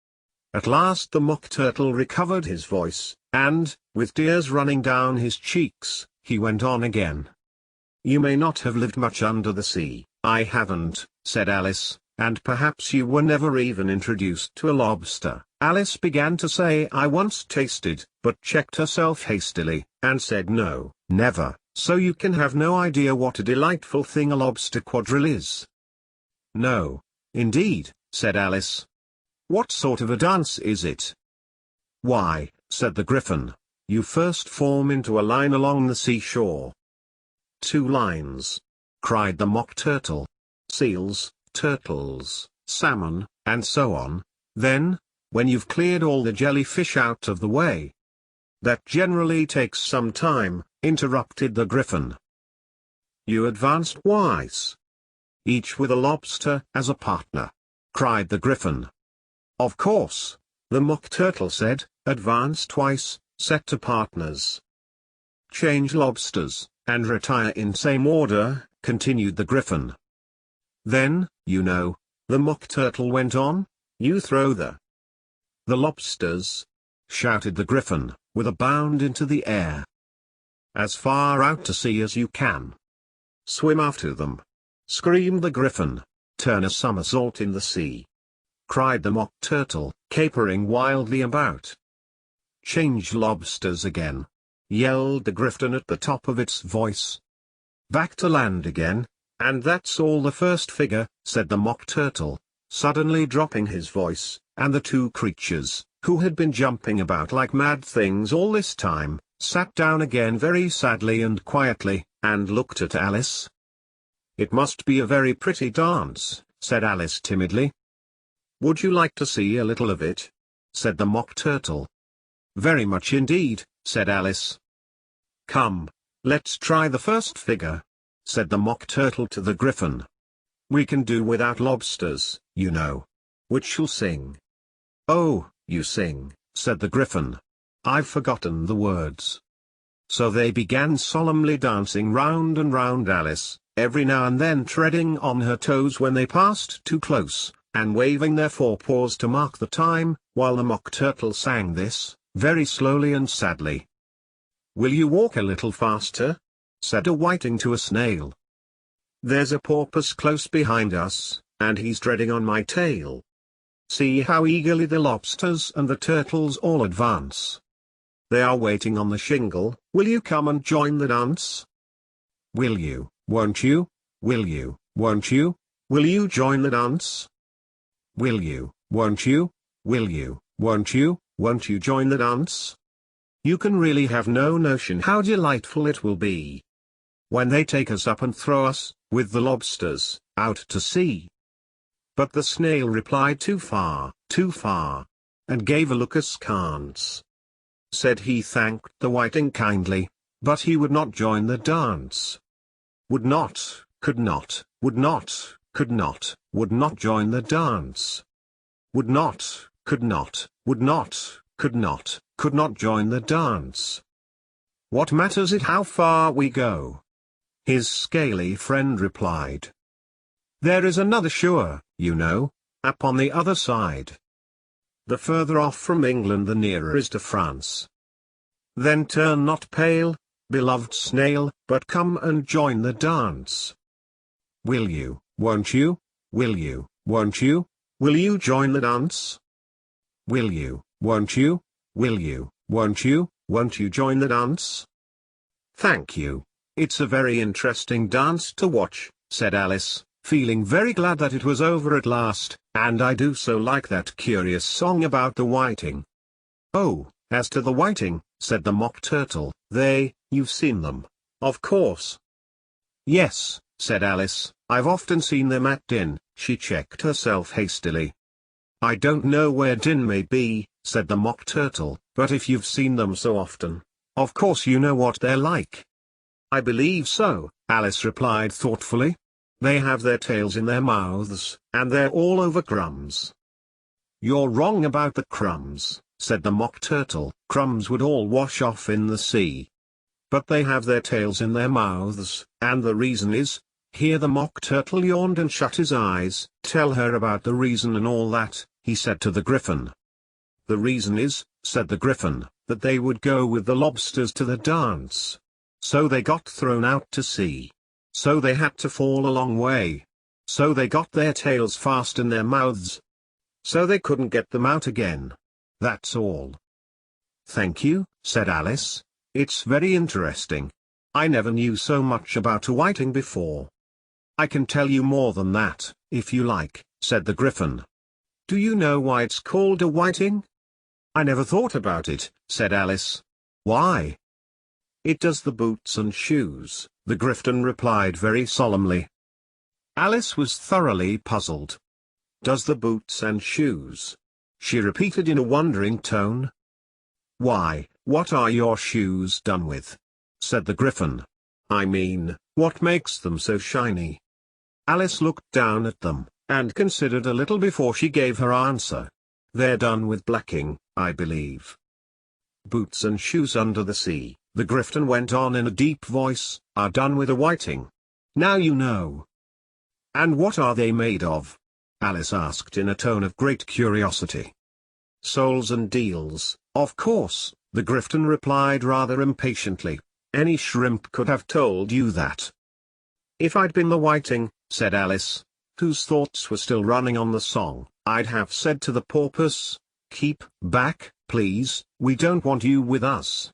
At last the Mock Turtle recovered his voice, and, with tears running down his cheeks, he went on again. "You may not have lived much under the sea, I haven't," said Alice, "and perhaps you were never even introduced to a lobster." Alice began to say "I once tasted," but checked herself hastily, and said "No, never, so you can have no idea what a delightful thing a lobster quadrille is." "No, indeed," said Alice. "What sort of a dance is it?" "Why," said the Griffin, "you first form into a line along the seashore." "Two lines!" cried the Mock Turtle. "Seals, turtles, salmon, and so on, then, when you've cleared all the jellyfish out of the way." "That generally takes some time," interrupted the Griffin. "You advance twice, each with a lobster as a partner," cried the Griffin. "Of course," the Mock Turtle said, "advance twice, set to partners. Change lobsters, and retire in same order," continued the Griffin. "Then, you know," the Mock Turtle went on, "you throw the lobsters," shouted the Griffin, with a bound into the air, "as far out to sea as you can. Swim after them," screamed the Griffin. "Turn a somersault in the sea," cried the Mock Turtle, capering wildly about. "Change lobsters again," yelled the Griffin at the top of its voice. "Back to land again, and that's all the first figure," said the Mock Turtle, suddenly dropping his voice, and the two creatures, who had been jumping about like mad things all this time, sat down again very sadly and quietly, and looked at Alice. "It must be a very pretty dance," said Alice timidly. "Would you like to see a little of it?" said the Mock Turtle. "Very much indeed," said Alice. "Come, let's try the first figure," said the Mock Turtle to the Griffin. "We can do without lobsters, you know. Which shall sing?" "Oh, you sing," said the Griffin. "I've forgotten the words." So they began solemnly dancing round and round Alice, every now and then treading on her toes when they passed too close, and waving their forepaws to mark the time, while the Mock Turtle sang this, very slowly and sadly. "Will you walk a little faster?" said a whiting to a snail. "There's a porpoise close behind us, and he's treading on my tail. See how eagerly the lobsters and the turtles all advance. They are waiting on the shingle. Will you come and join the dance? Will you, won't you? Will you, won't you? Will you join the dance? Will you, won't you? Will you, won't you? Won't you join the dance? You can really have no notion how delightful it will be when they take us up and throw us, with the lobsters, out to sea." But the snail replied too far, and gave a look askance. Said he thanked the whiting kindly, but he would not join the dance. Would not, could not, would not, could not, would not join the dance. Would not, could not, would not, could not join the dance. What matters it how far we go? His scaly friend replied. There is another shore, you know, up on the other side. The further off from England the nearer is to France. Then turn not pale, beloved snail, but come and join the dance. Will you, won't you? Will you, won't you? Will you join the dance? Will you, won't you? Will you, won't you? Won't you join the dance? Thank you. It's a very interesting dance to watch, said Alice, feeling very glad that it was over at last, and I do so like that curious song about the whiting. Oh, as to the whiting, said the Mock Turtle, you've seen them, of course. Yes, said Alice, I've often seen them at din. She checked herself hastily. I don't know where Din may be, said the Mock Turtle, but if you've seen them so often, of course you know what they're like. I believe so, Alice replied thoughtfully. They have their tails in their mouths, and they're all over crumbs. You're wrong about the crumbs, said the Mock Turtle. Crumbs would all wash off in the sea. But they have their tails in their mouths, and the reason is. Here the Mock Turtle yawned and shut his eyes. Tell her about the reason and all that, he said to the Griffin. The reason is, said the Griffin, that they would go with the lobsters to the dance. So they got thrown out to sea. So they had to fall a long way. So they got their tails fast in their mouths. So they couldn't get them out again. That's all. Thank you, said Alice. It's very interesting. I never knew so much about a whiting before. I can tell you more than that, if you like, said the Griffin. Do you know why it's called a whiting? I never thought about it, said Alice. Why? It does the boots and shoes, the Griffin replied very solemnly. Alice was thoroughly puzzled. Does the boots and shoes? She repeated in a wondering tone. Why, what are your shoes done with? Said the Griffin. I mean, what makes them so shiny? Alice looked down at them, and considered a little before she gave her answer. They're done with blacking, I believe. Boots and shoes under the sea, the Griffin went on in a deep voice, are done with a whiting. Now you know. And what are they made of? Alice asked in a tone of great curiosity. Soles and deals, of course, the Griffin replied rather impatiently. Any shrimp could have told you that. If I'd been the whiting, said Alice, whose thoughts were still running on the song, I'd have said to the porpoise, keep back, please, we don't want you with us.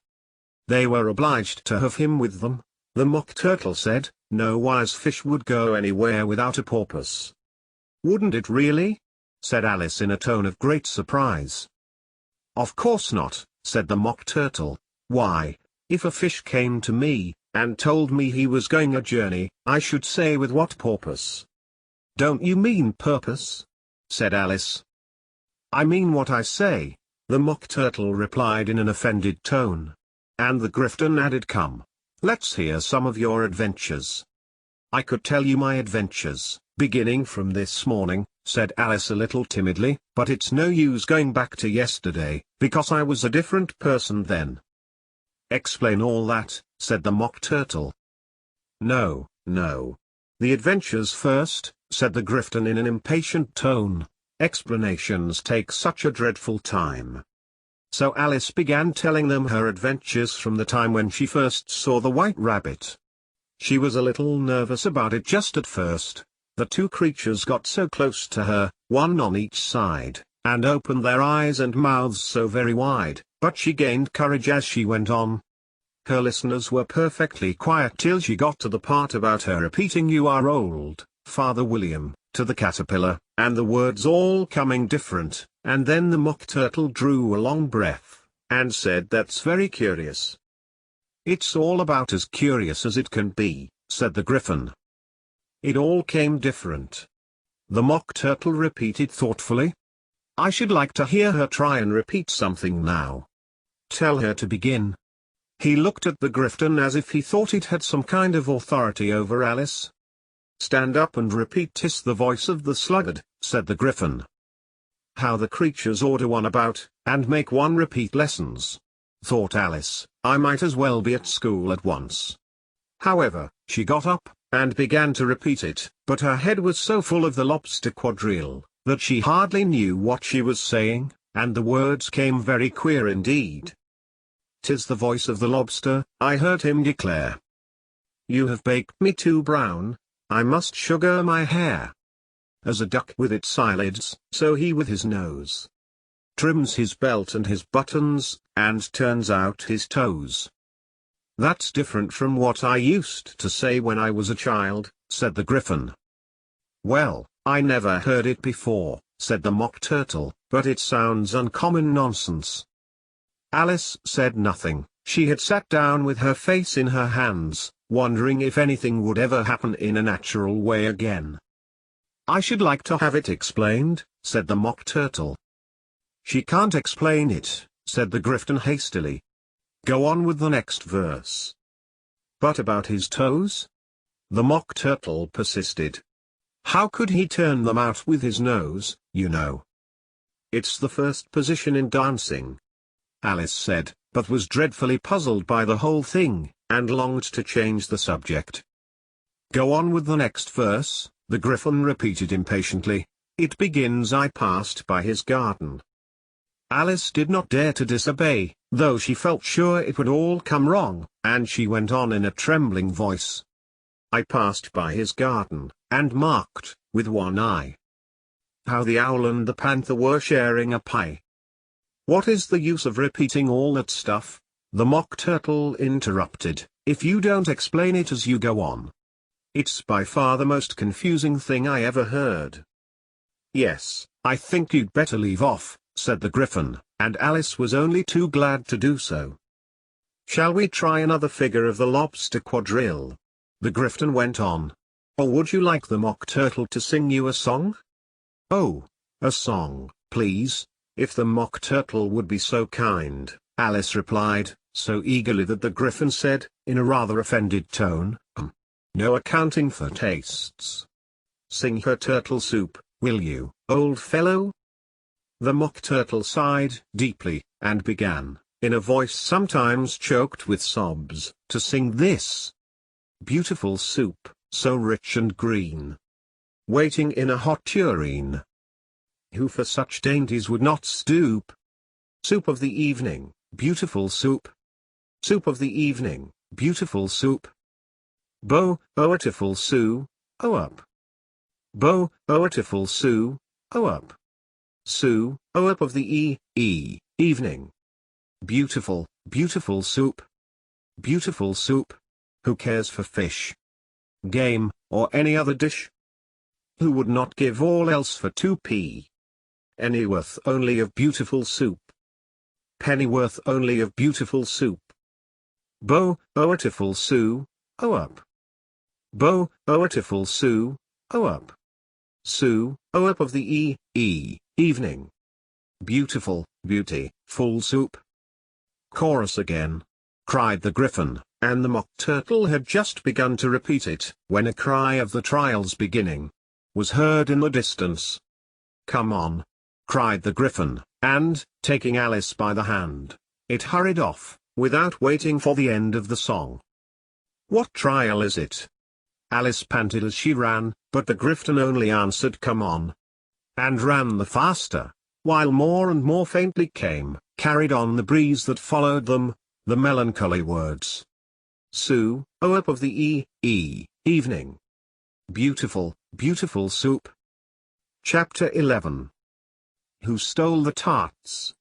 They were obliged to have him with them. The Mock Turtle said, no wise fish would go anywhere without a porpoise. Wouldn't it really? Said Alice in a tone of great surprise. Of course not, said the Mock Turtle. Why, if a fish came to me, and told me he was going a journey, I should say with what purpose? Don't you mean purpose? Said Alice. I mean what I say, the Mock Turtle replied in an offended tone. And the Griffin added, come, let's hear some of your adventures. I could tell you my adventures, beginning from this morning, said Alice a little timidly, but it's no use going back to yesterday, because I was a different person then. Explain all that, said the Mock Turtle. No, no. The adventures first, said the Griffin in an impatient tone. Explanations take such a dreadful time. So Alice began telling them her adventures from the time when she first saw the white rabbit. She was a little nervous about it just at first. The two creatures got so close to her, one on each side, and opened their eyes and mouths so very wide, but she gained courage as she went on. Her listeners were perfectly quiet till she got to the part about her repeating "You are old, Father William," to the caterpillar, and the words all coming different, and then the Mock Turtle drew a long breath, and said, "That's very curious." "It's all about as curious as it can be," said the Griffin. "It all came different." The Mock Turtle repeated thoughtfully. "I should like to hear her try and repeat something now. Tell her to begin." He looked at the Griffin as if he thought it had some kind of authority over Alice. "Stand up and repeat," hissed the voice of the sluggard, said the Griffin. How the creatures order one about, and make one repeat lessons, thought Alice. I might as well be at school at once. However, she got up, and began to repeat it, but her head was so full of the lobster quadrille, that she hardly knew what she was saying, and the words came very queer indeed. "'Tis the voice of the lobster," I heard him declare. "You have baked me too brown, I must sugar my hair. As a duck with its eyelids, so he with his nose trims his belt and his buttons, and turns out his toes." "That's different from what I used to say when I was a child," said the Griffin. "Well, I never heard it before," said the Mock Turtle, "but it sounds uncommon nonsense." Alice said nothing. She had sat down with her face in her hands, wondering if anything would ever happen in a natural way again. "I should like to have it explained," said the Mock Turtle. "She can't explain it," said the Griffin hastily. "Go on with the next verse." "But about his toes?" the Mock Turtle persisted. "How could he turn them out with his nose, you know?" "It's the first position in dancing," Alice said, but was dreadfully puzzled by the whole thing, and longed to change the subject. "Go on with the next verse," the Griffin repeated impatiently. "It begins, 'I passed by his garden.'" Alice did not dare to disobey, though she felt sure it would all come wrong, and she went on in a trembling voice. "I passed by his garden, and marked, with one eye, how the owl and the panther were sharing a pie." "What is the use of repeating all that stuff?" the Mock Turtle interrupted, "if you don't explain it as you go on. It's by far the most confusing thing I ever heard." "Yes, I think you'd better leave off," said the Griffin, and Alice was only too glad to do so. "Shall we try another figure of the lobster quadrille?" the Griffin went on. "Or would you like the Mock Turtle to sing you a song?" "Oh, a song, please, if the Mock Turtle would be so kind," Alice replied, so eagerly that the Griffin said, in a rather offended tone, "No accounting for tastes. Sing her turtle soup, will you, old fellow?" The Mock Turtle sighed deeply, and began, in a voice sometimes choked with sobs, to sing this: "Beautiful soup, so rich and green, waiting in a hot tureen. Who for such dainties would not stoop? Soup of the evening, beautiful soup. Soup of the evening, beautiful soup. Bo-o-atiful Sue, oh up. Bo-o-atiful Sue, oh up. Sue, oh up of the evening. Beautiful, beautiful soup. Beautiful soup. Who cares for fish, game, or any other dish? Who would not give all else for 2p? Pennyworth only of beautiful soup. Pennyworth only of beautiful soup. Bo-o-atiful Sue, oh up. Bo-o-atiful Sue, oh up. Sue, oh up of the evening. Beautiful, full soup. Chorus again, cried the Griffin, and the Mock Turtle had just begun to repeat it, when a cry of the trial's beginning was heard in the distance. "Come on!" cried the Griffin, and, taking Alice by the hand, it hurried off, without waiting for the end of the song. "What trial is it?" Alice panted as she ran, but the Griffin only answered, "Come on," and ran the faster, while more and more faintly came, carried on the breeze that followed them, the melancholy words: "Sue, oh up of the evening. Beautiful, beautiful soup." Chapter 11. Who Stole the Tarts?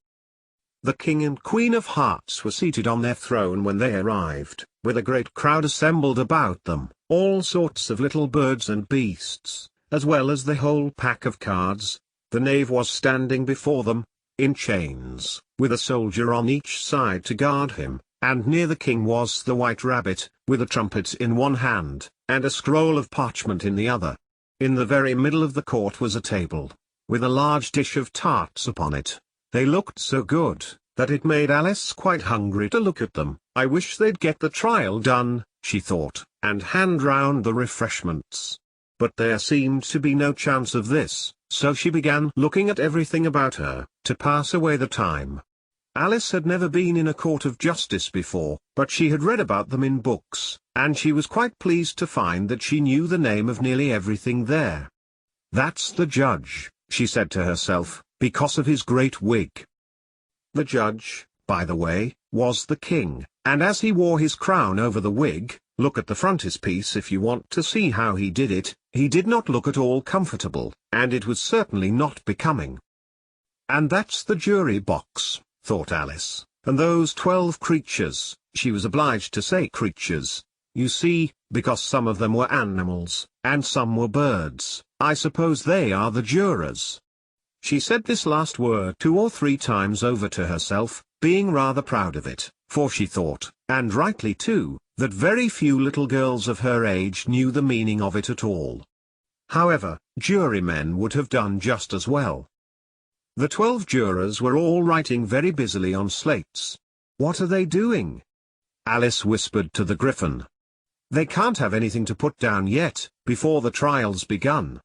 The King and Queen of Hearts were seated on their throne when they arrived, with a great crowd assembled about them, all sorts of little birds and beasts, as well as the whole pack of cards. The knave was standing before them, in chains, with a soldier on each side to guard him, and near the king was the White Rabbit, with a trumpet in one hand, and a scroll of parchment in the other. In the very middle of the court was a table, with a large dish of tarts upon it. They looked so good, that it made Alice quite hungry to look at them. "I wish they'd get the trial done," she thought, "and hand round the refreshments." But there seemed to be no chance of this, so she began looking at everything about her, to pass away the time. Alice had never been in a court of justice before, but she had read about them in books, and she was quite pleased to find that she knew the name of nearly everything there. "That's the judge," she said to herself, because of his great wig. The judge, by the way, was the king, and as he wore his crown over the wig, look at the frontispiece if you want to see how he did it, he did not look at all comfortable, and it was certainly not becoming. "And that's the jury box," thought Alice, "and those 12 creatures," she was obliged to say creatures, you see, because some of them were animals, and some were birds. "I suppose they are the jurors." She said this last word 2 or 3 times over to herself, being rather proud of it, for she thought, and rightly too, that very few little girls of her age knew the meaning of it at all. However, jurymen would have done just as well, The 12 jurors were all writing very busily on slates. "What are they doing?" Alice whispered to the Griffin. "They can't have anything to put down yet, before the trial's begun."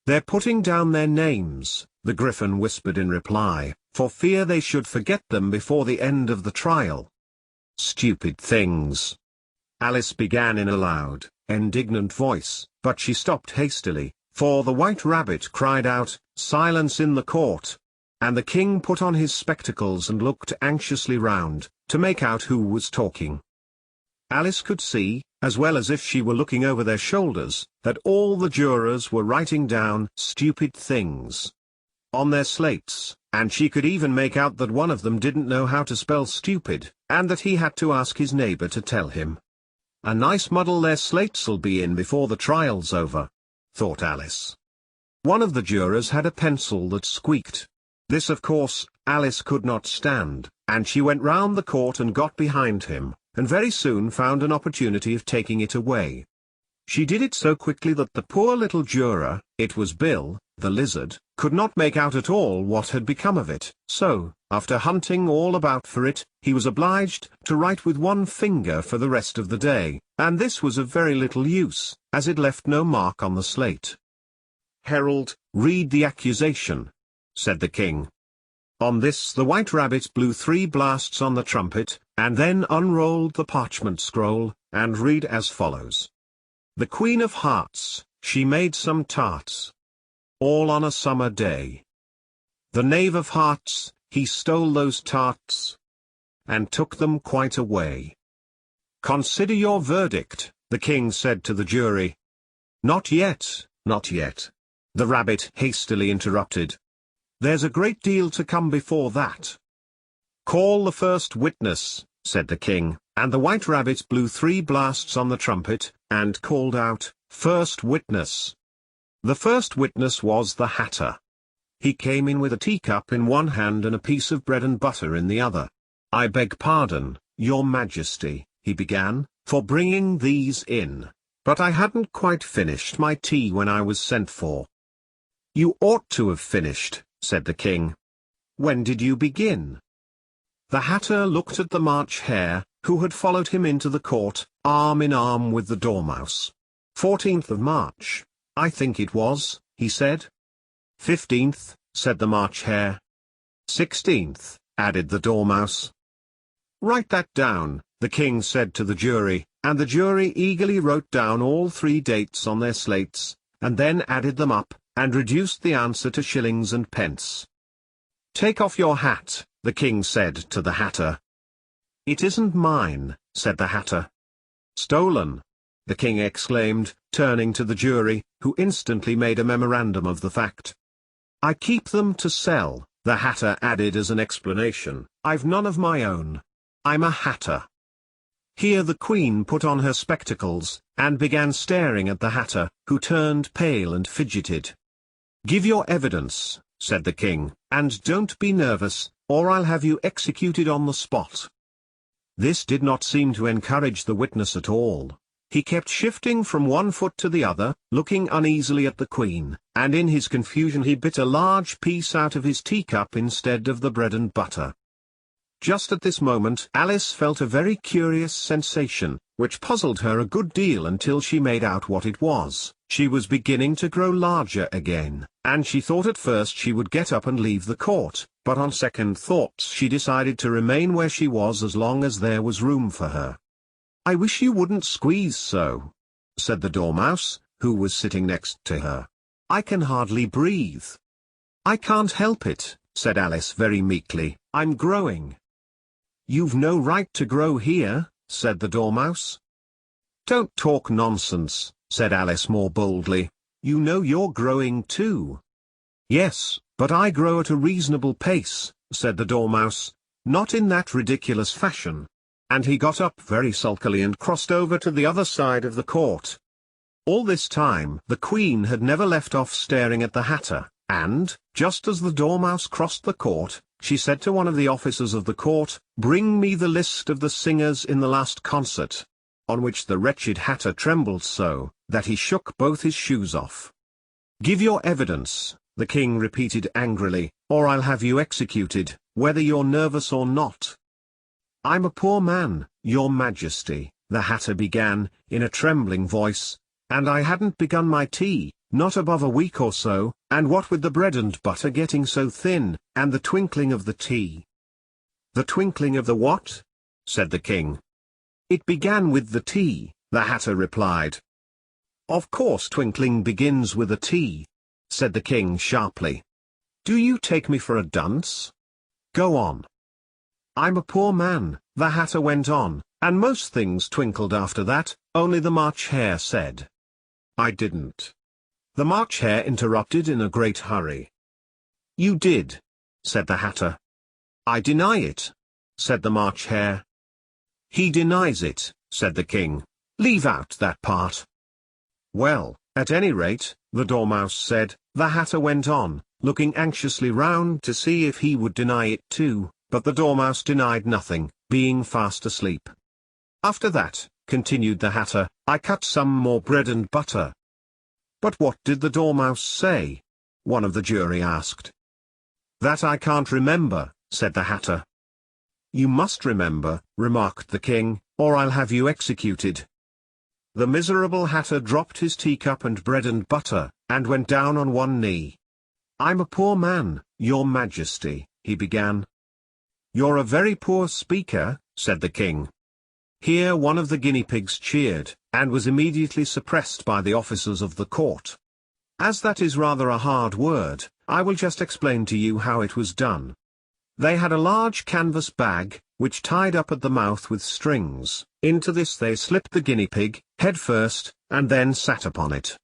"They're putting down their names," the Griffin whispered in reply, "for fear they should forget them before the end of the trial." "Stupid things!" Alice began in a loud, indignant voice, but she stopped hastily, for the White Rabbit cried out, "Silence in the court!" And the king put on his spectacles and looked anxiously round, to make out who was talking. Alice could see, as well as if she were looking over their shoulders, that all the jurors were writing down "stupid things" on their slates, and she could even make out that one of them didn't know how to spell stupid, and that he had to ask his neighbor to tell him. "A nice muddle their slates'll be in before the trial's over," thought Alice. One of the jurors had a pencil that squeaked. This of course, Alice could not stand, and she went round the court and got behind him, and very soon found an opportunity of taking it away. She did it so quickly that the poor little juror, it was Bill, the lizard, could not make out at all what had become of it, so, after hunting all about for it, he was obliged to write with one finger for the rest of the day, and this was of very little use, as it left no mark on the slate. "Herald, read the accusation," said the king. On this the White Rabbit blew 3 blasts on the trumpet, and then unrolled the parchment scroll, and read as follows. "The Queen of Hearts, she made some tarts, all on a summer day. The Knave of Hearts, he stole those tarts, and took them quite away." "Consider your verdict," the king said to the jury. "Not yet, not yet," the rabbit hastily interrupted. "There's a great deal to come before that." "Call the first witness," said the king, and the White Rabbit blew 3 blasts on the trumpet, and called out, "First witness." The first witness was the Hatter. He came in with a teacup in one hand and a piece of bread and butter in the other. "I beg pardon, your Majesty," he began, "for bringing these in, but I hadn't quite finished my tea when I was sent for." "You ought to have finished," said the king. "When did you begin?" The Hatter looked at the March Hare, who had followed him into the court, arm in arm with the Dormouse. 14th of March, I think it was, he said. 15th, said the March Hare. 16th, added the Dormouse. "Write that down," the king said to the jury, and the jury eagerly wrote down all 3 dates on their slates, and then added them up, and reduced the answer to shillings and pence. "Take off your hat," the king said to the Hatter. "It isn't mine," said the Hatter. "Stolen!" the king exclaimed, turning to the jury, who instantly made a memorandum of the fact. "I keep them to sell," the Hatter added as an explanation. "I've none of my own. I'm a Hatter." Here the Queen put on her spectacles, and began staring at the Hatter, who turned pale and fidgeted. "Give your evidence," said the king, "and don't be nervous, or I'll have you executed on the spot." This did not seem to encourage the witness at all. He kept shifting from one foot to the other, looking uneasily at the Queen, and in his confusion he bit a large piece out of his teacup instead of the bread and butter. Just at this moment Alice felt a very curious sensation, which puzzled her a good deal until she made out what it was. She was beginning to grow larger again, and she thought at first she would get up and leave the court, but on second thoughts she decided to remain where she was as long as there was room for her. "I wish you wouldn't squeeze so," said the Dormouse, who was sitting next to her. "I can hardly breathe." "I can't help it," said Alice very meekly, "I'm growing." "You've no right to grow here," said the Dormouse. "Don't talk nonsense," said Alice more boldly. "You know you're growing too." "Yes, but I grow at a reasonable pace," said the Dormouse, "not in that ridiculous fashion." And he got up very sulkily and crossed over to the other side of the court. All this time the Queen had never left off staring at the Hatter, and, just as the Dormouse crossed the court, she said to one of the officers of the court, "Bring me the list of the singers in the last concert," on which the wretched Hatter trembled so, that he shook both his shoes off. "Give your evidence," the king repeated angrily, "or I'll have you executed, whether you're nervous or not." "I'm a poor man, your majesty," the hatter began, in a trembling voice, "and I hadn't begun my tea, not above a week or so, and what with the bread and butter getting so thin, and the twinkling of the tea." "The twinkling of the what?" said the king. "It began with the tea," the hatter replied. "Of course twinkling begins with a T," said the king sharply. "Do you take me for a dunce? Go on." "I'm a poor man," the hatter went on, "and most things twinkled after that, only the March Hare said." "I didn't." The March Hare interrupted in a great hurry. "You did," said the hatter. "I deny it," said the March Hare. "He denies it," said the king. "Leave out that part." "Well, at any rate," the Dormouse said, the hatter went on, looking anxiously round to see if he would deny it too, but the Dormouse denied nothing, being fast asleep. "After that," continued the hatter, "I cut some more bread and butter." "But what did the Dormouse say?" one of the jury asked. "That I can't remember," said the hatter. "You must remember," remarked the king, "or I'll have you executed." The miserable hatter dropped his teacup and bread and butter, and went down on one knee. "I'm a poor man, your majesty," he began. "You're a very poor speaker," said the king. Here one of the guinea pigs cheered, and was immediately suppressed by the officers of the court. As that is rather a hard word, I will just explain to you how it was done. They had a large canvas bag, which tied up at the mouth with strings. Into this they slipped the guinea pig, head first, and then sat upon it.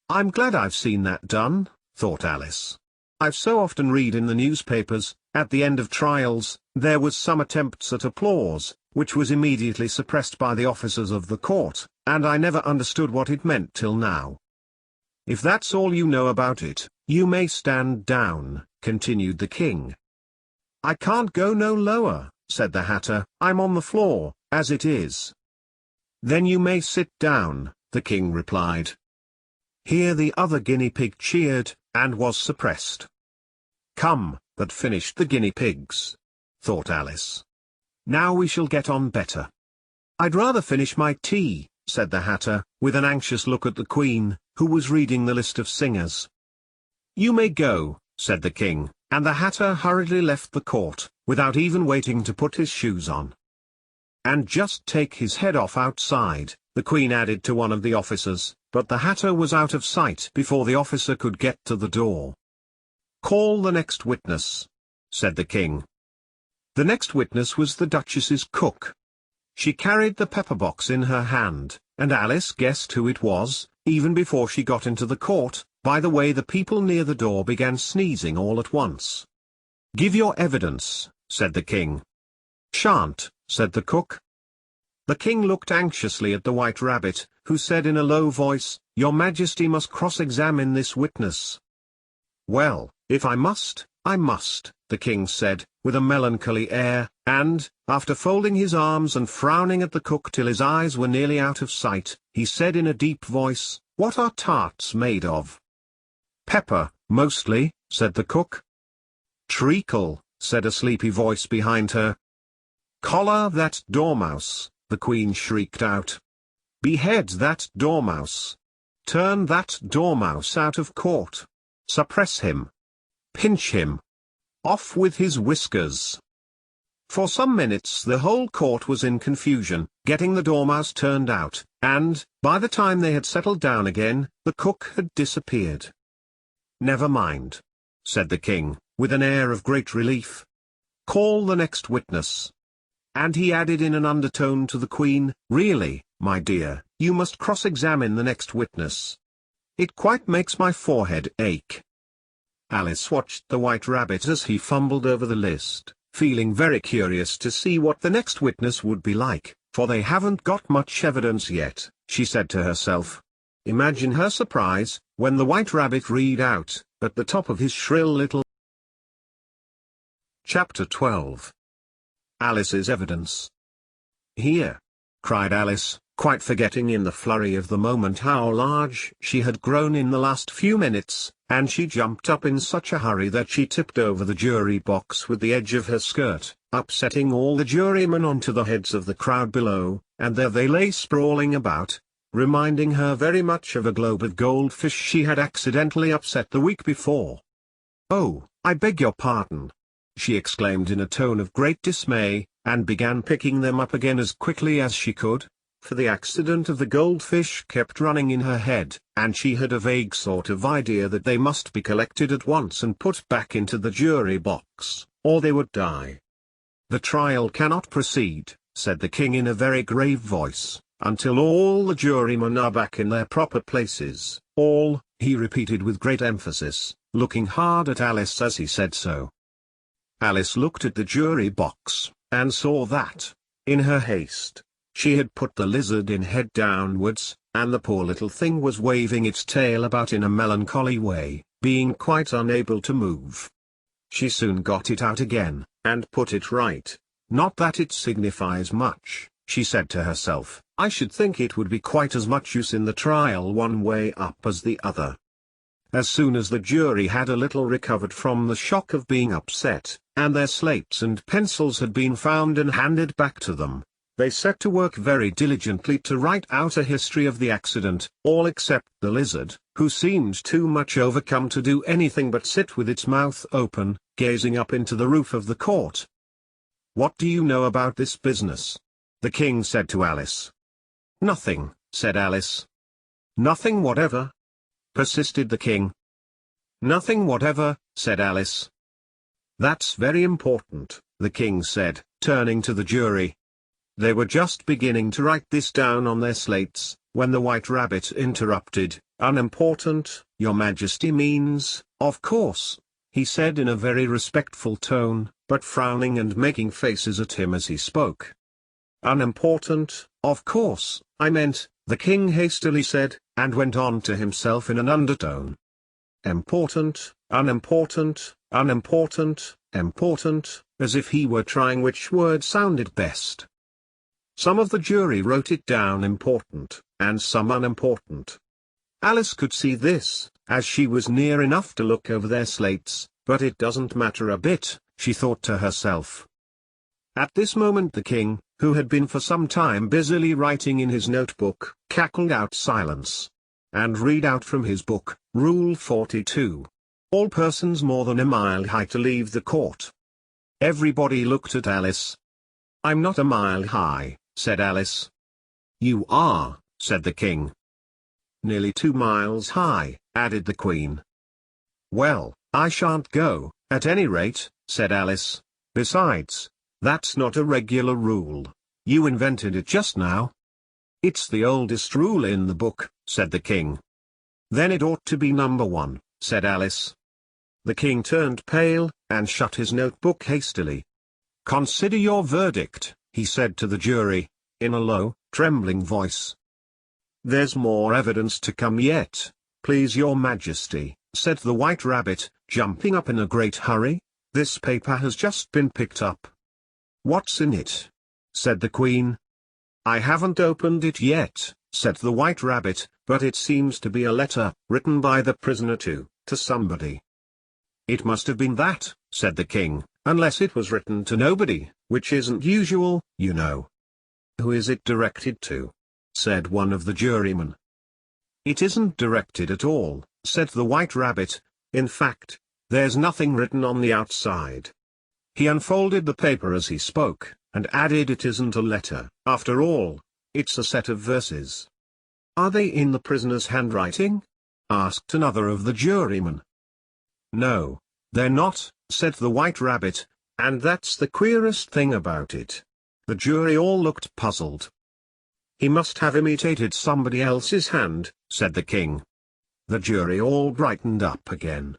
"I'm glad I've seen that done," thought Alice. "I've so often read in the newspapers, at the end of trials, there was some attempts at applause, which was immediately suppressed by the officers of the court, and I never understood what it meant till now." "If that's all you know about it, you may stand down," continued the king. "I can't go no lower," said the hatter, "I'm on the floor, as it is." "Then you may sit down," the king replied. Here the other guinea pig cheered, and was suppressed. "Come, that finished the guinea pigs," thought Alice. "Now we shall get on better." "I'd rather finish my tea," said the hatter, with an anxious look at the queen, who was reading the list of singers. "You may go," said the king, and the hatter hurriedly left the court, without even waiting to put his shoes on. "And just take his head off outside," the queen added to one of the officers, but the hatter was out of sight before the officer could get to the door. "Call the next witness," said the king. The next witness was the Duchess's cook. She carried the pepper box in her hand, and Alice guessed who it was, even before she got into the court, by the way the people near the door began sneezing all at once. "Give your evidence," said the king. "Shan't," said the cook. The king looked anxiously at the White Rabbit, who said in a low voice, "Your Majesty must cross-examine this witness." "Well, if I must, I must," the king said, with a melancholy air, and, after folding his arms and frowning at the cook till his eyes were nearly out of sight, he said in a deep voice, "What are tarts made of?" "Pepper, mostly," said the cook. "Treacle," said a sleepy voice behind her. "Collar that dormouse," the queen shrieked out. "Behead that dormouse. Turn that dormouse out of court. Suppress him. Pinch him. Off with his whiskers." For some minutes the whole court was in confusion, getting the dormouse turned out, and, by the time they had settled down again, the cook had disappeared. "Never mind," said the king, with an air of great relief. "Call the next witness." And he added in an undertone to the queen, "Really, my dear, you must cross-examine the next witness. It quite makes my forehead ache." Alice watched the White Rabbit as he fumbled over the list, feeling very curious to see what the next witness would be like, for they haven't got much evidence yet, she said to herself. Imagine her surprise, when the White Rabbit read out, at the top of his shrill little Chapter 12. Alice's Evidence. Here. cried Alice, quite forgetting in the flurry of the moment how large she had grown in the last few minutes, and she jumped up in such a hurry that she tipped over the jury box with the edge of her skirt, upsetting all the jurymen onto the heads of the crowd below, and there they lay sprawling about, reminding her very much of a globe of goldfish she had accidentally upset the week before. "Oh, I beg your pardon!" she exclaimed in a tone of great dismay, and began picking them up again as quickly as she could, for the accident of the goldfish kept running in her head, and she had a vague sort of idea that they must be collected at once and put back into the jury box, or they would die. "The trial cannot proceed," said the king in a very grave voice, "until all the jurymen are back in their proper places. All," he repeated with great emphasis, looking hard at Alice as he said so. Alice looked at the jury box, and saw that, in her haste, she had put the lizard in head downwards, and the poor little thing was waving its tail about in a melancholy way, being quite unable to move. She soon got it out again, and put it right. "Not that it signifies much," she said to herself. "I should think it would be quite as much use in the trial one way up as the other." As soon as the jury had a little recovered from the shock of being upset, and their slates and pencils had been found and handed back to them, they set to work very diligently to write out a history of the accident, all except the lizard, who seemed too much overcome to do anything but sit with its mouth open, gazing up into the roof of the court. "What do you know about this business?" the king said to Alice. "Nothing," said Alice. "Nothing whatever?" persisted the king. "Nothing whatever," said Alice. "That's very important," the king said, turning to the jury. They were just beginning to write this down on their slates, when the White Rabbit interrupted. "Unimportant, your majesty means, of course," he said in a very respectful tone, but frowning and making faces at him as he spoke. "Unimportant, of course, I meant," the king hastily said, and went on to himself in an undertone. "Important, unimportant, unimportant, important," as if he were trying which word sounded best. Some of the jury wrote it down important, and some unimportant. Alice could see this, as she was near enough to look over their slates, but it doesn't matter a bit, she thought to herself. At this moment the king, who had been for some time busily writing in his notebook, cackled out silence, and read out from his book, Rule 42. All persons more than a mile high to leave the court. Everybody looked at Alice. "I'm not a mile high," said Alice. "You are," said the king. "Nearly 2 miles high," added the queen. "Well, I shan't go, at any rate," said Alice. "Besides, that's not a regular rule. You invented it just now." "It's the oldest rule in the book," said the king. "Then it ought to be number 1, said Alice. The king turned pale, and shut his notebook hastily. "Consider your verdict," he said to the jury, in a low, trembling voice. "There's more evidence to come yet, please your majesty," said the White Rabbit, jumping up in a great hurry. "This paper has just been picked up." "What's in it?" said the Queen. "I haven't opened it yet," said the White Rabbit, "but it seems to be a letter, written by the prisoner to somebody." "It must have been that," said the king, "unless it was written to nobody, which isn't usual, you know." "Who is it directed to?" said one of the jurymen. "It isn't directed at all," said the White Rabbit. "In fact, there's nothing written on the outside." He unfolded the paper as he spoke, and added, "It isn't a letter, after all, it's a set of verses." "Are they in the prisoner's handwriting?" asked another of the jurymen. "No, they're not," said the White Rabbit, "and that's the queerest thing about it." The jury all looked puzzled. "He must have imitated somebody else's hand," said the king. The jury all brightened up again.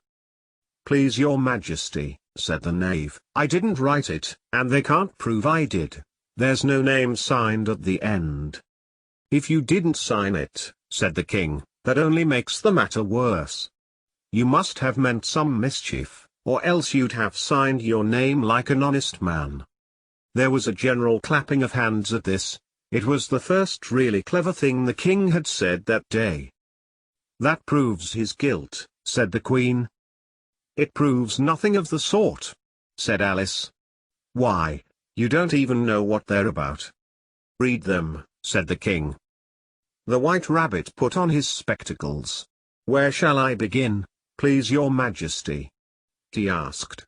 "Please your majesty," said the knave, "I didn't write it, and they can't prove I did. There's no name signed at the end." "If you didn't sign it," said the king, "that only makes the matter worse. You must have meant some mischief, or else you'd have signed your name like an honest man." There was a general clapping of hands at this. It was the first really clever thing the king had said that day. "That proves his guilt," said the Queen. "It proves nothing of the sort," said Alice. "Why, you don't even know what they're about." "Read them," said the king. The White Rabbit put on his spectacles. "Where shall I begin, please your majesty?" he asked.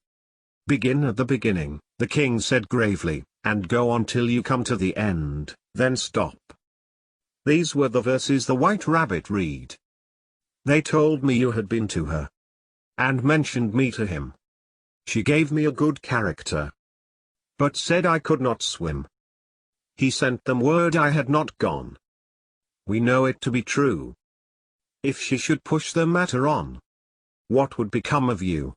"Begin at the beginning," the king said gravely, "and go on till you come to the end, then stop." These were the verses the White Rabbit read. "They told me you had been to her, and mentioned me to him. She gave me a good character, but said I could not swim. He sent them word I had not gone. We know it to be true. If she should push the matter on, what would become of you?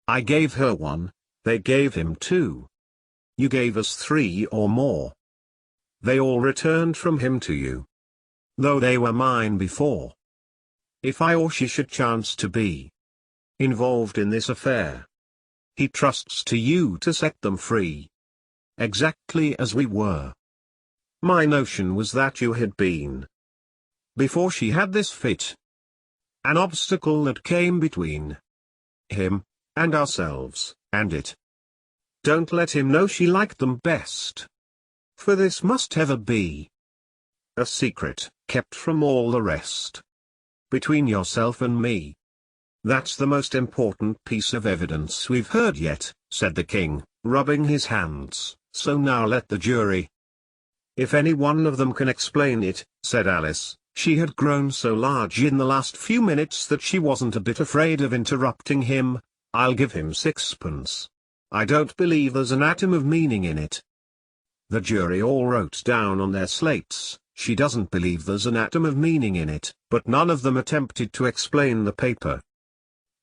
I gave her one, they gave him two. You gave us three or more. They all returned from him to you, though they were mine before. If I or she should chance to be involved in this affair, he trusts to you to set them free, exactly as we were. My notion was that you had been, before she had this fit, an obstacle that came between him and ourselves, and it. Don't let him know she liked them best, for this must ever be a secret, kept from all the rest, between yourself and me. That's the most important piece of evidence we've heard yet," said the king, rubbing his hands, "so now let the jury." "If any one of them can explain it," said Alice. She had grown so large in the last few minutes that she wasn't a bit afraid of interrupting him. "I'll give him sixpence. I don't believe there's an atom of meaning in it." The jury all wrote down on their slates, "She doesn't believe there's an atom of meaning in it," but none of them attempted to explain the paper.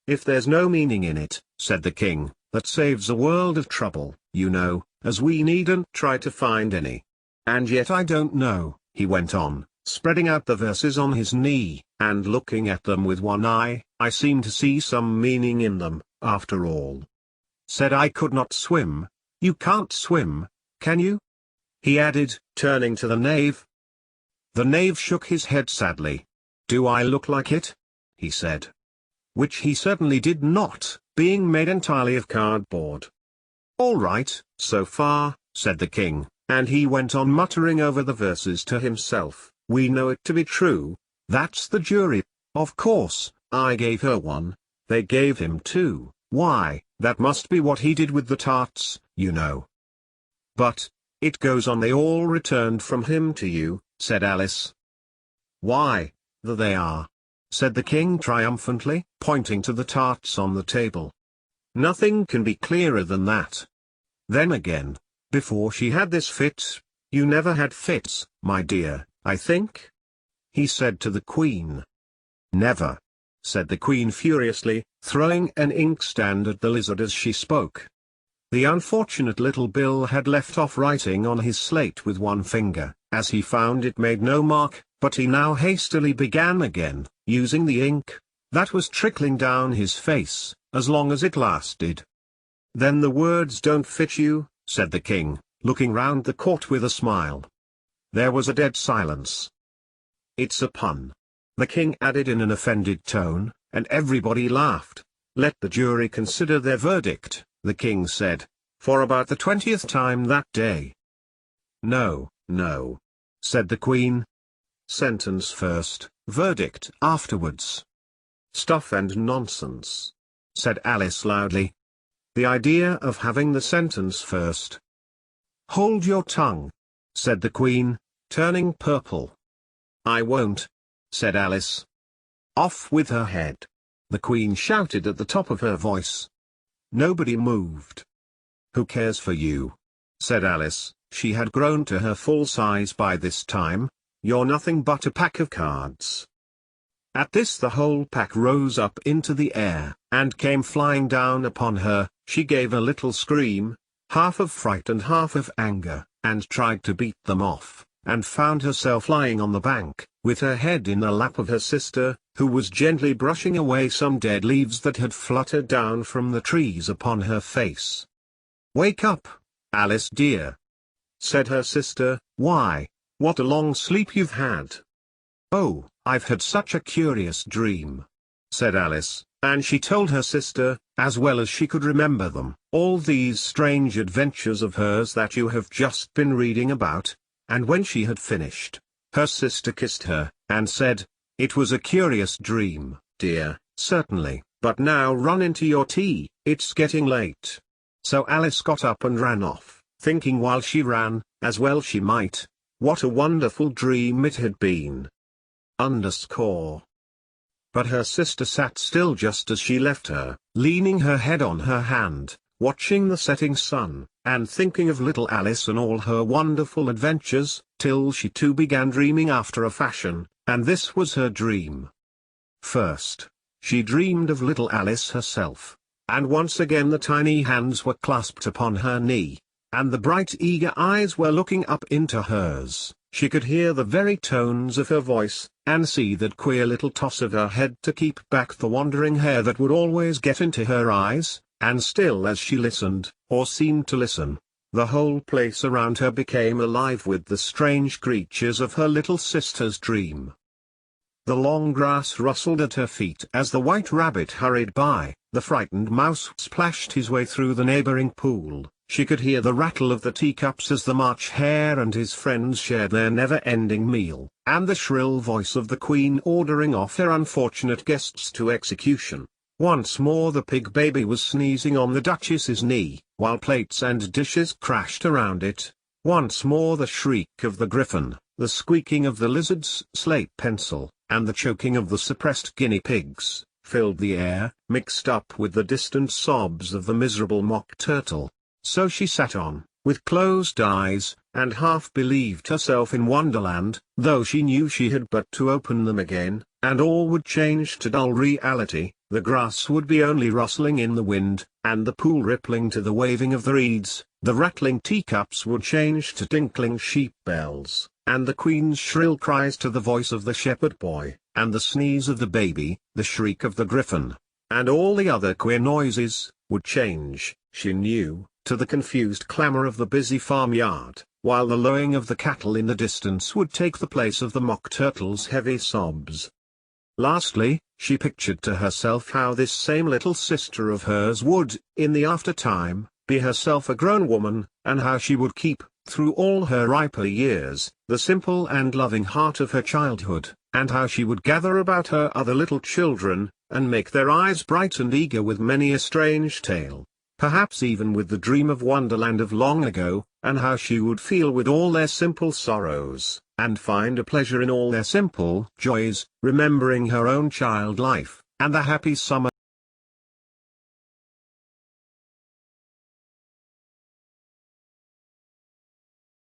"If there's no meaning in it," said the king, "that saves a world of trouble, you know, as we needn't try to find any. And yet I don't know," he went on, spreading out the verses on his knee, and looking at them with one eye, "I seem to see some meaning in them, after all. Said I could not swim, you can't swim, can you?" he added, turning to the knave. The knave shook his head sadly. "Do I look like it?" he said. Which he certainly did not, being made entirely of cardboard. "All right, so far," said the king, and he went on muttering over the verses to himself. "We know it to be true, that's the jury. Of course, I gave her one, they gave him two. Why, that must be what he did with the tarts, you know." "But, it goes on they all returned from him to you," said Alice. "Why, there they are," said the king triumphantly, pointing to the tarts on the table. "Nothing can be clearer than that. Then again, before she had this fit, you never had fits, my dear, I think?" he said to the Queen. "Never," said the Queen furiously, throwing an inkstand at the lizard as she spoke. The unfortunate little Bill had left off writing on his slate with one finger, as he found it made no mark, but he now hastily began again, using the ink that was trickling down his face, as long as it lasted. "Then the words don't fit you," said the king, looking round the court with a smile. There was a dead silence. "It's a pun," the king added in an offended tone, and everybody laughed. "Let the jury consider their verdict," the king said, for about the 20th time that day. "No, no," said the Queen. "Sentence first, verdict afterwards." "Stuff and nonsense," said Alice loudly. "The idea of having the sentence first." "Hold your tongue," said the Queen, turning purple. "I won't," said Alice. "Off with her head," the Queen shouted at the top of her voice. Nobody moved. "Who cares for you?" said Alice. She had grown to her full size by this time. "You're nothing but a pack of cards." At this the whole pack rose up into the air, and came flying down upon her. She gave a little scream, half of fright and half of anger, and tried to beat them off, and found herself lying on the bank, with her head in the lap of her sister, who was gently brushing away some dead leaves that had fluttered down from the trees upon her face. "Wake up, Alice dear," said her sister. "Why, what a long sleep you've had." "Oh, I've had such a curious dream," said Alice, and she told her sister, as well as she could remember them, all these strange adventures of hers that you have just been reading about, and when she had finished, her sister kissed her, and said, "It was a curious dream, dear, certainly, but now run into your tea, it's getting late." So Alice got up and ran off, thinking while she ran, as well she might, what a wonderful dream it had been. But her sister sat still just as she left her, leaning her head on her hand, watching the setting sun, and thinking of little Alice and all her wonderful adventures, till she too began dreaming after a fashion, and this was her dream. First, she dreamed of little Alice herself, and once again the tiny hands were clasped upon her knee, and the bright eager eyes were looking up into hers. She could hear the very tones of her voice, and see that queer little toss of her head to keep back the wandering hair that would always get into her eyes, and still as she listened, or seemed to listen, the whole place around her became alive with the strange creatures of her little sister's dream. The long grass rustled at her feet as the white rabbit hurried by, the frightened mouse splashed his way through the neighboring pool. She could hear the rattle of the teacups as the March Hare and his friends shared their never-ending meal, and the shrill voice of the Queen ordering off her unfortunate guests to execution. Once more the pig baby was sneezing on the Duchess's knee, while plates and dishes crashed around it. Once more the shriek of the griffin, the squeaking of the lizard's slate pencil, and the choking of the suppressed guinea pigs, filled the air, mixed up with the distant sobs of the miserable mock turtle. So she sat on, with closed eyes, and half believed herself in Wonderland, though she knew she had but to open them again, and all would change to dull reality. The grass would be only rustling in the wind, and the pool rippling to the waving of the reeds, the rattling teacups would change to tinkling sheep bells, and the Queen's shrill cries to the voice of the shepherd boy, and the sneeze of the baby, the shriek of the griffin, and all the other queer noises, would change, she knew, to the confused clamor of the busy farmyard, while the lowing of the cattle in the distance would take the place of the mock turtle's heavy sobs. Lastly, she pictured to herself how this same little sister of hers would, in the after-time, be herself a grown woman, and how she would keep, through all her riper years, the simple and loving heart of her childhood, and how she would gather about her other little children, and make their eyes bright and eager with many a strange tale, perhaps even with the dream of Wonderland of long ago, and how she would feel with all their simple sorrows, and find a pleasure in all their simple joys, remembering her own child life, and the happy summer